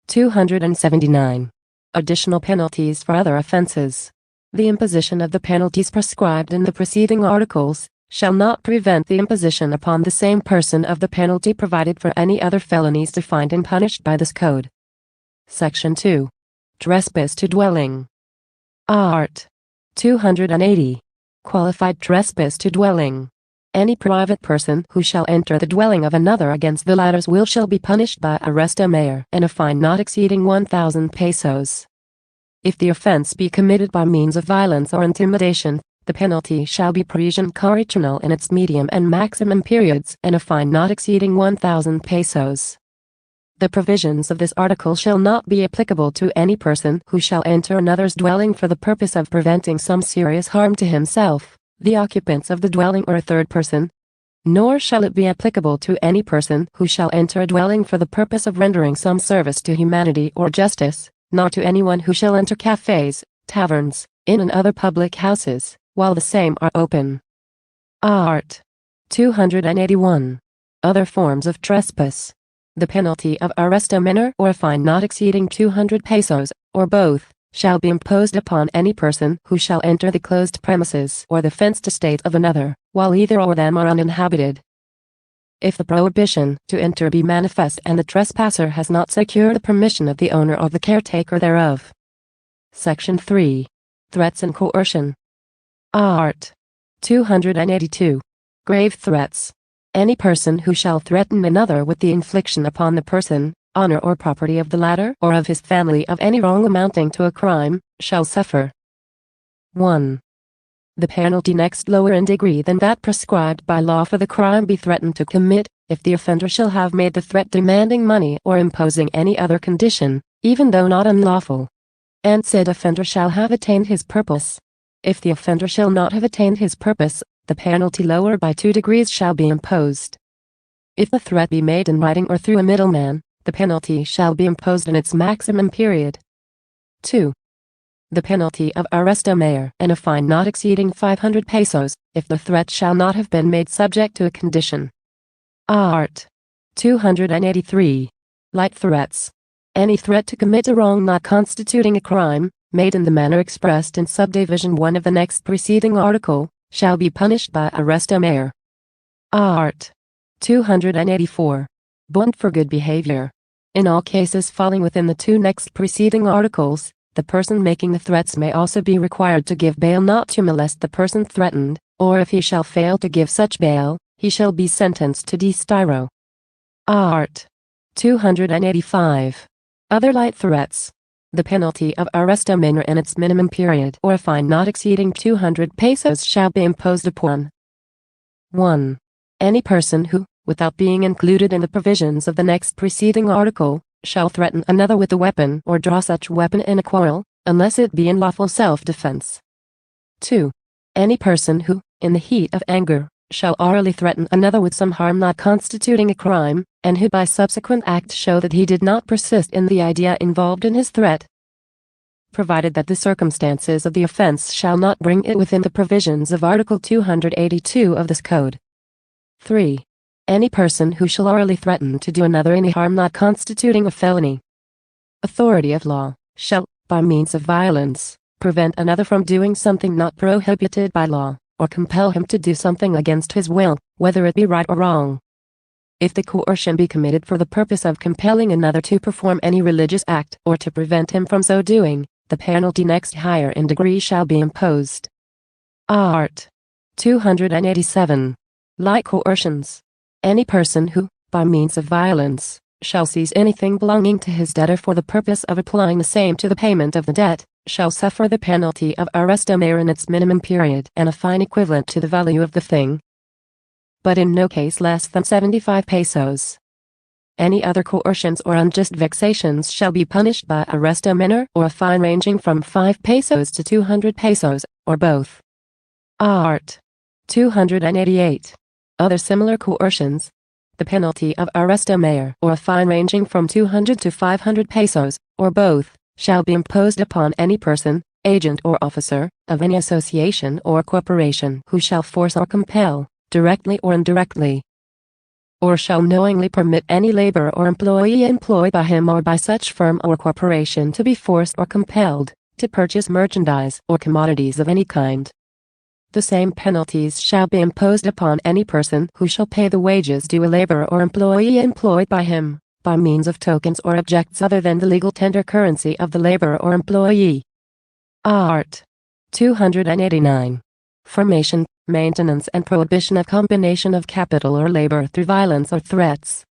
279. Additional penalties for other offenses. The imposition of the penalties prescribed in the preceding articles shall not prevent the imposition upon the same person of the penalty provided for any other felonies defined and punished by this code. Section 2. Trespass to dwelling. Art. 280. Qualified trespass to dwelling. Any private person who shall enter the dwelling of another against the latter's will shall be punished by arresto mayor and a fine not exceeding 1,000 pesos. If the offense be committed by means of violence or intimidation, the penalty shall be prisión correccional in its medium and maximum periods and a fine not exceeding 1,000 pesos. The provisions of this article shall not be applicable to any person who shall enter another's dwelling for the purpose of preventing some serious harm to himself, the occupants of the dwelling or a third person, nor shall it be applicable to any person who shall enter a dwelling for the purpose of rendering some service to humanity or justice, nor to anyone who shall enter cafes, taverns, inn and other public houses, while the same are open. Art. 281. Other forms of trespass. The penalty of arresto menor or a fine not exceeding 200 pesos, or both, shall be imposed upon any person who shall enter the closed premises or the fenced estate of another, while either or them are uninhabited. If the prohibition to enter be manifest and the trespasser has not secured the permission of the owner or the caretaker thereof. Section 3. Threats and coercion. Art. 282. Grave threats. Any person who shall threaten another with the infliction upon the person, honor or property of the latter or of his family of any wrong amounting to a crime, shall suffer 1. The penalty next lower in degree than that prescribed by law for the crime be threatened to commit, if the offender shall have made the threat demanding money or imposing any other condition, even though not unlawful, and said offender shall have attained his purpose. If the offender shall not have attained his purpose, the penalty lower by 2 degrees shall be imposed. If the threat be made in writing or through a middleman, the penalty shall be imposed in its maximum period. 2. The penalty of arresto mayor and a fine not exceeding 500 pesos, if the threat shall not have been made subject to a condition. Art. 283. Light threats. Any threat to commit a wrong not constituting a crime, made in the manner expressed in subdivision 1 of the next preceding article, shall be punished by arresto mayor. Art. 284. Bond for good behavior. In all cases falling within the 2 next preceding articles, the person making the threats may also be required to give bail not to molest the person threatened, or if he shall fail to give such bail, he shall be sentenced to destiro. Art. 285. Other light threats. The penalty of arresto menor and its minimum period or a fine not exceeding 200 pesos shall be imposed upon 1. Any person who, without being included in the provisions of the next preceding article, shall threaten another with a weapon or draw such weapon in a quarrel, unless it be in lawful self-defense. 2. Any person who, in the heat of anger, shall orally threaten another with some harm not constituting a crime, and who by subsequent act show that he did not persist in the idea involved in his threat, provided that the circumstances of the offense shall not bring it within the provisions of Article 282 of this code. 3. Any person who shall orally threaten to do another any harm not constituting a felony. Authority of law, shall, by means of violence, prevent another from doing something not prohibited by law, or compel him to do something against his will, whether it be right or wrong. If the coercion be committed for the purpose of compelling another to perform any religious act or to prevent him from so doing, the penalty next higher in degree shall be imposed. Art. 287. Light coercions. Any person who, by means of violence, shall seize anything belonging to his debtor for the purpose of applying the same to the payment of the debt, shall suffer the penalty of arresto mayor in its minimum period and a fine equivalent to the value of the thing. but in no case less than 75 pesos. Any other coercions or unjust vexations shall be punished by arresto menor or a fine ranging from 5 pesos to 200 pesos, or both. Art. 288. Other similar coercions. The penalty of arresto mayor or a fine ranging from 200 to 500 pesos, or both, shall be imposed upon any person, agent or officer, of any association or corporation who shall force or compel, directly or indirectly, or shall knowingly permit any laborer or employee employed by him or by such firm or corporation to be forced or compelled, to purchase merchandise or commodities of any kind. The same penalties shall be imposed upon any person who shall pay the wages due a laborer or employee employed by him, by means of tokens or objects other than the legal tender currency of the laborer or employee. Art. 289. Formation, maintenance and prohibition of combination of capital or labor through violence or threats.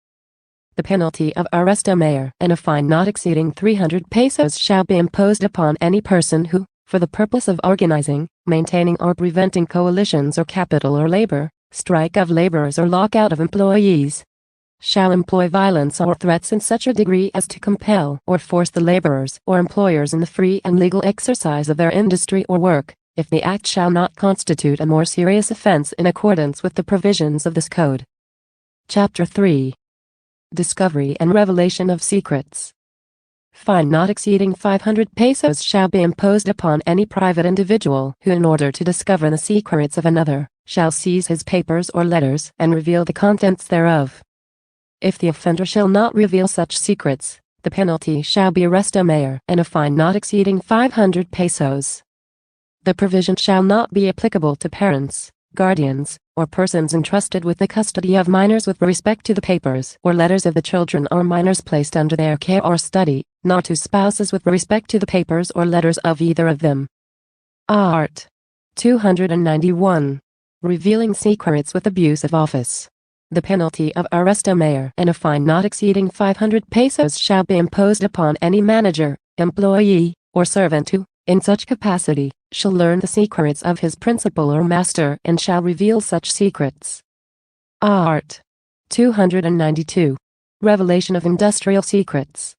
The penalty of arresto mayor and a fine not exceeding 300 pesos shall be imposed upon any person who, for the purpose of organizing, maintaining or preventing coalitions or capital or labor, strike of laborers or lockout of employees, shall employ violence or threats in such a degree as to compel or force the laborers or employers in the free and legal exercise of their industry or work, if the act shall not constitute a more serious offense in accordance with the provisions of this code. Chapter 3. Discovery and revelation of secrets. Fine not exceeding 500 pesos shall be imposed upon any private individual who, in order to discover the secrets of another, shall seize his papers or letters and reveal the contents thereof. If the offender shall not reveal such secrets, the penalty shall be arresto mayor and a fine not exceeding 500 pesos. The provision shall not be applicable to parents, guardians, or persons entrusted with the custody of minors with respect to the papers or letters of the children or minors placed under their care or study, nor to spouses with respect to the papers or letters of either of them. Art. 291. Revealing secrets with abuse of office. The penalty of arresto mayor and a fine not exceeding 500 pesos shall be imposed upon any manager, employee, or servant who, in such capacity, shall learn the secrets of his principal or master and shall reveal such secrets. Art. 292. Revelation of industrial secrets.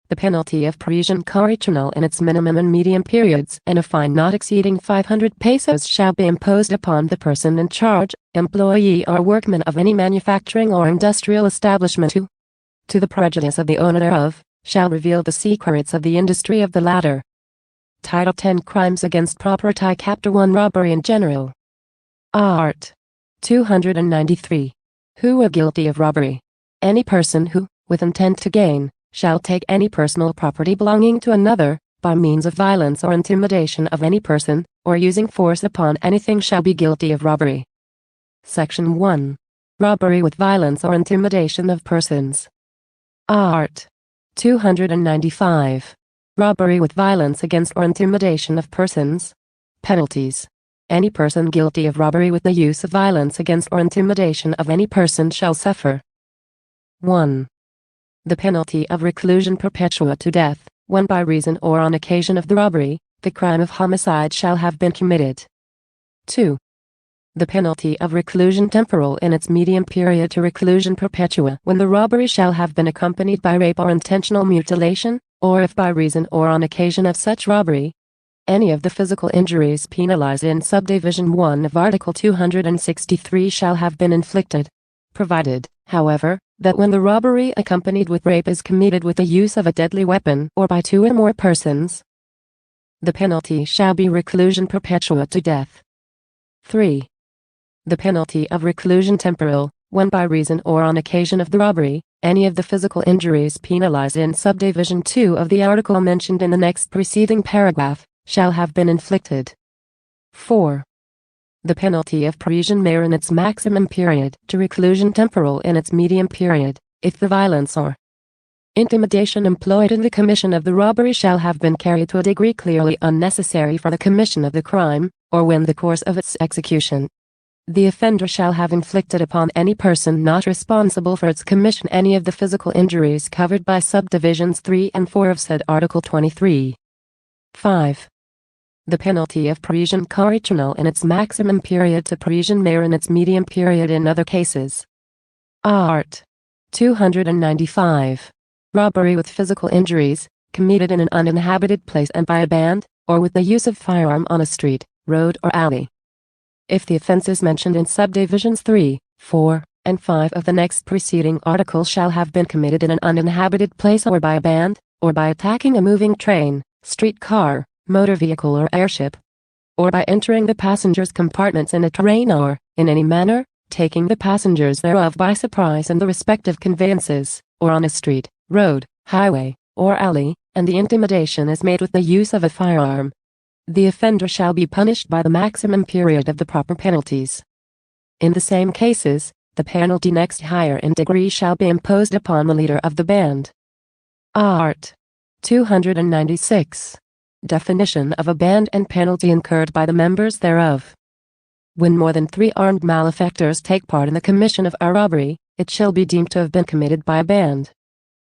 The penalty of prison correctional in its minimum and medium periods and a fine not exceeding 500 pesos shall be imposed upon the person in charge, employee or workman of any manufacturing or industrial establishment who, to the prejudice of the owner thereof, shall reveal the secrets of the industry of the latter. Title 10 Crimes against Property Chapter 1 Robbery in General. Art. 293. Who are guilty of robbery? Any person who, with intent to gain, shall take any personal property belonging to another, by means of violence or intimidation of any person, or using force upon anything shall be guilty of robbery. Section 1. Robbery with violence or intimidation of persons. Art. 295. Robbery with violence against or intimidation of persons. Penalties. Any person guilty of robbery with the use of violence against or intimidation of any person shall suffer 1. The penalty of reclusion perpetua to death, when by reason or on occasion of the robbery, the crime of homicide shall have been committed. 2. The penalty of reclusion temporal in its medium period to reclusion perpetua when the robbery shall have been accompanied by rape or intentional mutilation, or if by reason or on occasion of such robbery, any of the physical injuries penalized in subdivision 1 of Article 263 shall have been inflicted, provided, however, that when the robbery accompanied with rape is committed with the use of a deadly weapon or by two or more persons, the penalty shall be reclusion perpetua to death. 3. The penalty of reclusion temporal, when by reason or on occasion of the robbery, any of the physical injuries penalized in subdivision 2 of the article mentioned in the next preceding paragraph, shall have been inflicted. 4. The penalty of prison mayor in its maximum period to reclusion temporal in its medium period, if the violence or intimidation employed in the commission of the robbery shall have been carried to a degree clearly unnecessary for the commission of the crime, or when the course of its execution, the offender shall have inflicted upon any person not responsible for its commission any of the physical injuries covered by subdivisions 3 and 4 of said Article 23. 5. The penalty of prison correctional in its maximum period to prison mayor in its medium period in other cases. Art. 295. Robbery with physical injuries, committed in an uninhabited place and by a band, or with the use of firearm on a street, road or alley. If the offenses mentioned in subdivisions 3, 4, and 5 of the next preceding article shall have been committed in an uninhabited place or by a band, or by attacking a moving train, streetcar, motor vehicle or airship, or by entering the passengers' compartments in a train or, in any manner, taking the passengers thereof by surprise in the respective conveyances, or on a street, road, highway, or alley, and the intimidation is made with the use of a firearm, the offender shall be punished by the maximum period of the proper penalties. In the same cases, the penalty next higher in degree shall be imposed upon the leader of the band. Art. 296. Definition of a band and penalty incurred by the members thereof. When more than 3 armed malefactors take part in the commission of a robbery, it shall be deemed to have been committed by a band.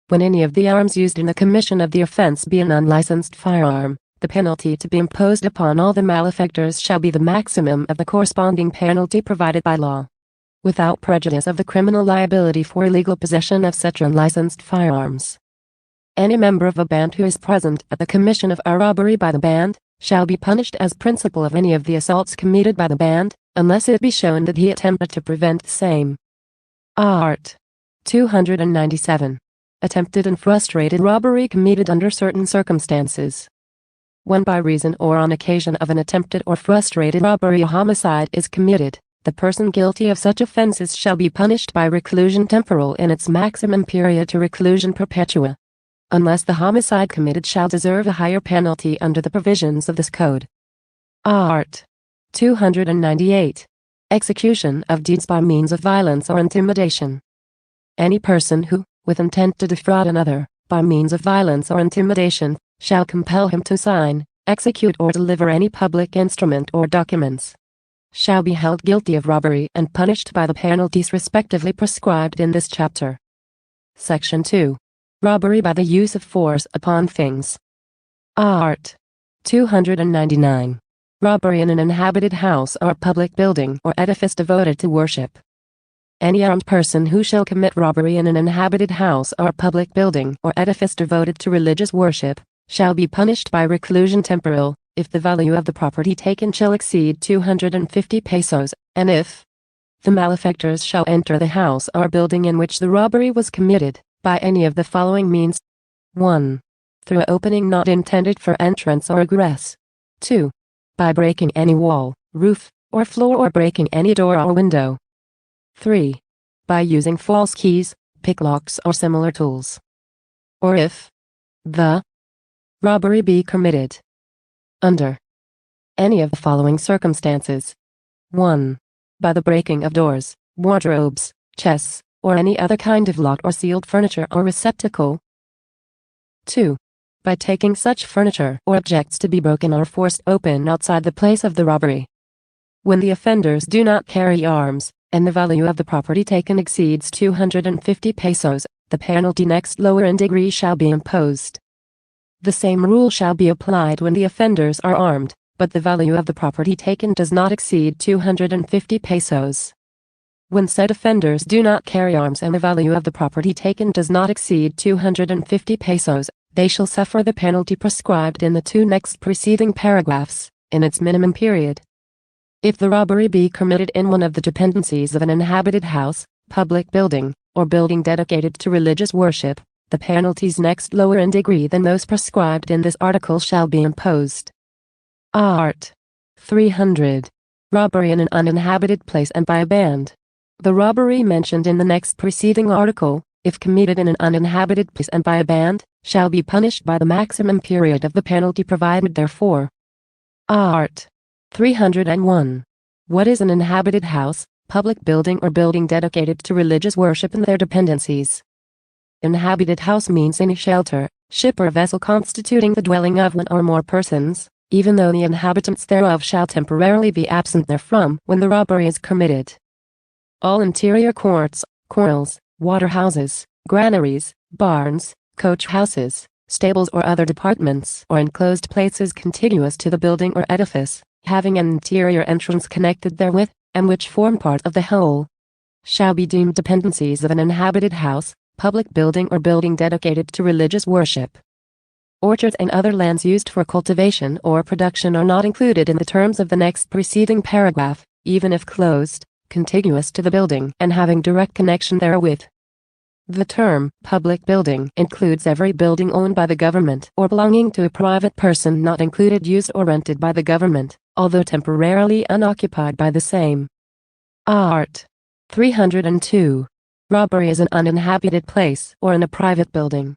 When any of the arms used in the commission of the offense be an unlicensed firearm, the penalty to be imposed upon all the malefactors shall be the maximum of the corresponding penalty provided by law, without prejudice of the criminal liability for illegal possession of such unlicensed firearms. Any member of a band who is present at the commission of a robbery by the band, shall be punished as principal of any of the assaults committed by the band, unless it be shown that he attempted to prevent the same. Art. 297. Attempted and frustrated robbery committed under certain circumstances. When by reason or on occasion of an attempted or frustrated robbery a homicide is committed, the person guilty of such offenses shall be punished by reclusion temporal in its maximum period to reclusion perpetua, unless the homicide committed shall deserve a higher penalty under the provisions of this code. Art. 298. Execution of deeds by means of violence or intimidation. Any person who, with intent to defraud another, by means of violence or intimidation, shall compel him to sign, execute or deliver any public instrument or documents, shall be held guilty of robbery and punished by the penalties respectively prescribed in this chapter. Section 2. Robbery by the use of force upon things. Art. 299. Robbery in an inhabited house or public building or edifice devoted to worship. Any armed person who shall commit robbery in an inhabited house or public building or edifice devoted to religious worship, shall be punished by reclusion temporal, if the value of the property taken shall exceed 250 pesos, and if the malefactors shall enter the house or building in which the robbery was committed, by any of the following means. 1. Through an opening not intended for entrance or egress. 2. By breaking any wall, roof, or floor or breaking any door or window. 3. By using false keys, picklocks or similar tools. Or if the robbery be committed under any of the following circumstances. 1. By the breaking of doors, wardrobes, chests, or any other kind of locked or sealed furniture or receptacle. 2. By taking such furniture or objects to be broken or forced open outside the place of the robbery. When the offenders do not carry arms, and the value of the property taken exceeds 250 pesos, the penalty next lower in degree shall be imposed. The same rule shall be applied when the offenders are armed, but the value of the property taken does not exceed 250 pesos. When said offenders do not carry arms and the value of the property taken does not exceed 250 pesos, they shall suffer the penalty prescribed in the 2 next preceding paragraphs, in its minimum period. If the robbery be committed in one of the dependencies of an inhabited house, public building, or building dedicated to religious worship, the penalties next lower in degree than those prescribed in this article shall be imposed. Art. 300. Robbery in an uninhabited place and by a band. The robbery mentioned in the next preceding article, if committed in an uninhabited place and by a band, shall be punished by the maximum period of the penalty provided therefor. Art. 301. What is an inhabited house, public building or building dedicated to religious worship and their dependencies? Inhabited house means any shelter, ship or vessel constituting the dwelling of one or more persons, even though the inhabitants thereof shall temporarily be absent therefrom when the robbery is committed. All interior courts, corrals, water houses, granaries, barns, coach houses, stables or other departments or enclosed places contiguous to the building or edifice, having an interior entrance connected therewith, and which form part of the whole, shall be deemed dependencies of an inhabited house, public building or building dedicated to religious worship. Orchards and other lands used for cultivation or production are not included in the terms of the next preceding paragraph, even if closed, contiguous to the building and having direct connection therewith. The term public building includes every building owned by the government or belonging to a private person not included used or rented by the government, although temporarily unoccupied by the same. Art. 302. Robbery is an uninhabited place or in a private building.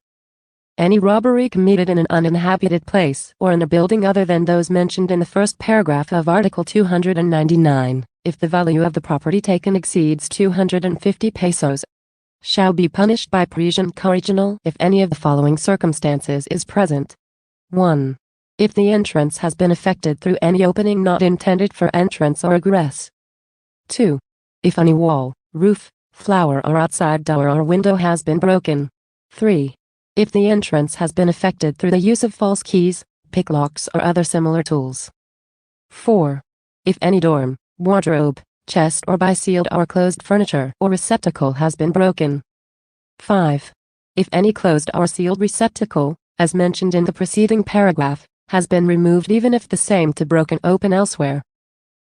Any robbery committed in an uninhabited place or in a building other than those mentioned in the first paragraph of Article 299, if the value of the property taken exceeds 250 pesos, shall be punished by prison correctional if any of the following circumstances is present. 1. If the entrance has been effected through any opening not intended for entrance or egress. 2. If any wall, roof, floor or outside door or window has been broken. 3. If the entrance has been effected through the use of false keys, picklocks or other similar tools. 4. If any dorm, wardrobe, chest or by sealed or closed furniture or receptacle has been broken. 5. If any closed or sealed receptacle, as mentioned in the preceding paragraph, has been removed even if the same to broken open elsewhere.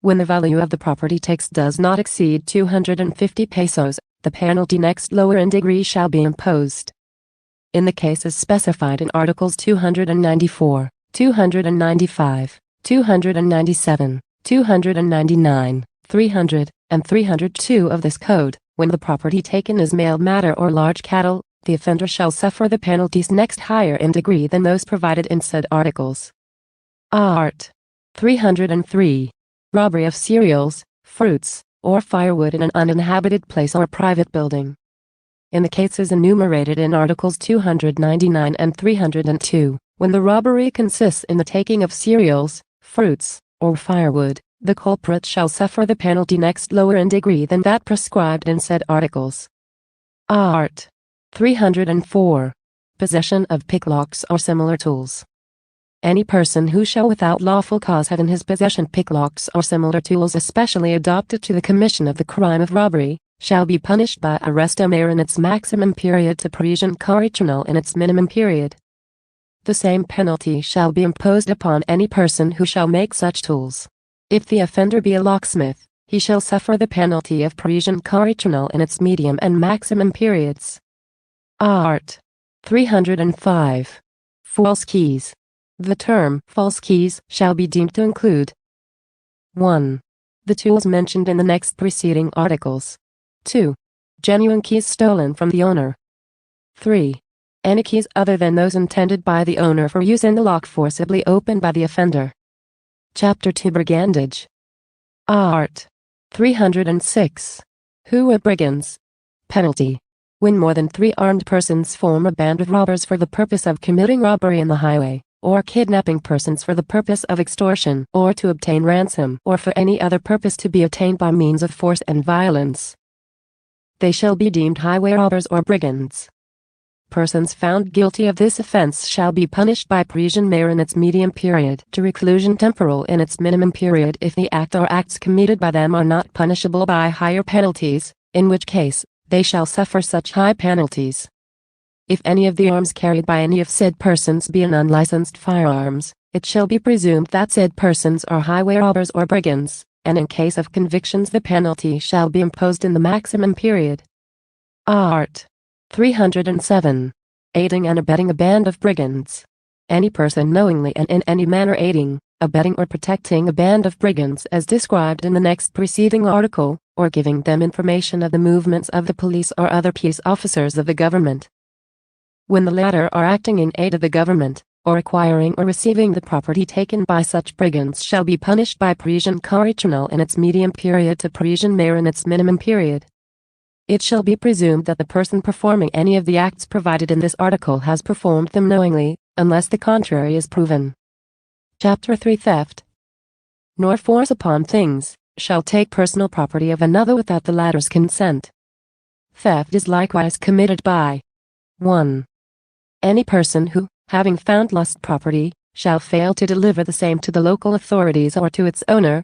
When the value of the property taken does not exceed 250 pesos, the penalty next lower in degree shall be imposed. In the cases specified in Articles 294, 295, 297, 299, 300, and 302 of this code, when the property taken is mail matter or large cattle, the offender shall suffer the penalties next higher in degree than those provided in said articles. Art. 303. Robbery of cereals, fruits, or firewood in an uninhabited place or private building. In the cases enumerated in Articles 299 and 302, when the robbery consists in the taking of cereals, fruits, or firewood, the culprit shall suffer the penalty next lower in degree than that prescribed in said articles. Art. 304. Possession of picklocks or similar tools. Any person who shall without lawful cause have in his possession picklocks or similar tools especially adopted to the commission of the crime of robbery, shall be punished by arresto mayor in its maximum period to prison correctional in its minimum period. The same penalty shall be imposed upon any person who shall make such tools. If the offender be a locksmith, he shall suffer the penalty of prison correctional in its medium and maximum periods. Art. 305. False keys. The term false keys shall be deemed to include 1. The tools mentioned in the next preceding articles. 2. Genuine keys stolen from the owner. 3. Any keys other than those intended by the owner for use in the lock forcibly opened by the offender. Chapter 2 Brigandage. Art. 306. Who are brigands? Penalty. When more than 3 armed persons form a band of robbers for the purpose of committing robbery in the highway, or kidnapping persons for the purpose of extortion or to obtain ransom or for any other purpose to be attained by means of force and violence, they shall be deemed highway robbers or brigands. Persons found guilty of this offense shall be punished by prison mayor in its medium period to reclusion temporal in its minimum period if the act or acts committed by them are not punishable by higher penalties, in which case, they shall suffer such high penalties. If any of the arms carried by any of said persons be an unlicensed firearms, it shall be presumed that said persons are highway robbers or brigands, and in case of convictions the penalty shall be imposed in the maximum period. Art. 307. Aiding and abetting a band of brigands. Any person knowingly and in any manner aiding, abetting or protecting a band of brigands as described in the next preceding article, or giving them information of the movements of the police or other peace officers of the government. When the latter are acting in aid of the government, or acquiring or receiving the property taken by such brigands shall be punished by prison correctional in its medium period to prison mayor in its minimum period. It shall be presumed that the person performing any of the acts provided in this article has performed them knowingly, unless the contrary is proven. Chapter 3 Theft. Nor force upon things, shall take personal property of another without the latter's consent. Theft is likewise committed by 1. Any person who, having found lost property, shall fail to deliver the same to the local authorities or to its owner.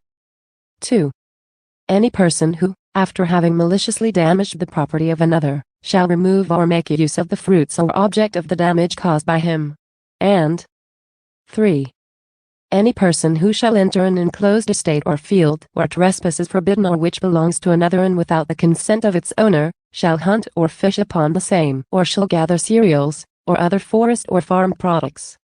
2. Any person who, after having maliciously damaged the property of another, shall remove or make use of the fruits or object of the damage caused by him. And 3. Any person who shall enter an enclosed estate or field where trespass is forbidden or which belongs to another and without the consent of its owner, shall hunt or fish upon the same or shall gather cereals, or other forest or farm products.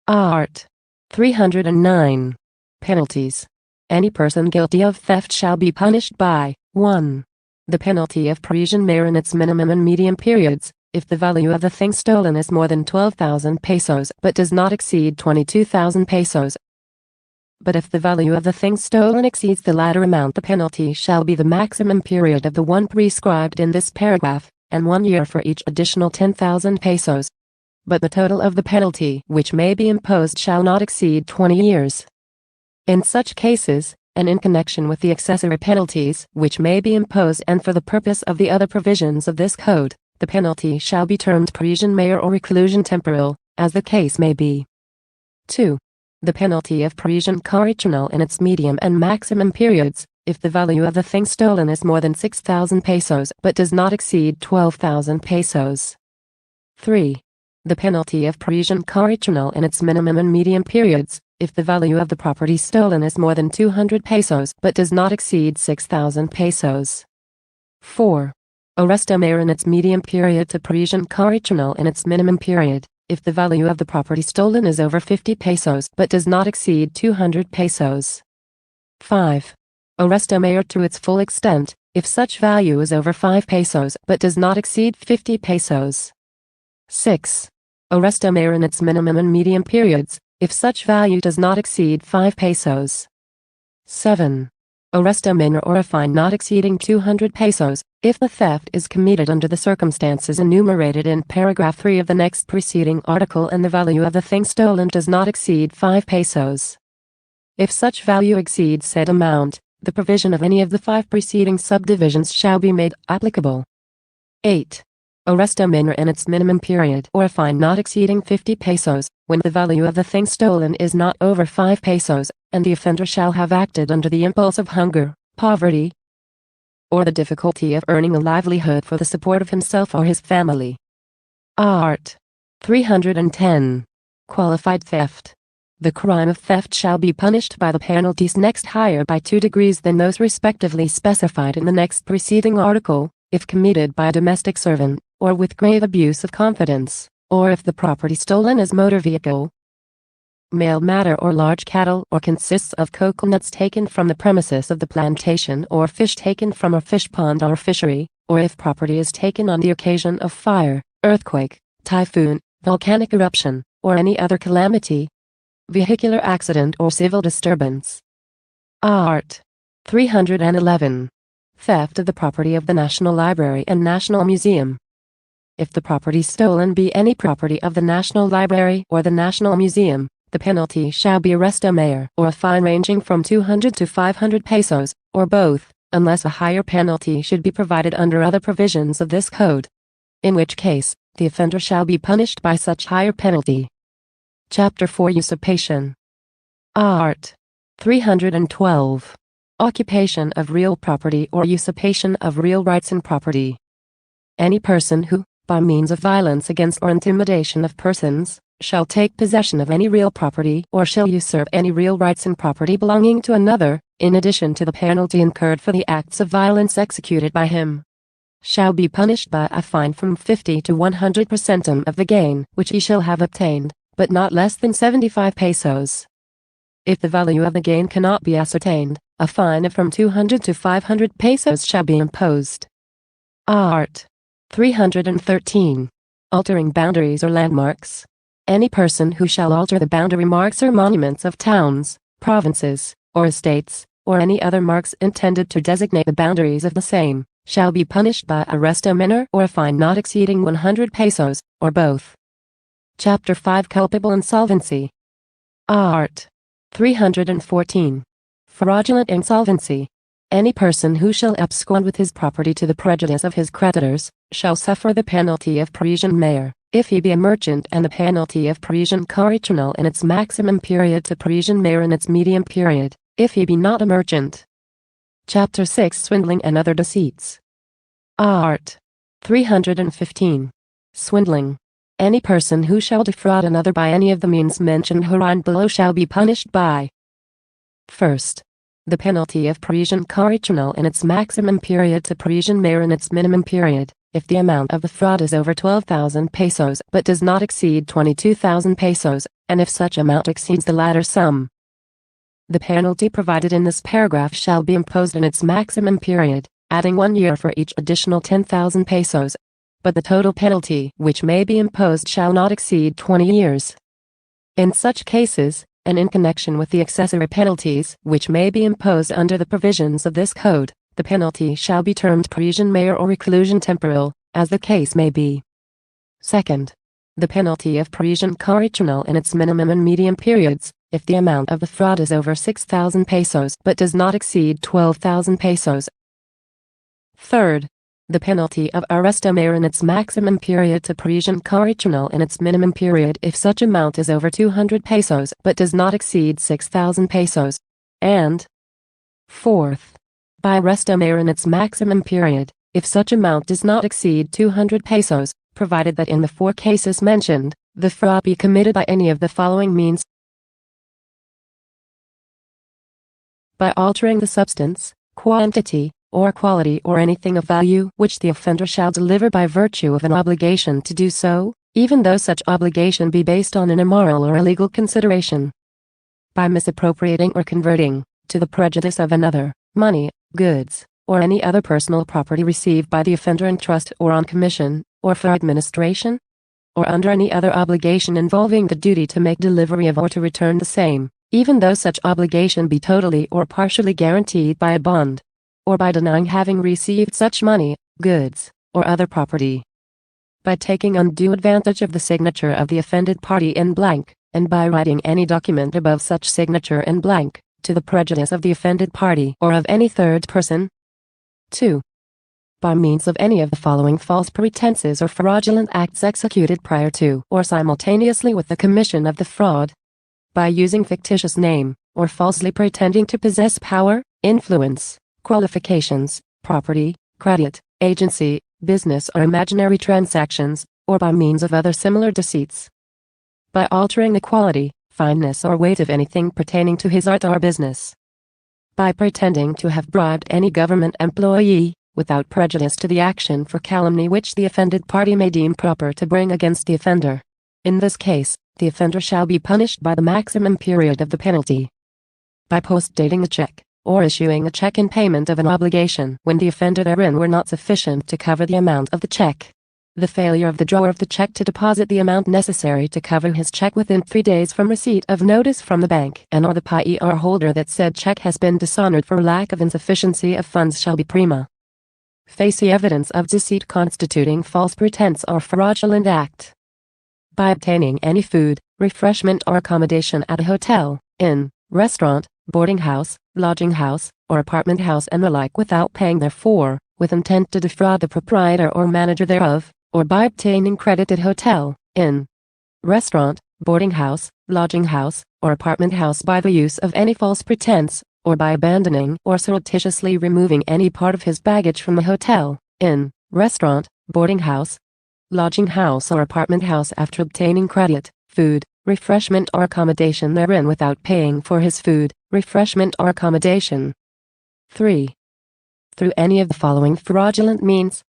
Art. 309. Penalties. Any person guilty of theft shall be punished by 1. The penalty of Parisian mayor in its minimum and medium periods, if the value of the thing stolen is more than 12,000 pesos but does not exceed 22,000 pesos. But if the value of the thing stolen exceeds the latter amount, the penalty shall be the maximum period of the one prescribed in this paragraph, and 1 year for each additional 10,000 pesos. But the total of the penalty which may be imposed shall not exceed 20 years. In such cases, and in connection with the accessory penalties which may be imposed and for the purpose of the other provisions of this code, the penalty shall be termed Parisian mayor or reclusion temporal, as the case may be. 2. The penalty of Parisian correctional in its medium and maximum periods, if the value of the thing stolen is more than 6,000 pesos but does not exceed 12,000 pesos. 3. The penalty of Parisian correctional in its minimum and medium periods, if the value of the property stolen is more than 200 pesos but does not exceed 6,000 pesos. 4. Arresto mayor in its medium period to Parisian correctional in its minimum period, if the value of the property stolen is over 50 pesos but does not exceed 200 pesos. 5. Arresto mayor to its full extent, if such value is over 5 pesos but does not exceed 50 pesos. 6. Arresto mayor in its minimum and medium periods, if such value does not exceed 5 pesos. 7. Arresto mayor or a fine not exceeding 200 pesos, if the theft is committed under the circumstances enumerated in paragraph 3 of the next preceding article and the value of the thing stolen does not exceed 5 pesos. If such value exceeds said amount, the provision of any of the 5 preceding subdivisions shall be made applicable. 8. Arresto mayor in its minimum period or a fine not exceeding 50 pesos, when the value of the thing stolen is not over 5 pesos, and the offender shall have acted under the impulse of hunger, poverty, or the difficulty of earning a livelihood for the support of himself or his family. Art. 310. Qualified theft. The crime of theft shall be punished by the penalties next higher by 2 degrees than those respectively specified in the next preceding article, if committed by a domestic servant, or with grave abuse of confidence, or if the property stolen is motor vehicle, mail matter or large cattle, or consists of coconuts taken from the premises of the plantation or fish taken from a fish pond or fishery, or if property is taken on the occasion of fire, earthquake, typhoon, volcanic eruption, or any other calamity, vehicular accident or civil disturbance. Art. 311. Theft of the property of the National Library and National Museum. If the property stolen be any property of the National Library or the National Museum, the penalty shall be arresto mayor or a fine ranging from 200 to 500 pesos, or both, unless a higher penalty should be provided under other provisions of this code. In which case, the offender shall be punished by such higher penalty. Chapter 4 Usurpation. Art. 312. Occupation of real property or usurpation of real rights in property. Any person who, by means of violence against or intimidation of persons, shall take possession of any real property or shall usurp any real rights in property belonging to another, in addition to the penalty incurred for the acts of violence executed by him, shall be punished by a fine from 50 to 100% of the gain which he shall have obtained, but not less than 75 pesos. If the value of the gain cannot be ascertained, a fine of from 200 to 500 pesos shall be imposed. Art. 313. Altering boundaries or landmarks. Any person who shall alter the boundary marks or monuments of towns, provinces, or estates, or any other marks intended to designate the boundaries of the same, shall be punished by arresto mayor or a fine not exceeding 100 pesos, or both. Chapter 5 Culpable Insolvency. Art. 314. Fraudulent insolvency. Any person who shall abscond with his property to the prejudice of his creditors, shall suffer the penalty of Parisian mayor, if he be a merchant, and the penalty of Parisian correctional in its maximum period to Parisian mayor in its medium period, if he be not a merchant. Chapter 6, Swindling and Other Deceits. Art. 315. Swindling. Any person who shall defraud another by any of the means mentioned herein below shall be punished by: First, the penalty of Parisian correctional in its maximum period to Parisian mayor in its minimum period, if the amount of the fraud is over 12,000 pesos but does not exceed 22,000 pesos, and if such amount exceeds the latter sum. The penalty provided in this paragraph shall be imposed in its maximum period, adding 1 year for each additional 10,000 pesos. But the total penalty which may be imposed shall not exceed 20 years. In such cases, and in connection with the accessory penalties which may be imposed under the provisions of this code, the penalty shall be termed Parisian mayor or reclusion temporal, as the case may be. Second, the penalty of Parisian correctional in its minimum and medium periods, if the amount of the fraud is over 6,000 pesos but does not exceed 12,000 pesos. Third, the penalty of arresto mayor in its maximum period to Parisian correctional in its minimum period if such amount is over 200 pesos but does not exceed 6,000 pesos. And fourth, by arresto mayor in its maximum period, if such amount does not exceed 200 pesos, provided that in the 4 cases mentioned, the fraud be committed by any of the following means: by altering the substance, quantity, or quality or anything of value which the offender shall deliver by virtue of an obligation to do so, even though such obligation be based on an immoral or illegal consideration. By misappropriating or converting, to the prejudice of another, money, goods, or any other personal property received by the offender in trust or on commission, or for administration, or under any other obligation involving the duty to make delivery of or to return the same, even though such obligation be totally or partially guaranteed by a bond, or by denying having received such money, goods, or other property. By taking undue advantage of the signature of the offended party in blank, and by writing any document above such signature in blank, to the prejudice of the offended party or of any third person. 2. By means of any of the following false pretenses or fraudulent acts executed prior to or simultaneously with the commission of the fraud. By using fictitious name, or falsely pretending to possess power, influence, qualifications, property, credit, agency, business or imaginary transactions, or by means of other similar deceits. By altering the quality, fineness or weight of anything pertaining to his art or business. By pretending to have bribed any government employee, without prejudice to the action for calumny which the offended party may deem proper to bring against the offender. In this case, the offender shall be punished by the maximum period of the penalty. By post-dating a check, or issuing a check in payment of an obligation when the offender therein were not sufficient to cover the amount of the check. The failure of the drawer of the check to deposit the amount necessary to cover his check within 3 days from receipt of notice from the bank and or the PIR holder that said check has been dishonored for lack of insufficiency of funds shall be prima facie evidence of deceit constituting false pretense or fraudulent act. By obtaining any food, refreshment or accommodation at a hotel, inn, restaurant, boarding house, lodging house, or apartment house and the like without paying therefor, with intent to defraud the proprietor or manager thereof, or by obtaining credit at hotel, inn, restaurant, boarding house, lodging house, or apartment house by the use of any false pretense, or by abandoning or surreptitiously removing any part of his baggage from the hotel, inn, restaurant, boarding house, lodging house or apartment house after obtaining credit, food, refreshment or accommodation therein without paying for his food, refreshment or accommodation. 3. Through any of the following fraudulent means.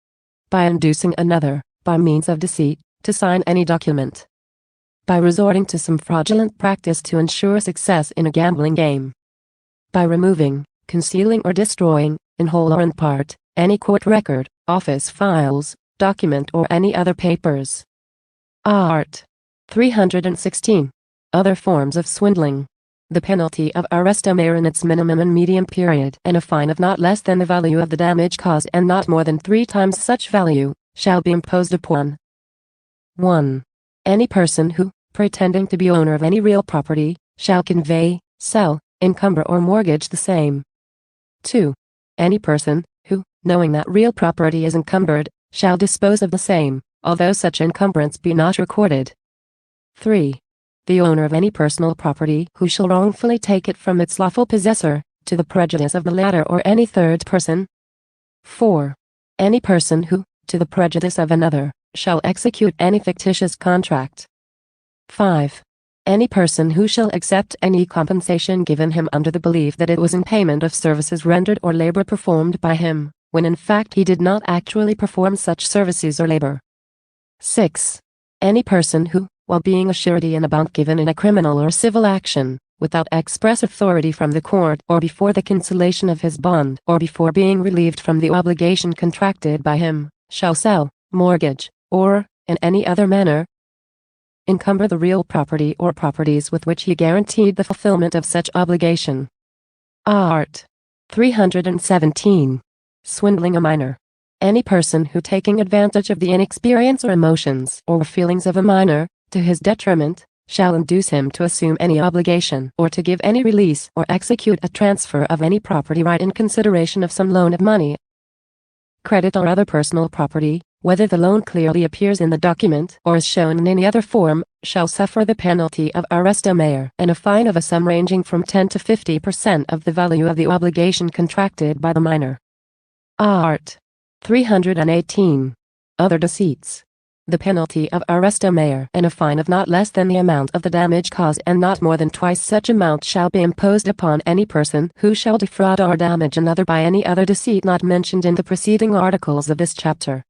By inducing another, by means of deceit, to sign any document. By resorting to some fraudulent practice to ensure success in a gambling game. By removing, concealing or destroying, in whole or in part, any court record, office files, document or any other papers. Art. 316. Other forms of swindling. The penalty of arresto mayor in its minimum and medium period and a fine of not less than the value of the damage caused and not more than 3 times such value, shall be imposed upon 1. Any person who, pretending to be owner of any real property, shall convey, sell, encumber or mortgage the same. 2. Any person, who, knowing that real property is encumbered, shall dispose of the same, although such encumbrance be not recorded. 3. The owner of any personal property who shall wrongfully take it from its lawful possessor, to the prejudice of the latter or any third person. 4. Any person who, to the prejudice of another, shall execute any fictitious contract. 5. Any person who shall accept any compensation given him under the belief that it was in payment of services rendered or labor performed by him, when in fact he did not actually perform such services or labor. 6. Any person who, while being a surety in a bond given in a criminal or civil action, without express authority from the court or before the cancellation of his bond or before being relieved from the obligation contracted by him, shall sell, mortgage, or, in any other manner, encumber the real property or properties with which he guaranteed the fulfillment of such obligation. Art. 317. Swindling a minor. Any person who, taking advantage of the inexperience or emotions or feelings of a minor, to his detriment, shall induce him to assume any obligation or to give any release or execute a transfer of any property right in consideration of some loan of money, credit or other personal property, whether the loan clearly appears in the document or is shown in any other form, shall suffer the penalty of arresto mare and a fine of a sum ranging from 10 to 50% of the value of the obligation contracted by the minor. Art. 318. Other deceits. The penalty of arresto mare and a fine of not less than the amount of the damage caused and not more than twice such amount shall be imposed upon any person who shall defraud or damage another by any other deceit not mentioned in the preceding articles of this chapter.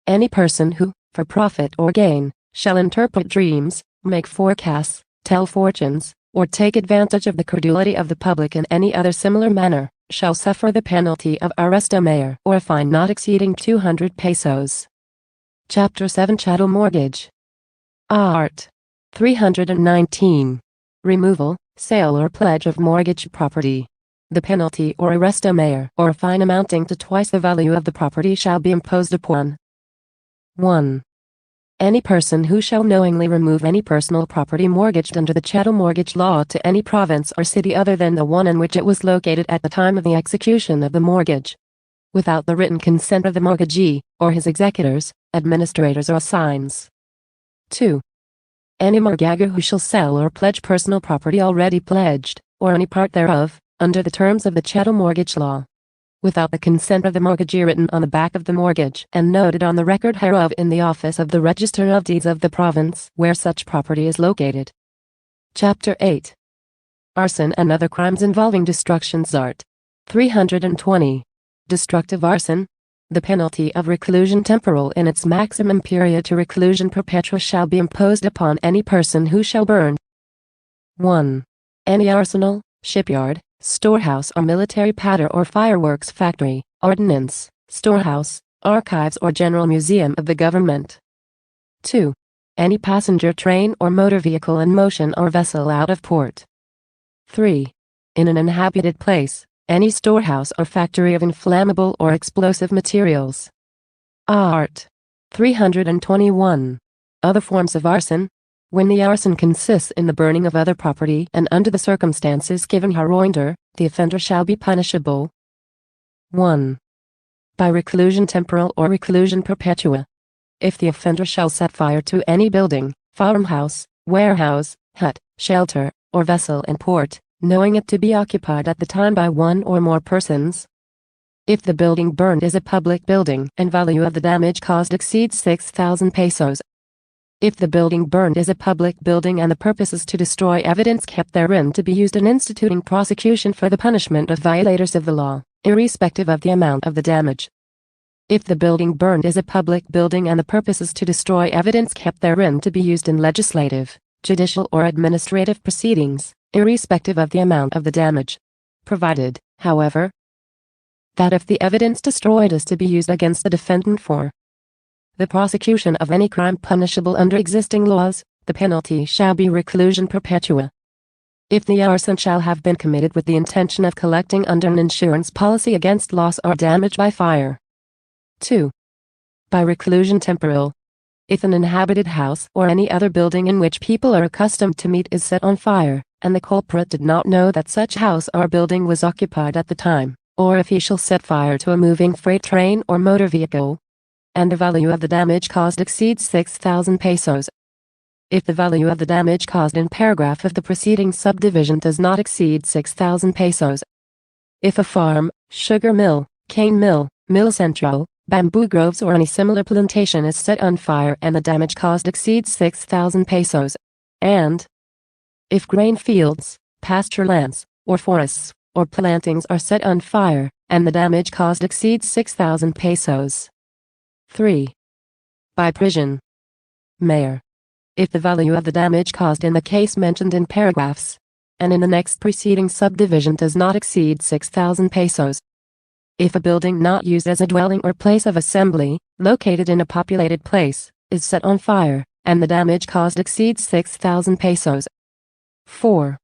Any person who, for profit or gain, shall interpret dreams, make forecasts, tell fortunes, or take advantage of the credulity of the public in any other similar manner, shall suffer the penalty of arresto mare or a fine not exceeding 200 pesos. Chapter 7 Chattel Mortgage. Art. 319. Removal, sale or pledge of mortgage property. The penalty or arresto mare or a fine amounting to twice the value of the property shall be imposed upon 1. Any person who shall knowingly remove any personal property mortgaged under the chattel mortgage law to any province or city other than the one in which it was located at the time of the execution of the mortgage, without the written consent of the mortgagee, or his executors, administrators or assigns. 2. Any mortgagor who shall sell or pledge personal property already pledged, or any part thereof, under the terms of the chattel mortgage law, without the consent of the mortgagee written on the back of the mortgage and noted on the record hereof in the office of the Register of Deeds of the province where such property is located. Chapter 8. Arson and other crimes involving destructions. Art. 320. Destructive arson. The penalty of reclusion temporal in its maximum period to reclusion perpetua shall be imposed upon any person who shall burn 1. Any arsenal, shipyard, storehouse or military powder or fireworks factory, ordnance, storehouse, archives or general museum of the government. 2. Any passenger train or motor vehicle in motion or vessel out of port. 3. In an inhabited place, any storehouse or factory of inflammable or explosive materials. Art. 321. Other forms of arson. When the arson consists in the burning of other property and under the circumstances given hereunder, the offender shall be punishable 1. By reclusion temporal or reclusion perpetua. If the offender shall set fire to any building, farmhouse, warehouse, hut, shelter, or vessel in port, knowing it to be occupied at the time by one or more persons. If the building burned is a public building and value of the damage caused exceeds 6,000 pesos. If the building burned is a public building and the purpose is to destroy evidence kept therein to be used in instituting prosecution for the punishment of violators of the law, irrespective of the amount of the damage. If the building burned is a public building and the purpose is to destroy evidence kept therein to be used in legislative, judicial or administrative proceedings, irrespective of the amount of the damage. Provided, however, that if the evidence destroyed is to be used against the defendant for the prosecution of any crime punishable under existing laws, the penalty shall be reclusion perpetua. If the arson shall have been committed with the intention of collecting under an insurance policy against loss or damage by fire. 2. By reclusion temporal. If an inhabited house or any other building in which people are accustomed to meet is set on fire, and the culprit did not know that such house or building was occupied at the time, or if he shall set fire to a moving freight train or motor vehicle, and the value of the damage caused exceeds 6,000 pesos. If the value of the damage caused in paragraph of the preceding subdivision does not exceed 6,000 pesos. If a farm, sugar mill, cane mill, mill centro, bamboo groves or any similar plantation is set on fire and the damage caused exceeds 6,000 pesos. And if grain fields, pasture lands, or forests, or plantings are set on fire, and the damage caused exceeds 6,000 pesos. 3. By prison. Mayor. If the value of the damage caused in the case mentioned in paragraphs, and in the next preceding subdivision does not exceed 6,000 pesos. If a building not used as a dwelling or place of assembly, located in a populated place, is set on fire, and the damage caused exceeds 6,000 pesos. 4.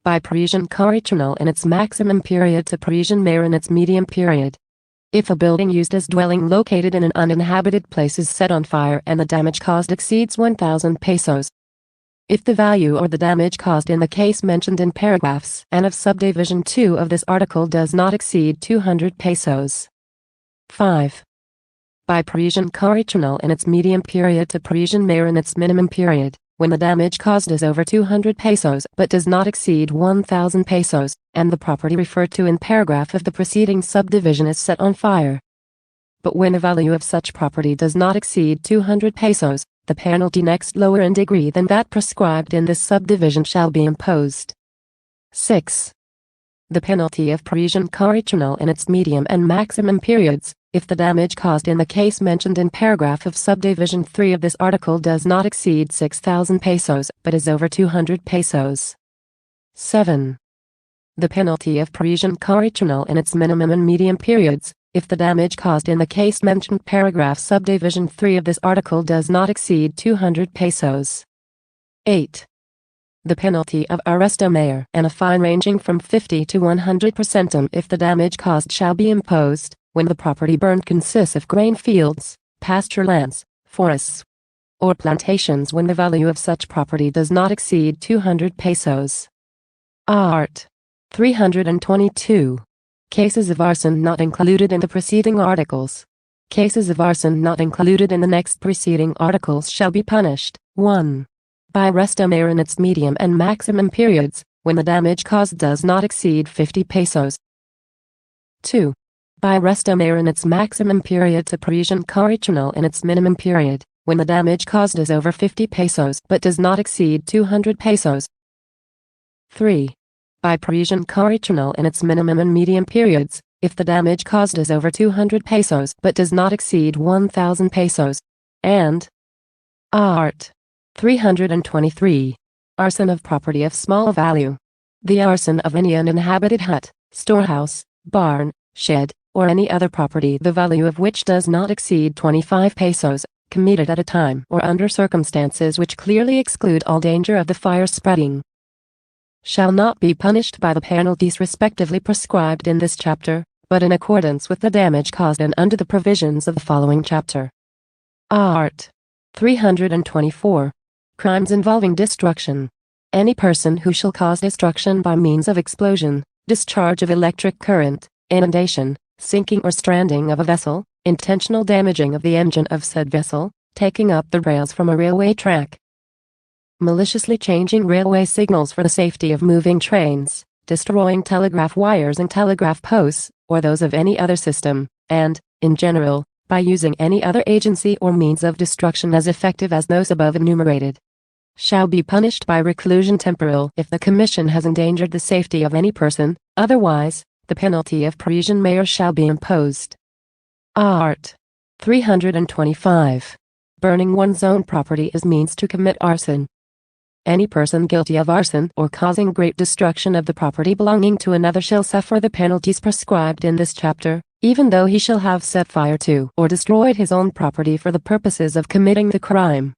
By Parisian Correctional in its maximum period to Parisian Mayor in its medium period. If a building used as dwelling located in an uninhabited place is set on fire and the damage caused exceeds 1,000 pesos. If the value or the damage caused in the case mentioned in paragraphs and of subdivision 2 of this article does not exceed 200 pesos. 5. By Parisian Correctional in its medium period to Parisian Mayor in its minimum period, when the damage caused is over 200 pesos but does not exceed 1,000 pesos, and the property referred to in paragraph of the preceding subdivision is set on fire. But when the value of such property does not exceed 200 pesos, the penalty next lower in degree than that prescribed in this subdivision shall be imposed. 6. The penalty of Parisian Correctional in its medium and maximum periods, if the damage caused in the case mentioned in paragraph of subdivision 3 of this article does not exceed 6,000 pesos but is over 200 pesos. 7. The penalty of Parisian Correctional in its minimum and medium periods, if the damage caused in the case mentioned paragraph subdivision 3 of this article does not exceed 200 pesos. 8. The penalty of arresto mayor and a fine ranging from 50 to 100% if the damage caused shall be imposed, when the property burned consists of grain fields, pasture lands, forests, or plantations when the value of such property does not exceed 200 pesos. Art. 322. Cases of arson not included in the preceding articles. Cases of arson not included in the next preceding articles shall be punished. 1. By arresto mayor in its medium and maximum periods, when the damage caused does not exceed 50 pesos. 2. By arresto mayor in its maximum period to Parisian Correctional in its minimum period, when the damage caused is over 50 pesos but does not exceed 200 pesos. 3. By Parisian Correctional in its minimum and medium periods, if the damage caused is over 200 pesos but does not exceed 1,000 pesos. And Art. 323. Arson of property of small value. The arson of any uninhabited hut, storehouse, barn, shed, or any other property the value of which does not exceed 25 pesos, committed at a time or under circumstances which clearly exclude all danger of the fire spreading, shall not be punished by the penalties respectively prescribed in this chapter, but in accordance with the damage caused and under the provisions of the following chapter. Art. 324. Crimes involving destruction. Any person who shall cause destruction by means of explosion, discharge of electric current, inundation, sinking or stranding of a vessel, intentional damaging of the engine of said vessel, taking up the rails from a railway track, maliciously changing railway signals for the safety of moving trains, destroying telegraph wires and telegraph posts, or those of any other system, and, in general, by using any other agency or means of destruction as effective as those above enumerated, shall be punished by reclusion temporal if the commission has endangered the safety of any person. Otherwise, the penalty of Parisian mayor shall be imposed. Art. 325. Burning one's own property as means to commit arson. Any person guilty of arson or causing great destruction of the property belonging to another shall suffer the penalties prescribed in this chapter, even though he shall have set fire to or destroyed his own property for the purposes of committing the crime.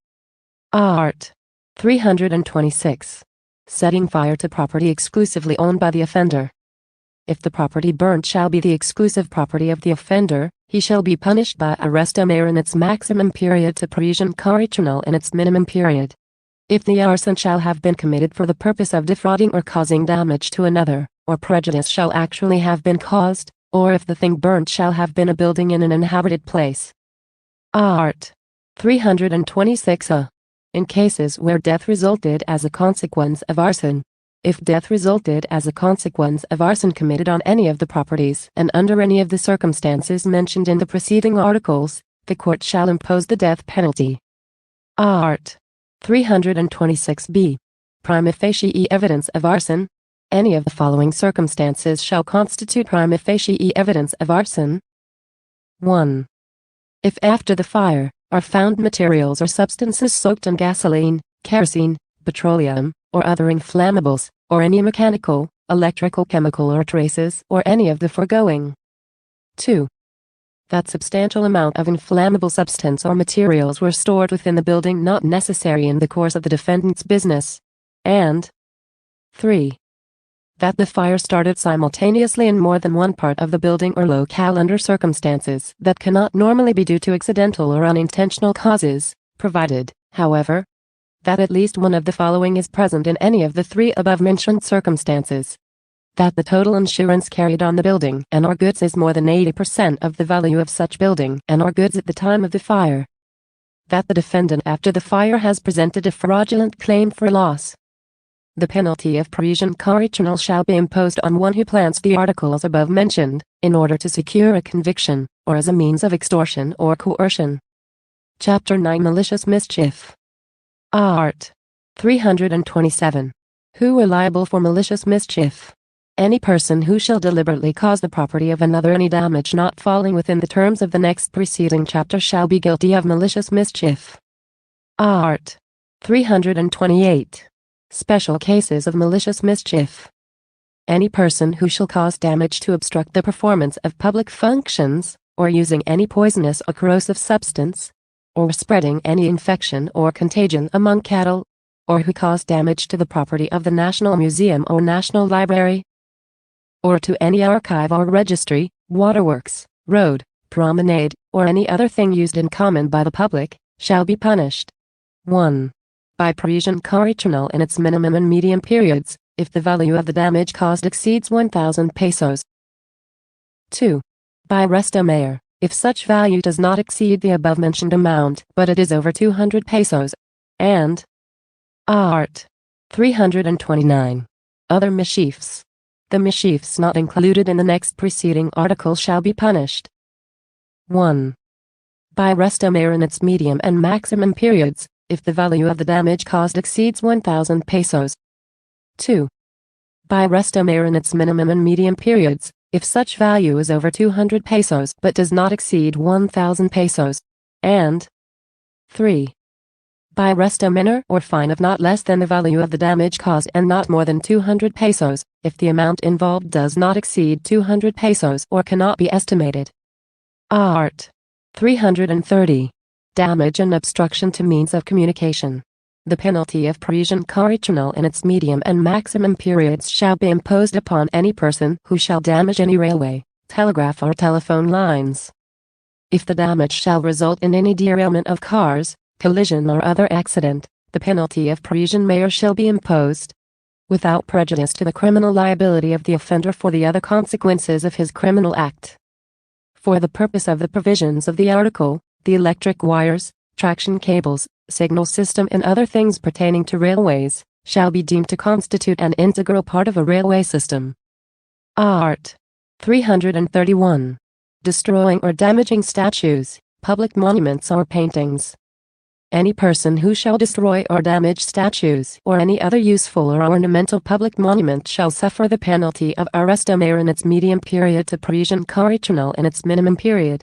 Art. 326. Setting fire to property exclusively owned by the offender. If the property burnt shall be the exclusive property of the offender, he shall be punished by arresto mayor in its maximum period to Parisian Correctional in its minimum period. If the arson shall have been committed for the purpose of defrauding or causing damage to another, or prejudice shall actually have been caused, or if the thing burnt shall have been a building in an inhabited place, Art. 326a. In cases where death resulted as a consequence of arson. If death resulted as a consequence of arson committed on any of the properties and under any of the circumstances mentioned in the preceding articles, the court shall impose the death penalty. Art. 326b. Prima facie evidence of arson. Any of the following circumstances shall constitute prima facie evidence of arson. 1. If after the fire are found materials or substances soaked in gasoline, kerosene, petroleum, or other inflammables, or any mechanical, electrical, chemical, or traces, or any of the foregoing. 2. That substantial amount of inflammable substance or materials were stored within the building not necessary in the course of the defendant's business. And 3. That the fire started simultaneously in more than one part of the building or locale under circumstances that cannot normally be due to accidental or unintentional causes, provided, however, that at least one of the following is present in any of the three above-mentioned circumstances. That the total insurance carried on the building and or goods is more than 80% of the value of such building and or goods at the time of the fire. That the defendant after the fire has presented a fraudulent claim for loss. The penalty of prison correctional shall be imposed on one who plants the articles above mentioned, in order to secure a conviction, or as a means of extortion or coercion. Chapter 9 Malicious Mischief. Art. 327. Who are liable for malicious mischief? Any person who shall deliberately cause the property of another any damage not falling within the terms of the next preceding chapter shall be guilty of malicious mischief. Art. 328. Special cases of malicious mischief. Any person who shall cause damage to obstruct the performance of public functions, or using any poisonous or corrosive substance, or spreading any infection or contagion among cattle, or who cause damage to the property of the National Museum or National Library, or to any archive or registry, waterworks, road, promenade, or any other thing used in common by the public, shall be punished. 1. By prison correctional in its minimum and medium periods, if the value of the damage caused exceeds 1,000 pesos. 2. By resto mayor, if such value does not exceed the above-mentioned amount, but it is over 200 pesos. And Art. 329. Other mischiefs. The mischiefs not included in the next preceding article shall be punished. 1. By resto mayor in its medium and maximum periods, if the value of the damage caused exceeds 1,000 pesos. 2. By resto mayor in its minimum and medium periods, if such value is over 200 pesos but does not exceed 1,000 pesos. And 3. By resto minor or fine of not less than the value of the damage caused and not more than 200 pesos, if the amount involved does not exceed 200 pesos or cannot be estimated. Art. 330. Damage and obstruction to means of communication. The penalty of prison correctional in its medium and maximum periods shall be imposed upon any person who shall damage any railway, telegraph or telephone lines. If the damage shall result in any derailment of cars, collision or other accident, the penalty of prison mayor shall be imposed, without prejudice to the criminal liability of the offender for the other consequences of his criminal act. For the purpose of the provisions of the article, the electric wires, traction cables, signal system and other things pertaining to railways, shall be deemed to constitute an integral part of a railway system. Art. 331. Destroying or damaging statues, public monuments or paintings. Any person who shall destroy or damage statues or any other useful or ornamental public monument shall suffer the penalty of arresto mayor in its medium period to prison correctional in its minimum period.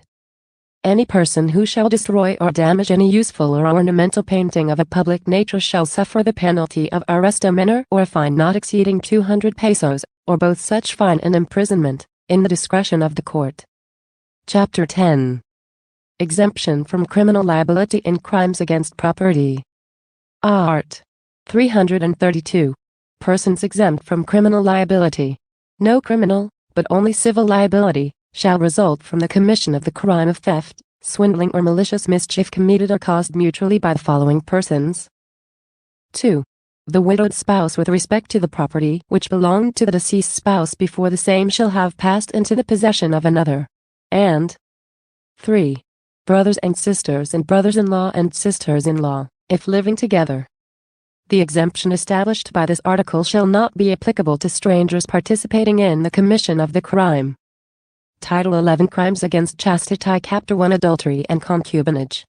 Any person who shall destroy or damage any useful or ornamental painting of a public nature shall suffer the penalty of arresto minor or a fine not exceeding 200 pesos, or both such fine and imprisonment, in the discretion of the court. Chapter 10. Exemption from criminal liability in crimes against property. Art. 332. Persons exempt from criminal liability. No criminal, but only civil liability, shall result from the commission of the crime of theft, swindling or malicious mischief committed or caused mutually by the following persons. 2. The widowed spouse with respect to the property which belonged to the deceased spouse before the same shall have passed into the possession of another. And 3. brothers and sisters and brothers-in-law and sisters-in-law, if living together. The exemption established by this article shall not be applicable to strangers participating in the commission of the crime. Title 11 Crimes Against Chastity Chapter 1 Adultery and Concubinage.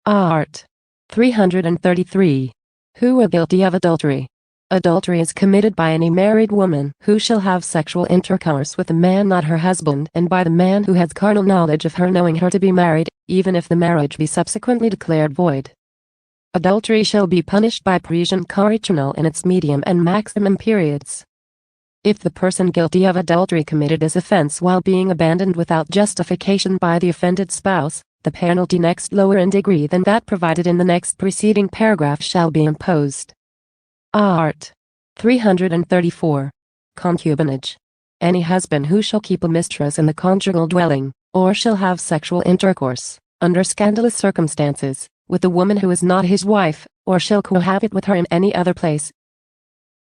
Art. 333. Who are guilty of adultery? Adultery is committed by any married woman who shall have sexual intercourse with a man not her husband, and by the man who has carnal knowledge of her, knowing her to be married, even if the marriage be subsequently declared void. Adultery shall be punished by prison correctional in its medium and maximum periods. If the person guilty of adultery committed this offense while being abandoned without justification by the offended spouse, the penalty next lower in degree than that provided in the next preceding paragraph shall be imposed. Art. 334. Concubinage. Any husband who shall keep a mistress in the conjugal dwelling, or shall have sexual intercourse, under scandalous circumstances, with a woman who is not his wife, or shall cohabit with her in any other place,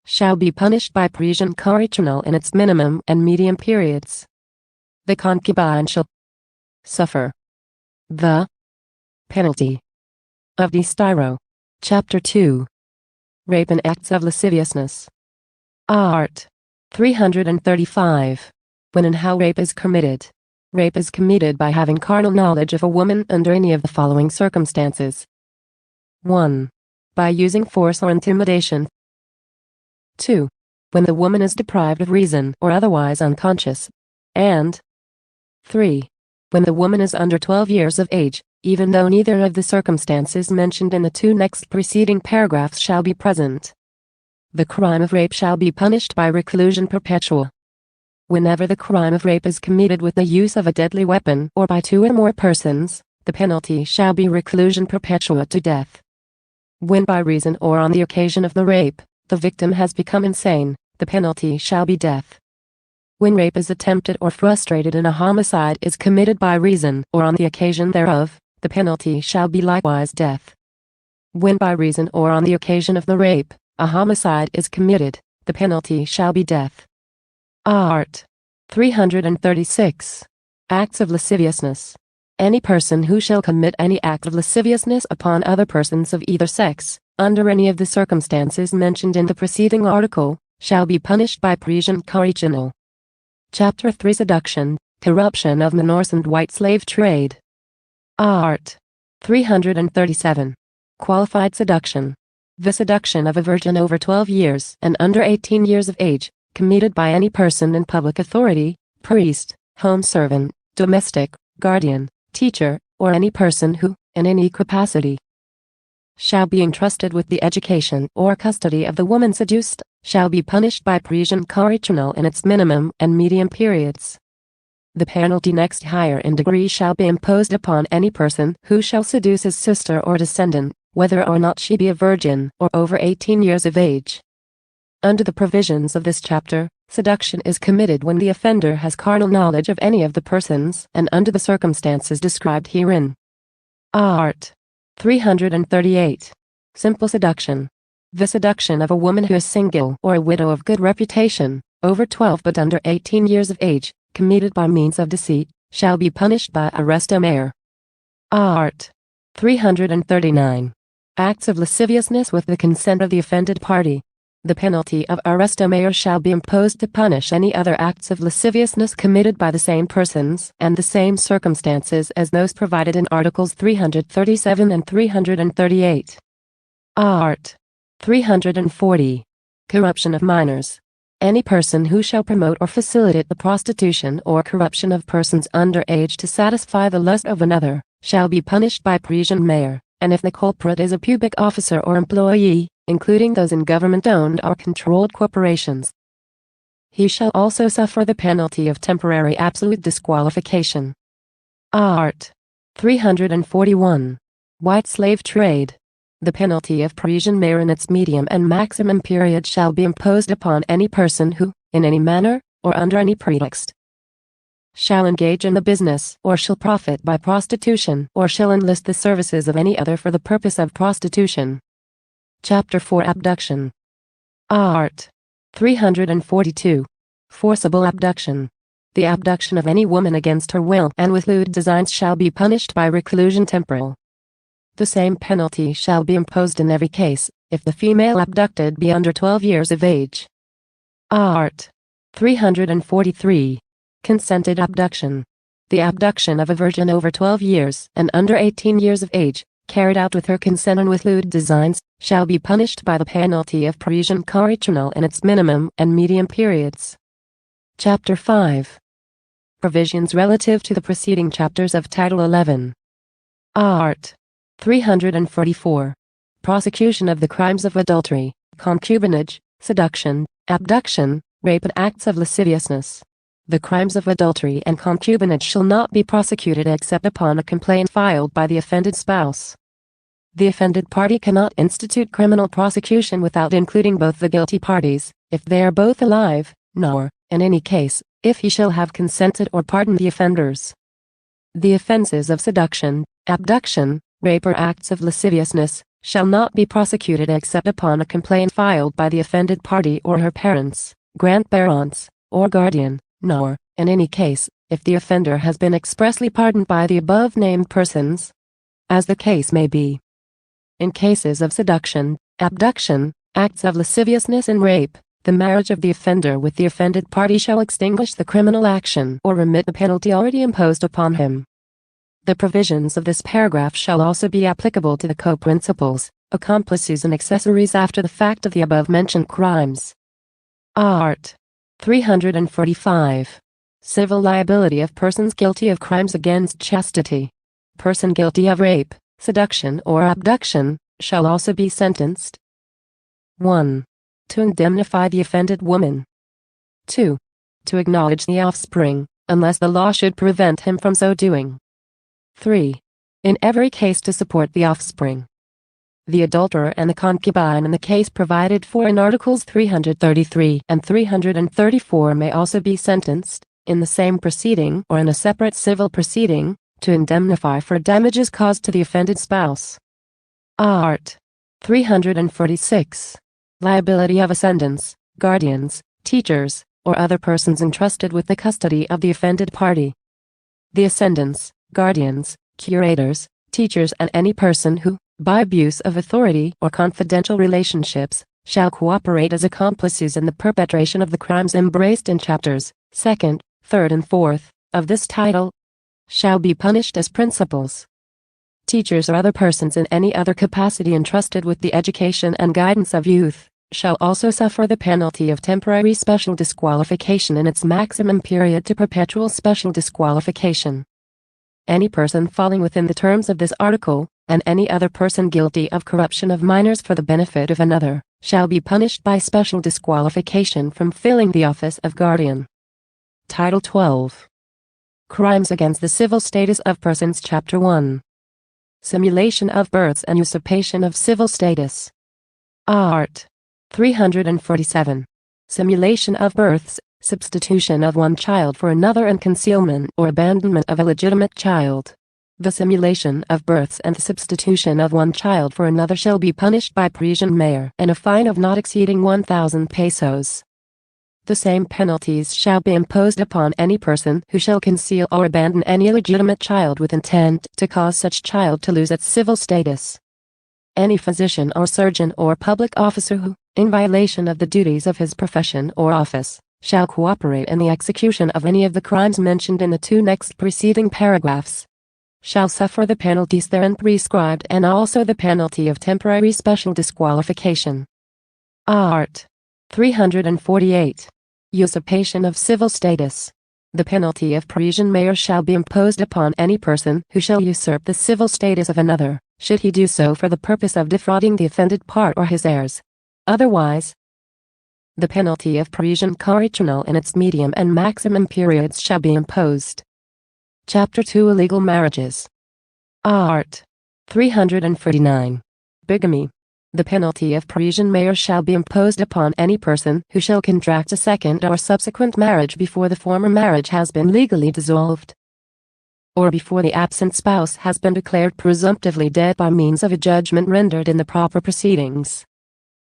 shall be punished by prison correctional in its minimum and medium periods. The concubine shall suffer the penalty of the styro. Chapter 2. Rape and Acts of Lasciviousness. Art. 335. When and how rape is committed. Rape is committed by having carnal knowledge of a woman under any of the following circumstances. 1. By using force or intimidation. 2. When the woman is deprived of reason or otherwise unconscious. And 3. When the woman is under 12 years of age, even though neither of the circumstances mentioned in the two next preceding paragraphs shall be present. The crime of rape shall be punished by reclusion perpetua. Whenever the crime of rape is committed with the use of a deadly weapon or by two or more persons, the penalty shall be reclusion perpetua to death. When by reason or on the occasion of the rape, the victim has become insane, the penalty shall be death. When rape is attempted or frustrated and a homicide is committed by reason or on the occasion thereof, the penalty shall be likewise death. When by reason or on the occasion of the rape, a homicide is committed, the penalty shall be death. Art. 336. Acts of lasciviousness. Any person who shall commit any act of lasciviousness upon other persons of either sex, under any of the circumstances mentioned in the preceding article, shall be punished by prison correctional. Chapter 3 Seduction, Corruption of Minors and White Slave Trade. Art. 337. Qualified seduction. The seduction of a virgin over 12 years and under 18 years of age, committed by any person in public authority, priest, home servant, domestic, guardian, teacher, or any person who, in any capacity, shall be entrusted with the education or custody of the woman seduced, shall be punished by prison correctional in its minimum and medium periods. The penalty next higher in degree shall be imposed upon any person who shall seduce his sister or descendant, whether or not she be a virgin or over 18 years of age. Under the provisions of this chapter, seduction is committed when the offender has carnal knowledge of any of the persons and under the circumstances described herein. Art. 338. Simple seduction. The seduction of a woman who is single or a widow of good reputation, over 12 but under 18 years of age, committed by means of deceit, shall be punished by arresto mare. Art. 339. Acts of lasciviousness with the consent of the offended party. The penalty of arresto mare shall be imposed to punish any other acts of lasciviousness committed by the same persons and the same circumstances as those provided in Articles 337 and 338. Art. 340. Corruption of minors. Any person who shall promote or facilitate the prostitution or corruption of persons under age to satisfy the lust of another, shall be punished by prison mare, and if the culprit is a public officer or employee, including those in government-owned or controlled corporations, he shall also suffer the penalty of temporary absolute disqualification. Art. 341. White slave trade. The penalty of prison mare in its medium and maximum period shall be imposed upon any person who, in any manner, or under any pretext, shall engage in the business or shall profit by prostitution or shall enlist the services of any other for the purpose of prostitution. Chapter 4 Abduction. Art. 342. Forcible abduction. The abduction of any woman against her will and with lewd designs shall be punished by reclusion temporal. The same penalty shall be imposed in every case, if the female abducted be under 12 years of age. Art. 343. Consented abduction. The abduction of a virgin over 12 years and under 18 years of age, carried out with her consent and with lewd designs, shall be punished by the penalty of prison correctional in its minimum and medium periods. Chapter 5. Provisions relative to the preceding chapters of Title 11. Art. 344. Prosecution of the crimes of adultery, concubinage, seduction, abduction, rape and acts of lasciviousness. The crimes of adultery and concubinage shall not be prosecuted except upon a complaint filed by the offended spouse. The offended party cannot institute criminal prosecution without including both the guilty parties, if they are both alive, nor, in any case, if he shall have consented or pardoned the offenders. The offenses of seduction, abduction, rape or acts of lasciviousness, shall not be prosecuted except upon a complaint filed by the offended party or her parents, grandparents, or guardian, nor, in any case, if the offender has been expressly pardoned by the above-named persons, as the case may be. In cases of seduction, abduction, acts of lasciviousness and rape, the marriage of the offender with the offended party shall extinguish the criminal action or remit the penalty already imposed upon him. The provisions of this paragraph shall also be applicable to the co-principals, accomplices and accessories after the fact of the above-mentioned crimes. Art. 345. Civil liability of persons guilty of crimes against chastity. Person guilty of rape, seduction or abduction, shall also be sentenced. 1. To indemnify the offended woman. 2. To acknowledge the offspring, unless the law should prevent him from so doing. 3. In every case to support the offspring. The adulterer and the concubine in the case provided for in Articles 333 and 334 may also be sentenced, in the same proceeding or in a separate civil proceeding, to indemnify for damages caused to the offended spouse. Art. 346. Liability of ascendants, guardians, teachers, or other persons entrusted with the custody of the offended party. The ascendants, guardians, curators, teachers and any person who, by abuse of authority or confidential relationships, shall cooperate as accomplices in the perpetration of the crimes embraced in chapters 2nd, 3rd and 4th, of this title, shall be punished as principals. Teachers or other persons in any other capacity entrusted with the education and guidance of youth, shall also suffer the penalty of temporary special disqualification in its maximum period to perpetual special disqualification. Any person falling within the terms of this article, and any other person guilty of corruption of minors for the benefit of another, shall be punished by special disqualification from filling the office of guardian. Title 12. Crimes against the civil status of persons. Chapter 1. Simulation of births and usurpation of civil status. Art. 347. Simulation of births, substitution of one child for another and concealment or abandonment of a legitimate child. The simulation of births and the substitution of one child for another shall be punished by prison mayor and a fine of not exceeding 1,000 pesos. The same penalties shall be imposed upon any person who shall conceal or abandon any illegitimate child with intent to cause such child to lose its civil status. Any physician or surgeon or public officer who, in violation of the duties of his profession or office, shall cooperate in the execution of any of the crimes mentioned in the two next preceding paragraphs, shall suffer the penalties therein prescribed and also the penalty of temporary special disqualification. Art. 348. Usurpation of civil status. The penalty of prison mayor shall be imposed upon any person who shall usurp the civil status of another, should he do so for the purpose of defrauding the offended part or his heirs. Otherwise, the penalty of prison correctional in its medium and maximum periods shall be imposed. Chapter 2. Illegal marriages. Art. 349. Bigamy. The penalty of prison mayor shall be imposed upon any person who shall contract a second or subsequent marriage before the former marriage has been legally dissolved, or before the absent spouse has been declared presumptively dead by means of a judgment rendered in the proper proceedings.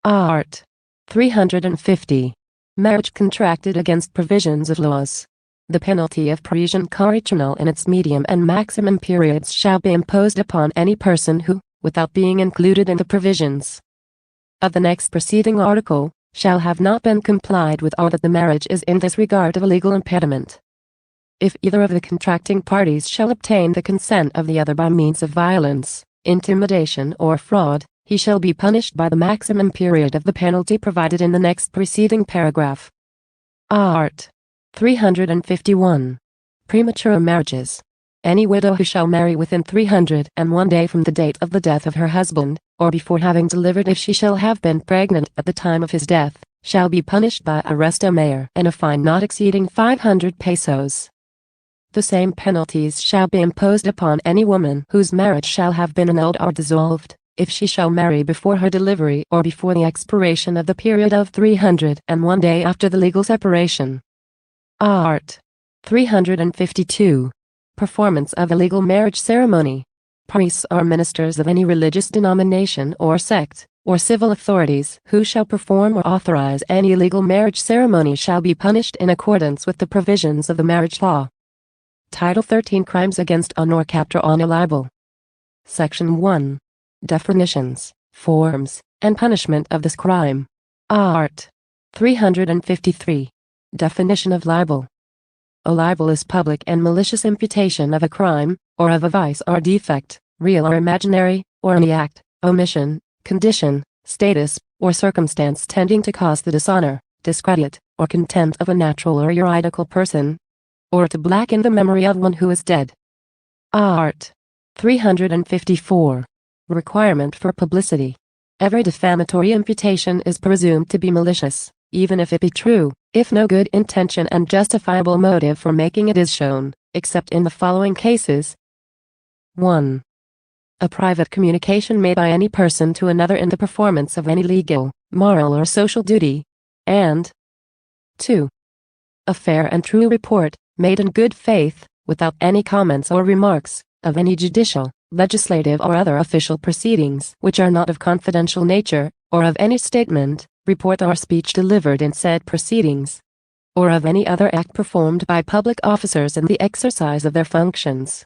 Art. 350. Marriage contracted against provisions of laws. The penalty of prison correctional in its medium and maximum periods shall be imposed upon any person who, without being included in the provisions of the next preceding article, shall have not been complied with, or that the marriage is in this regard of a legal impediment. If either of the contracting parties shall obtain the consent of the other by means of violence, intimidation or fraud, he shall be punished by the maximum period of the penalty provided in the next preceding paragraph. Art. 351. Premature marriages. Any widow who shall marry within 301 days from the date of the death of her husband, or before having delivered if she shall have been pregnant at the time of his death, shall be punished by arresto mayor and a fine not exceeding 500 pesos. The same penalties shall be imposed upon any woman whose marriage shall have been annulled or dissolved, if she shall marry before her delivery or before the expiration of the period of 301 days after the legal separation. Art. 352. Performance of a legal marriage ceremony. Priests or ministers of any religious denomination or sect, or civil authorities who shall perform or authorize any legal marriage ceremony shall be punished in accordance with the provisions of the marriage law. Title 13 Crimes Against Honor Chapter on Libel. Section 1. Definitions, forms, and punishment of this crime. Art. 353. Definition of libel. A libel is public and malicious imputation of a crime, or of a vice or defect, real or imaginary, or any act, omission, condition, status, or circumstance tending to cause the dishonor, discredit, or contempt of a natural or juridical person, or to blacken the memory of one who is dead. Art. 354. Requirement for publicity. Every defamatory imputation is presumed to be malicious, even if it be true, if no good intention and justifiable motive for making it is shown, except in the following cases. 1. A private communication made by any person to another in the performance of any legal, moral or social duty, and 2. A fair and true report, made in good faith, without any comments or remarks, of any judicial, legislative or other official proceedings which are not of confidential nature, or of any statement, report or speech delivered in said proceedings, or of any other act performed by public officers in the exercise of their functions.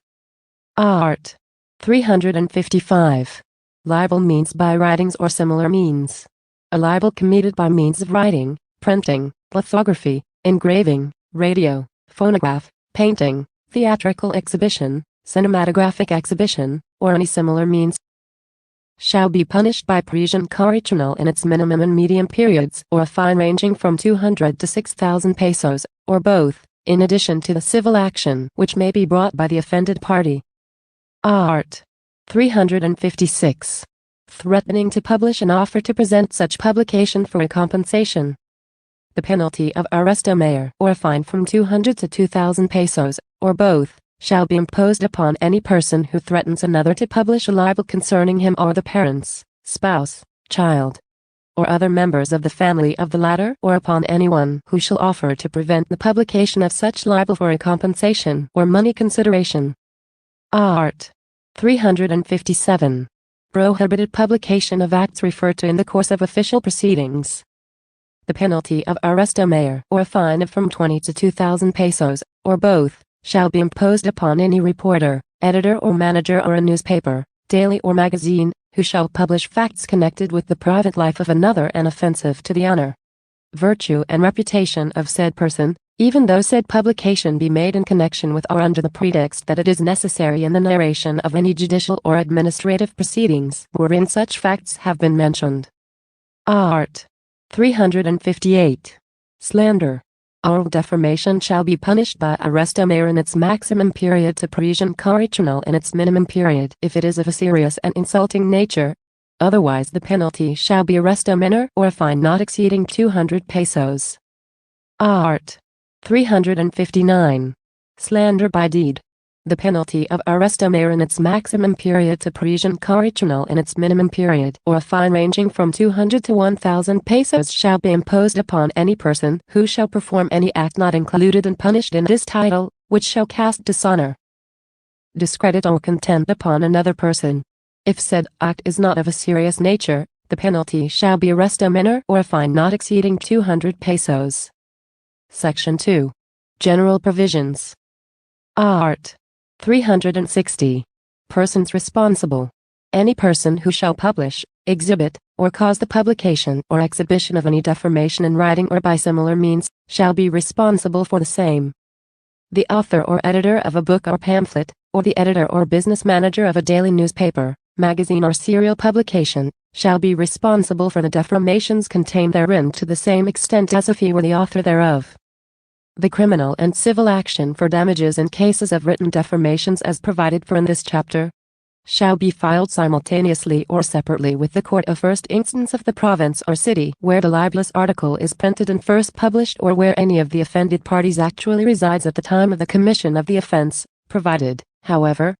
Art. 355. Libel means by writings or similar means. A libel committed by means of writing, printing, lithography, engraving, radio, phonograph, painting, theatrical exhibition, cinematographic exhibition, or any similar means, shall be punished by prison correctional in its minimum and medium periods, or a fine ranging from 200 to 6,000 pesos, or both, in addition to the civil action which may be brought by the offended party. Art. 356. Threatening to publish an offer to present such publication for a compensation. The penalty of arresto mayor or a fine from 200 to 2,000 pesos, or both, shall be imposed upon any person who threatens another to publish a libel concerning him or the parents, spouse, child, or other members of the family of the latter, or upon anyone who shall offer to prevent the publication of such libel for a compensation or money consideration. Art. 357. Prohibited publication of acts referred to in the course of official proceedings. The penalty of arresto mayor or a fine of from 20 to 2,000 pesos, or both, shall be imposed upon any reporter, editor or manager or a newspaper, daily or magazine, who shall publish facts connected with the private life of another and offensive to the honor, virtue and reputation of said person, even though said publication be made in connection with or under the pretext that it is necessary in the narration of any judicial or administrative proceedings wherein such facts have been mentioned. Art. 358. Slander. Oral defamation shall be punished by arresto mayor in its maximum period to prison correctional in its minimum period if it is of a serious and insulting nature. Otherwise the penalty shall be arresto menor or a fine not exceeding 200 pesos. Art. 359. Slander by deed. The penalty of arresto mayor in its maximum period to prison correctional in its minimum period, or a fine ranging from 200 to 1,000 pesos shall be imposed upon any person who shall perform any act not included and punished in this title, which shall cast dishonor, discredit or contempt upon another person. If said act is not of a serious nature, the penalty shall be arresto menor or a fine not exceeding 200 pesos. Section 2. General Provisions. Art. 360. Persons responsible. Any person who shall publish, exhibit, or cause the publication or exhibition of any defamation in writing or by similar means, shall be responsible for the same. The author or editor of a book or pamphlet, or the editor or business manager of a daily newspaper, magazine or serial publication, shall be responsible for the defamations contained therein to the same extent as if he were the author thereof. The criminal and civil action for damages in cases of written defamations as provided for in this chapter shall be filed simultaneously or separately with the court of first instance of the province or city where the libelous article is printed and first published, or where any of the offended parties actually resides at the time of the commission of the offense, provided, however,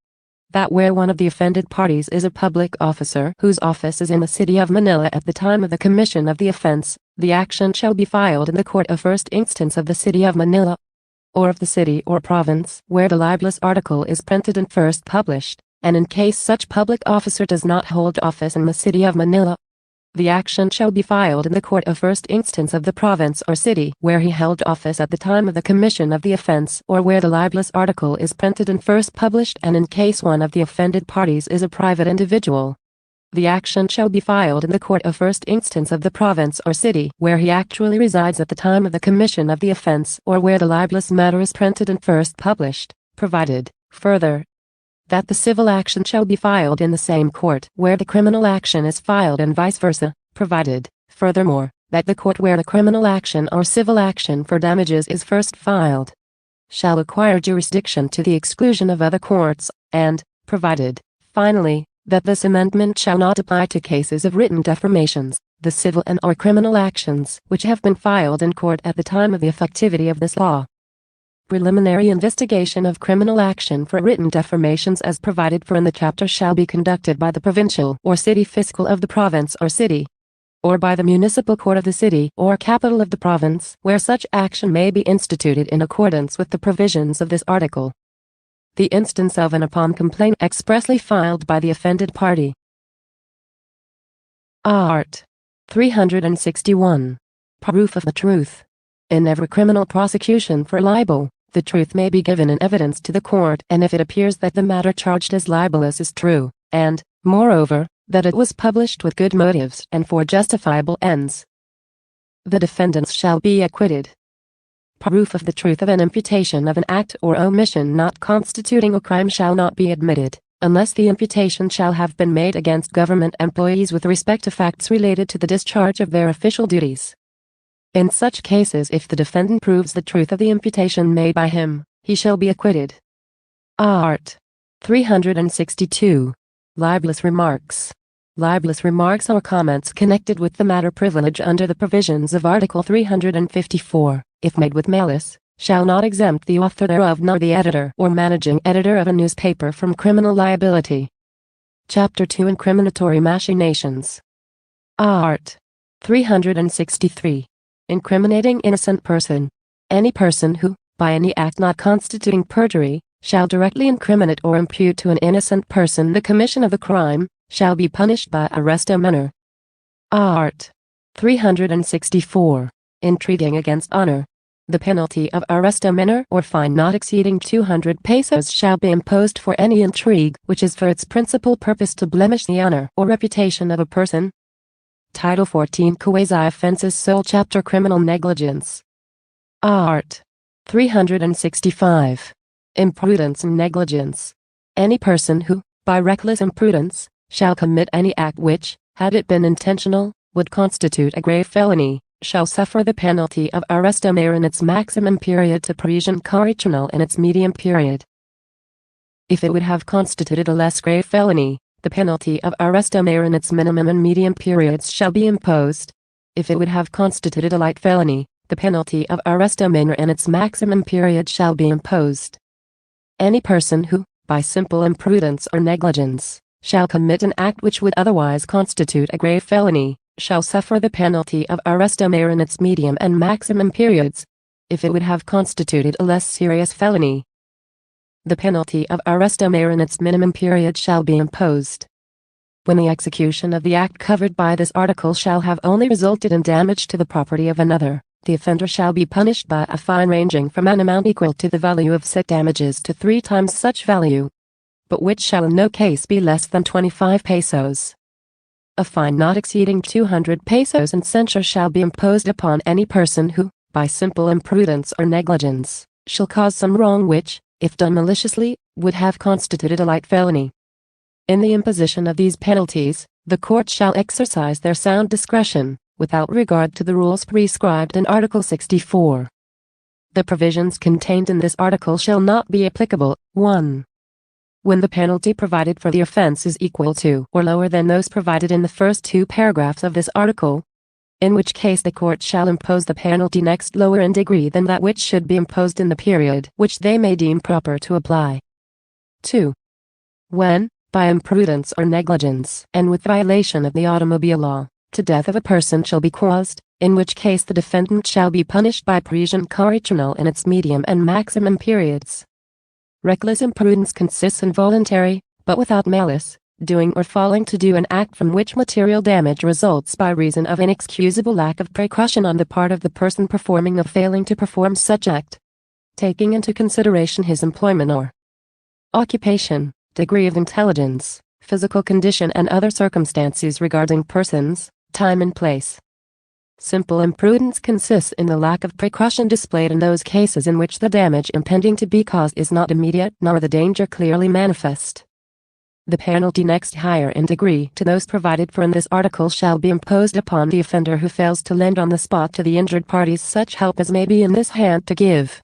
that where one of the offended parties is a public officer whose office is in the city of Manila at the time of the commission of the offense, the action shall be filed in the court of first instance of the city of Manila, or of the city or province where the libelous article is printed and first published, and in case such public officer does not hold office in the city of Manila, the action shall be filed in the court of first instance of the province or city where he held office at the time of the commission of the offense, or where the libelous article is printed and first published, and in case one of the offended parties is a private individual, the action shall be filed in the court of first instance of the province or city where he actually resides at the time of the commission of the offense, or where the libelous matter is printed and first published, provided, further, that the civil action shall be filed in the same court where the criminal action is filed, and vice versa, provided, furthermore, that the court where the criminal action or civil action for damages is first filed shall acquire jurisdiction to the exclusion of other courts, and, provided, finally, that this amendment shall not apply to cases of written defamations, the civil and or criminal actions which have been filed in court at the time of the effectivity of this law. Preliminary investigation of criminal action for written defamations as provided for in the chapter shall be conducted by the provincial or city fiscal of the province or city, or by the municipal court of the city or capital of the province where such action may be instituted in accordance with the provisions of this article. The instance of and upon complaint expressly filed by the offended party. Art. 361. Proof of the truth. In every criminal prosecution for libel, the truth may be given in evidence to the court, and if it appears that the matter charged as libelous is true, and, moreover, that it was published with good motives and for justifiable ends, the defendants shall be acquitted. Proof of the truth of an imputation of an act or omission not constituting a crime shall not be admitted, unless the imputation shall have been made against government employees with respect to facts related to the discharge of their official duties. In such cases, if the defendant proves the truth of the imputation made by him, he shall be acquitted. Art. 362. Libelous remarks. Libelous remarks or comments connected with the matter privilege under the provisions of Article 354, if made with malice, shall not exempt the author thereof nor the editor or managing editor of a newspaper from criminal liability. Chapter 2. Incriminatory machinations. Art. 363. Incriminating innocent person. Any person who, by any act not constituting perjury, shall directly incriminate or impute to an innocent person the commission of a crime, shall be punished by arresto menor. Art. 364. Intriguing against honor. The penalty of arresto menor or fine not exceeding 200 pesos shall be imposed for any intrigue which is for its principal purpose to blemish the honor or reputation of a person. Title 14. Quasi-offenses. Sole Chapter. Criminal negligence. Art. 365. Imprudence and negligence. Any person who, by reckless imprudence, shall commit any act which, had it been intentional, would constitute a grave felony, shall suffer the penalty of arresto menor in its maximum period to prison correctional in its medium period. If it would have constituted a less grave felony, the penalty of arresto menor in its minimum and medium periods shall be imposed. If it would have constituted a light felony, the penalty of arresto menor in its maximum period shall be imposed. Any person who, by simple imprudence or negligence, shall commit an act which would otherwise constitute a grave felony, shall suffer the penalty of arresto menor in its medium and maximum periods. If it would have constituted a less serious felony, the penalty of arresto menor in its minimum period shall be imposed. When the execution of the act covered by this article shall have only resulted in damage to the property of another, the offender shall be punished by a fine ranging from an amount equal to the value of said damages to 3 times such value, but which shall in no case be less than 25 pesos. A fine not exceeding 200 pesos and censure shall be imposed upon any person who, by simple imprudence or negligence, shall cause some wrong which, if done maliciously, would have constituted a light felony. In the imposition of these penalties, the court shall exercise their sound discretion, without regard to the rules prescribed in Article 64. The provisions contained in this article shall not be applicable. 1. When the penalty provided for the offense is equal to or lower than those provided in the first 2 paragraphs of this article, in which case the court shall impose the penalty next lower in degree than that which should be imposed in the period which they may deem proper to apply. 2. When, by imprudence or negligence and with violation of the automobile law, to death of a person shall be caused, in which case the defendant shall be punished by prison correctional in its medium and maximum periods. Reckless imprudence consists in voluntary, but without malice, doing or falling to do an act from which material damage results by reason of inexcusable lack of precaution on the part of the person performing or failing to perform such act, taking into consideration his employment or occupation, degree of intelligence, physical condition and other circumstances regarding persons, time and place. Simple imprudence consists in the lack of precaution displayed in those cases in which the damage impending to be caused is not immediate nor the danger clearly manifest. The penalty next higher in degree to those provided for in this article shall be imposed upon the offender who fails to lend on the spot to the injured parties such help as may be in this hand to give.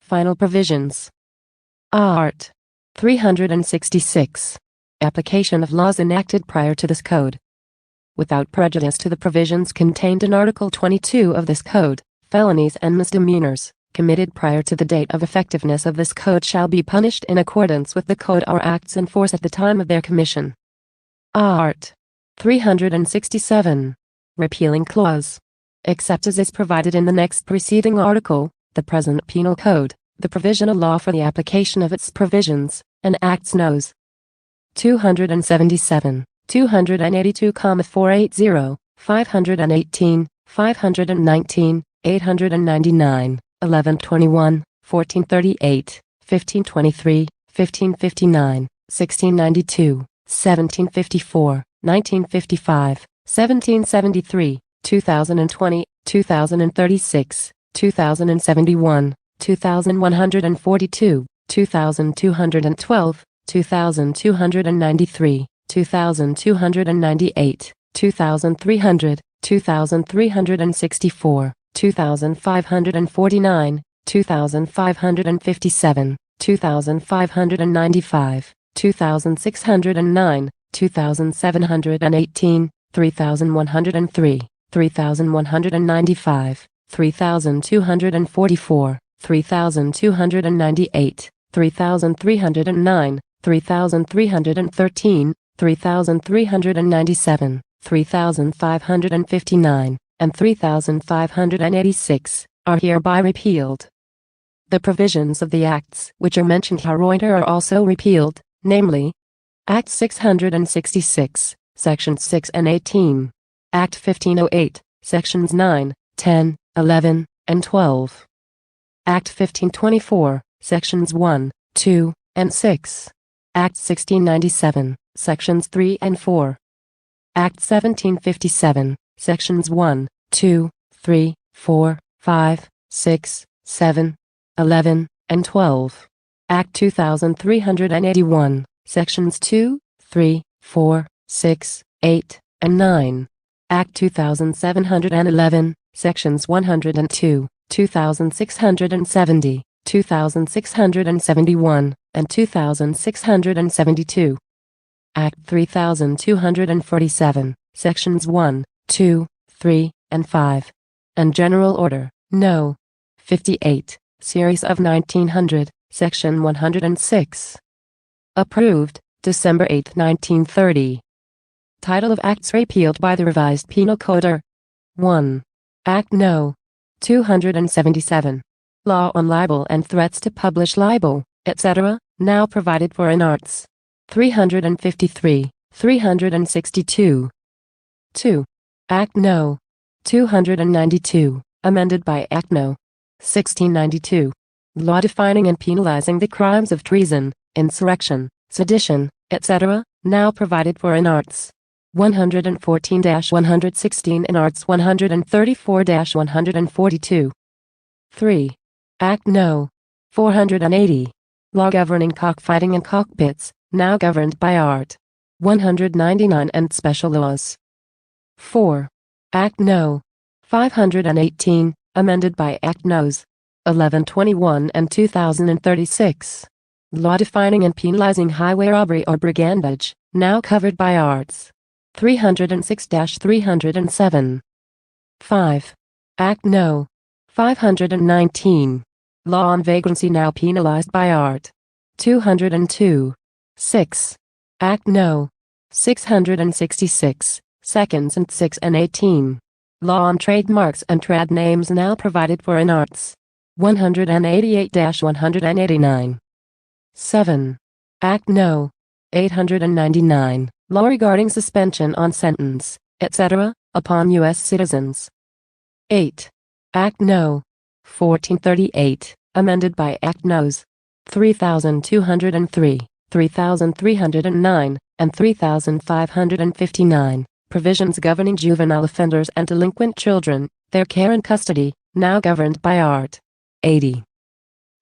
Final provisions. Art. 366. Application of laws enacted prior to this code. Without prejudice to the provisions contained in Article 22 of this code, felonies and misdemeanors, committed prior to the date of effectiveness of this code shall be punished in accordance with the code or acts in force at the time of their commission. Art. 367. Repealing clause. Except as is provided in the next preceding article, the present Penal Code, the provisional law for the application of its provisions, and acts nos. 277. 282,480, 518, 519, 899, 1121, 1438, 1523, 1559, 1692, 1754, 1955, 1773, 2020, 2036, 2071, 2142, 2212, 2293, 2298, 2300, 2364, 2549, 2557, 2595, 2609, 2718, 3103, 3195, 3244, 3298, 3309, 3313, 3397, 3559, and 3586, are hereby repealed. The provisions of the acts which are mentioned hereinafter are also repealed, namely, Act 666, Sections 6 and 18, Act 1508, Sections 9, 10, 11, and 12, Act 1524, Sections 1, 2, and 6, Act 1697, Sections 3 and 4, Act 1757, Sections 1, 2, 3, 4, 5, 6, 7, 11, and 12, Act 2381, Sections 2, 3, 4, 6, 8, and 9, Act 2711, Sections 102, 2670, 2671, and 2672. Act 3247, Sections 1, 2, 3, and 5, and General Order, No. 58, Series of 1900, Section 106. Approved, December 8, 1930. Title of Acts repealed by the Revised Penal Code. 1. Act No. 277. Law on libel and threats to publish libel, etc., now provided for in Arts. 353, 362. 2. Act No. 292. amended by Act No. 1692. Law defining and penalizing the crimes of treason, insurrection, sedition, etc., now provided for in Arts. 114-116 and Arts 134-142. 3. Act No. 480. Law governing cockfighting and cockpits, now governed by Art. 199 and special laws. 4. Act No. 518, amended by Act Nos. 1121 and 2036. Law defining and penalizing highway robbery or brigandage, now covered by Arts. 306-307. 5. Act No. 519. Law on vagrancy now penalized by Art. 202. 6. Act No. 666, seconds and 6 and 18. Law on trademarks and trad names now provided for in Arts. 188-189. 7. Act No. 899. Law regarding suspension on sentence, etc., upon U.S. citizens. 8. Act No. 1438, amended by Act Nos. 3203, 3309, and 3559, provisions governing juvenile offenders and delinquent children, their care and custody, now governed by Art. 80.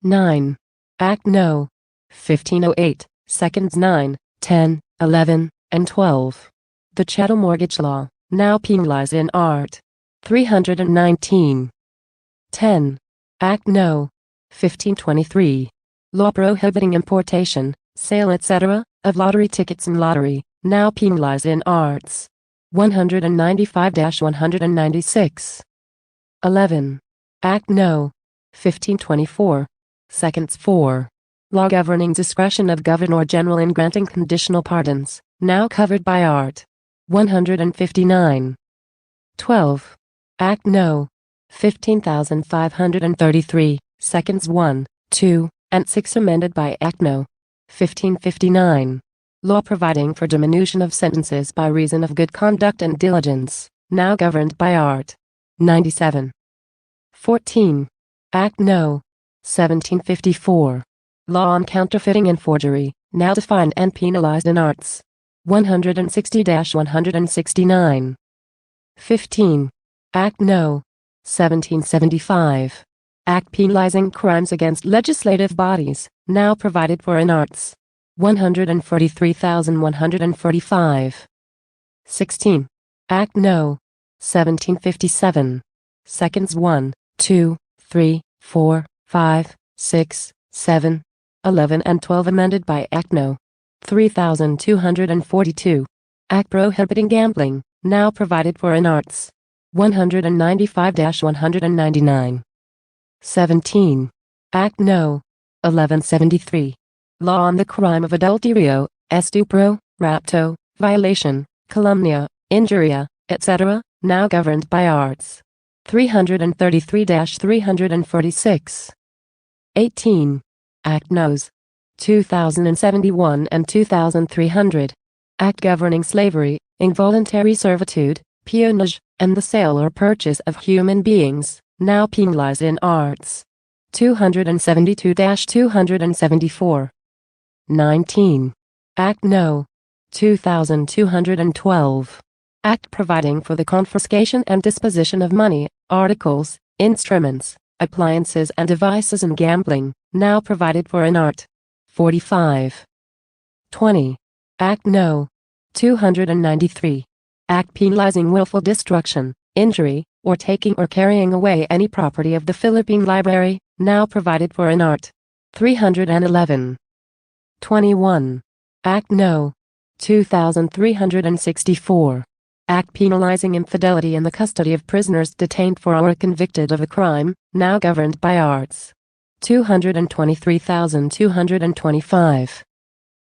9. Act No. 1508, Seconds 9, 10, 11, and 12. The chattel mortgage law, now penalized in Art. 319. 10. Act No. 1523. Law prohibiting importation, sale etc., of lottery tickets and lottery, now penalized in Arts. 195-196. 11. Act No. 1524. Seconds 4. Law governing discretion of Governor General in granting conditional pardons, now covered by Art. 159. 12. Act No. 15,533, Seconds 1, 2, and 6 amended by Act No. 1559. Law providing for diminution of sentences by reason of good conduct and diligence, now governed by Art. 97. 14. Act No. 1754. Law on counterfeiting and forgery, now defined and penalized in Arts. 160-169. 15. Act No. 1775. Act penalizing crimes against legislative bodies, now provided for in Arts. 143,145. 16. Act No. 1757. Seconds 1, 2, 3, 4, 5, 6, 7, 11 and 12 amended by Act No. 3242. Act prohibiting gambling, now provided for in Arts. 195-199. 17. Act No. 1173. Law on the crime of adulterio, estupro, rapto, violation, calumnia, injuria, etc., now governed by Arts. 333-346. 18. Act Nos. 2071 and 2300. Act governing slavery, involuntary servitude, peonage, and the sale or purchase of human beings, now penalized in Arts. 272-274. 19. Act No. 2212. Act providing for the confiscation and disposition of money, articles, instruments, appliances and devices in gambling, now provided for in Art. 45. 20. Act No. 293. Act penalizing willful destruction, injury, or taking or carrying away any property of the Philippine Library, now provided for in Art. 311. 21. Act No. 2364. Act penalizing infidelity in the custody of prisoners detained for or convicted of a crime, now governed by Arts. 223,225.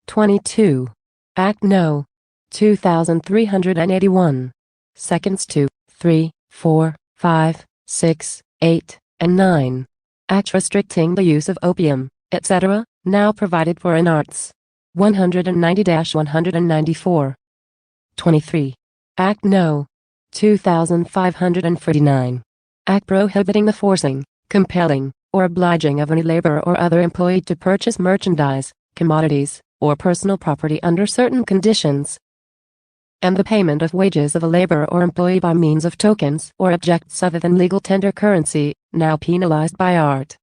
22. Act No. 2381. Seconds 2, 3, 4, 5, 6, 8, and 9. Act restricting the use of opium, etc., now provided for in Arts. 190-194. 23. Act No. 2549. Act prohibiting the forcing, compelling, or obliging of any laborer or other employee to purchase merchandise, commodities, or personal property under certain conditions, and the payment of wages of a laborer or employee by means of tokens or objects other than legal tender currency, now penalized by Art.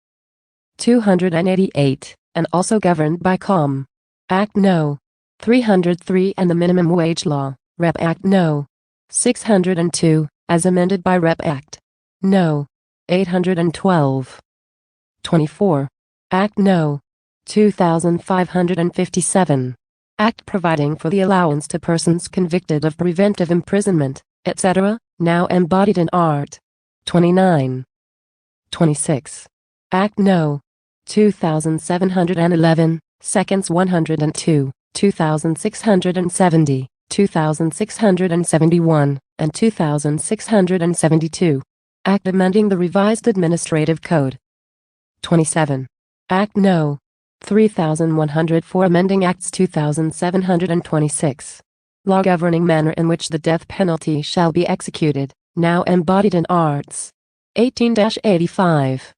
288, and also governed by Com. Act No. 303 and the Minimum Wage Law, Rep. Act No. 602, as amended by Rep. Act No. 812. 24. Act No. 2557. Act providing for the allowance to persons convicted of preventive imprisonment, etc., now embodied in Art. 29. 26. Act No. 2711, Seconds 102, 2670, 2671, and 2672. Act amending the Revised Administrative Code. 27. Act No. 3104 amending Acts 2726. Law governing manner in which the death penalty shall be executed, now embodied in Arts. 18-85.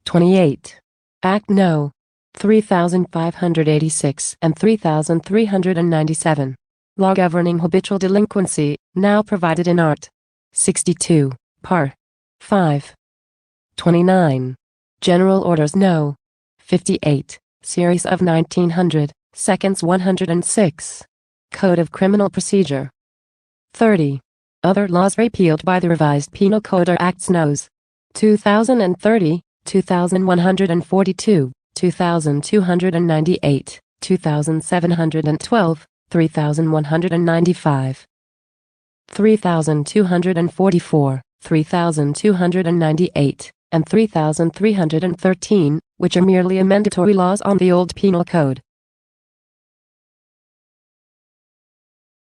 28. Act No. 3586 and 3397. Law governing habitual delinquency, now provided in Art. 62, Par. 5. 29. General Orders No. 58, Series of 1900, Seconds 106. Code of Criminal Procedure. 30. Other laws repealed by the Revised Penal Code or Acts Nos. 2030, 2142, 2298, 2712, 3195. 3244, 3298, and 3313, which are merely amendatory laws on the old penal code.